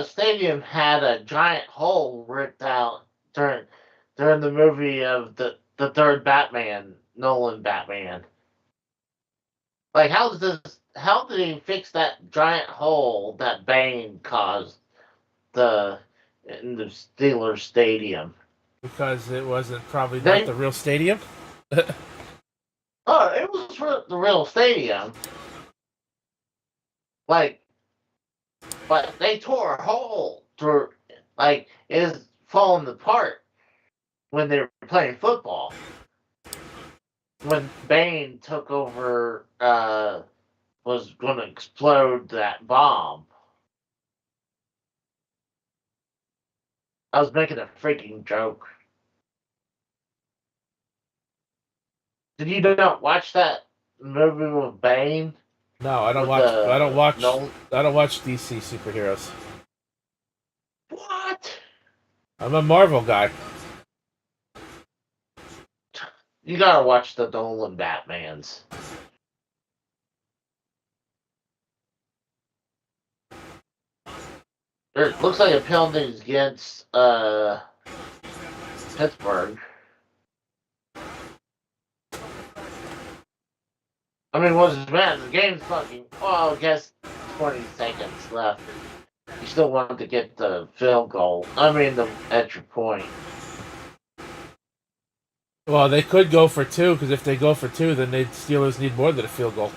stadium had a giant hole ripped out during the movie of the third Batman, Nolan Batman. Like, how did he fix that giant hole that Bane caused in the Steelers stadium? Because it wasn't probably not They the real stadium. it was the real stadium. Like, but they tore a hole through, like, it's falling apart when they were playing football. When Bane took over, was going to explode that bomb. I was making a freaking joke. Did you not watch that movie with Bane? No, I don't With watch. I don't watch. No, I don't watch DC superheroes. what? I'm a Marvel guy. You gotta watch the Nolan Batmans. It looks like a penalty against Pittsburgh. I mean, what's the matter? The game's fucking. Well, I guess 20 seconds left. You still want to get the field goal. I mean, the extra point. Well, they could go for two because if they go for two, then the Steelers need more than a field goal.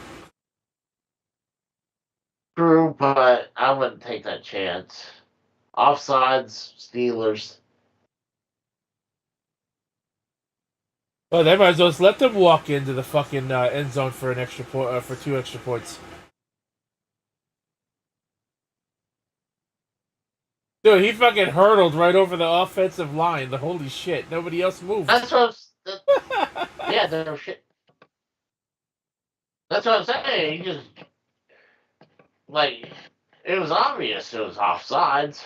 True, but I wouldn't take that chance. Offsides, Steelers. Well, they might as well just let them walk into the fucking end zone for an extra for 2 extra points. Dude, he fucking hurtled right over the offensive line. The holy shit! Nobody else moved. That's what yeah, they're shit. That's what I'm saying. He just, like, it was obvious it was offsides.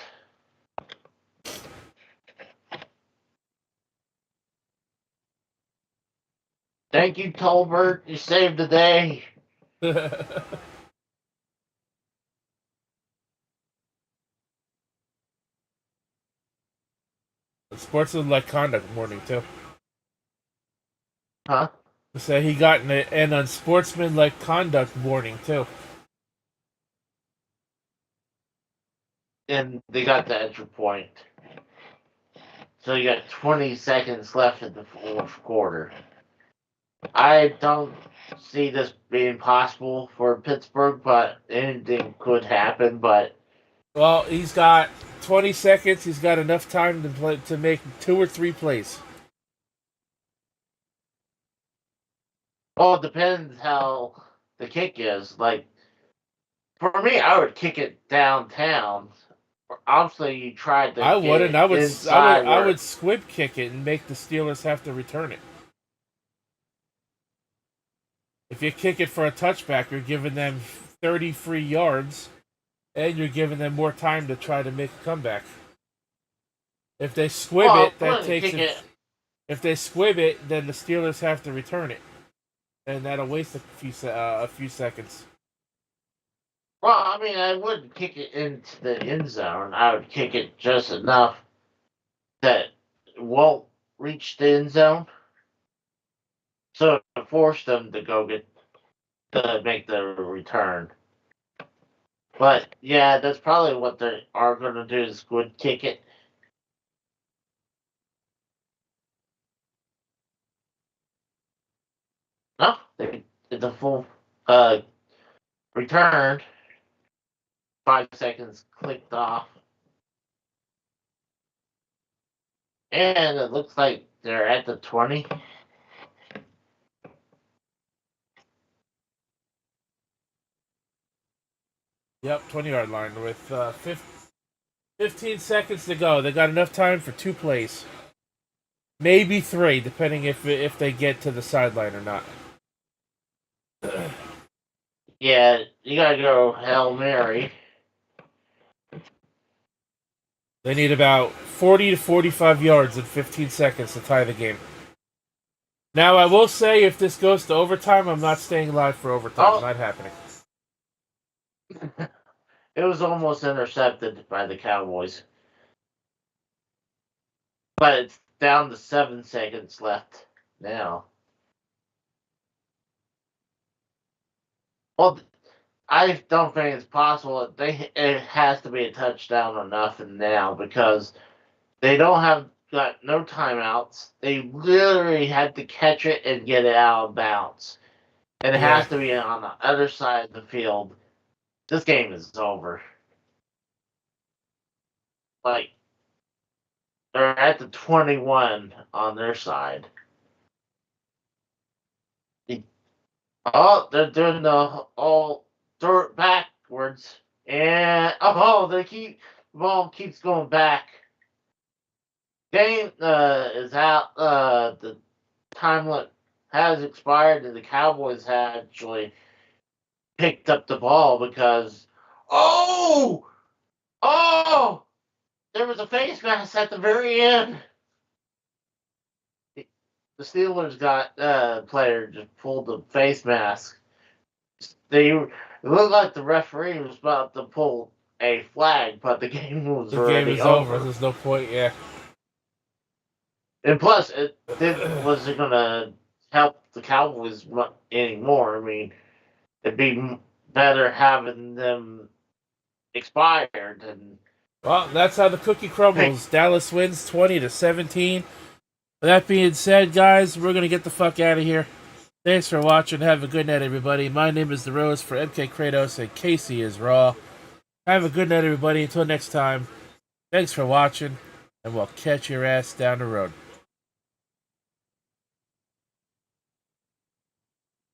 Thank you, Tolbert. You saved the day. Sportsmanlike conduct warning too. Huh? So he got an unsportsmanlike conduct warning too. And they got the extra point. So you got 20 seconds left in the fourth quarter. I don't see this being possible for Pittsburgh, but anything could happen. But Well, he's got 20 seconds. He's got enough time to make 2 or 3 plays. well, it depends how the kick is. Like, for me, I would kick it downtown. Obviously, you tried to. I wouldn't. Inside I would squib kick it and make the Steelers have to return it. If you kick it for a touchback, you're giving them 30 free yards, and you're giving them more time to try to make a comeback. If they squib it, that takes it. If they squib it, then the Steelers have to return it, and that'll waste a few seconds. Well, I mean, I wouldn't kick it into the end zone. I would kick it just enough that it won't reach the end zone. So force them to make the return. But yeah, that's probably what they are going to do is good kick it. No, they did the full return. 5 seconds clicked off. And it looks like they're at the 20. Yep, 20-yard line with 15 seconds to go. They got enough time for 2 plays. Maybe 3, depending if they get to the sideline or not. Yeah, you gotta go Hail Mary. They need about 40 to 45 yards in 15 seconds to tie the game. Now, I will say, if this goes to overtime, I'm not staying live for overtime. Oh. Not happening. It was almost intercepted by the Cowboys. But it's down to 7 seconds left now. Well, I don't think it's possible. It has to be a touchdown or nothing now because they don't have got no timeouts. They literally had to catch it and get it out of bounds. And it has to be on the other side of the field. This game is over. Like, they're at the 21 on their side. They're doing the all throw it backwards. And, the ball keeps going back. Game is out. The time limit has expired, and the Cowboys actually picked up the ball because there was a face mask at the very end. The Steelers got player just pulled the face mask. It looked like the referee was about to pull a flag, but the game was already over. There's no point. Yeah. And plus, it wasn't going to help the Cowboys anymore. I mean, it'd be better having them expired. And Well, that's how the cookie crumbles. Dallas wins 20-17. With that being said, guys, we're going to get the fuck out of here. Thanks for watching. Have a good night, everybody. My name is The Rose for MK Kratos, and Casey is Raw. Have a good night, everybody. Until next time, thanks for watching, and we'll catch your ass down the road.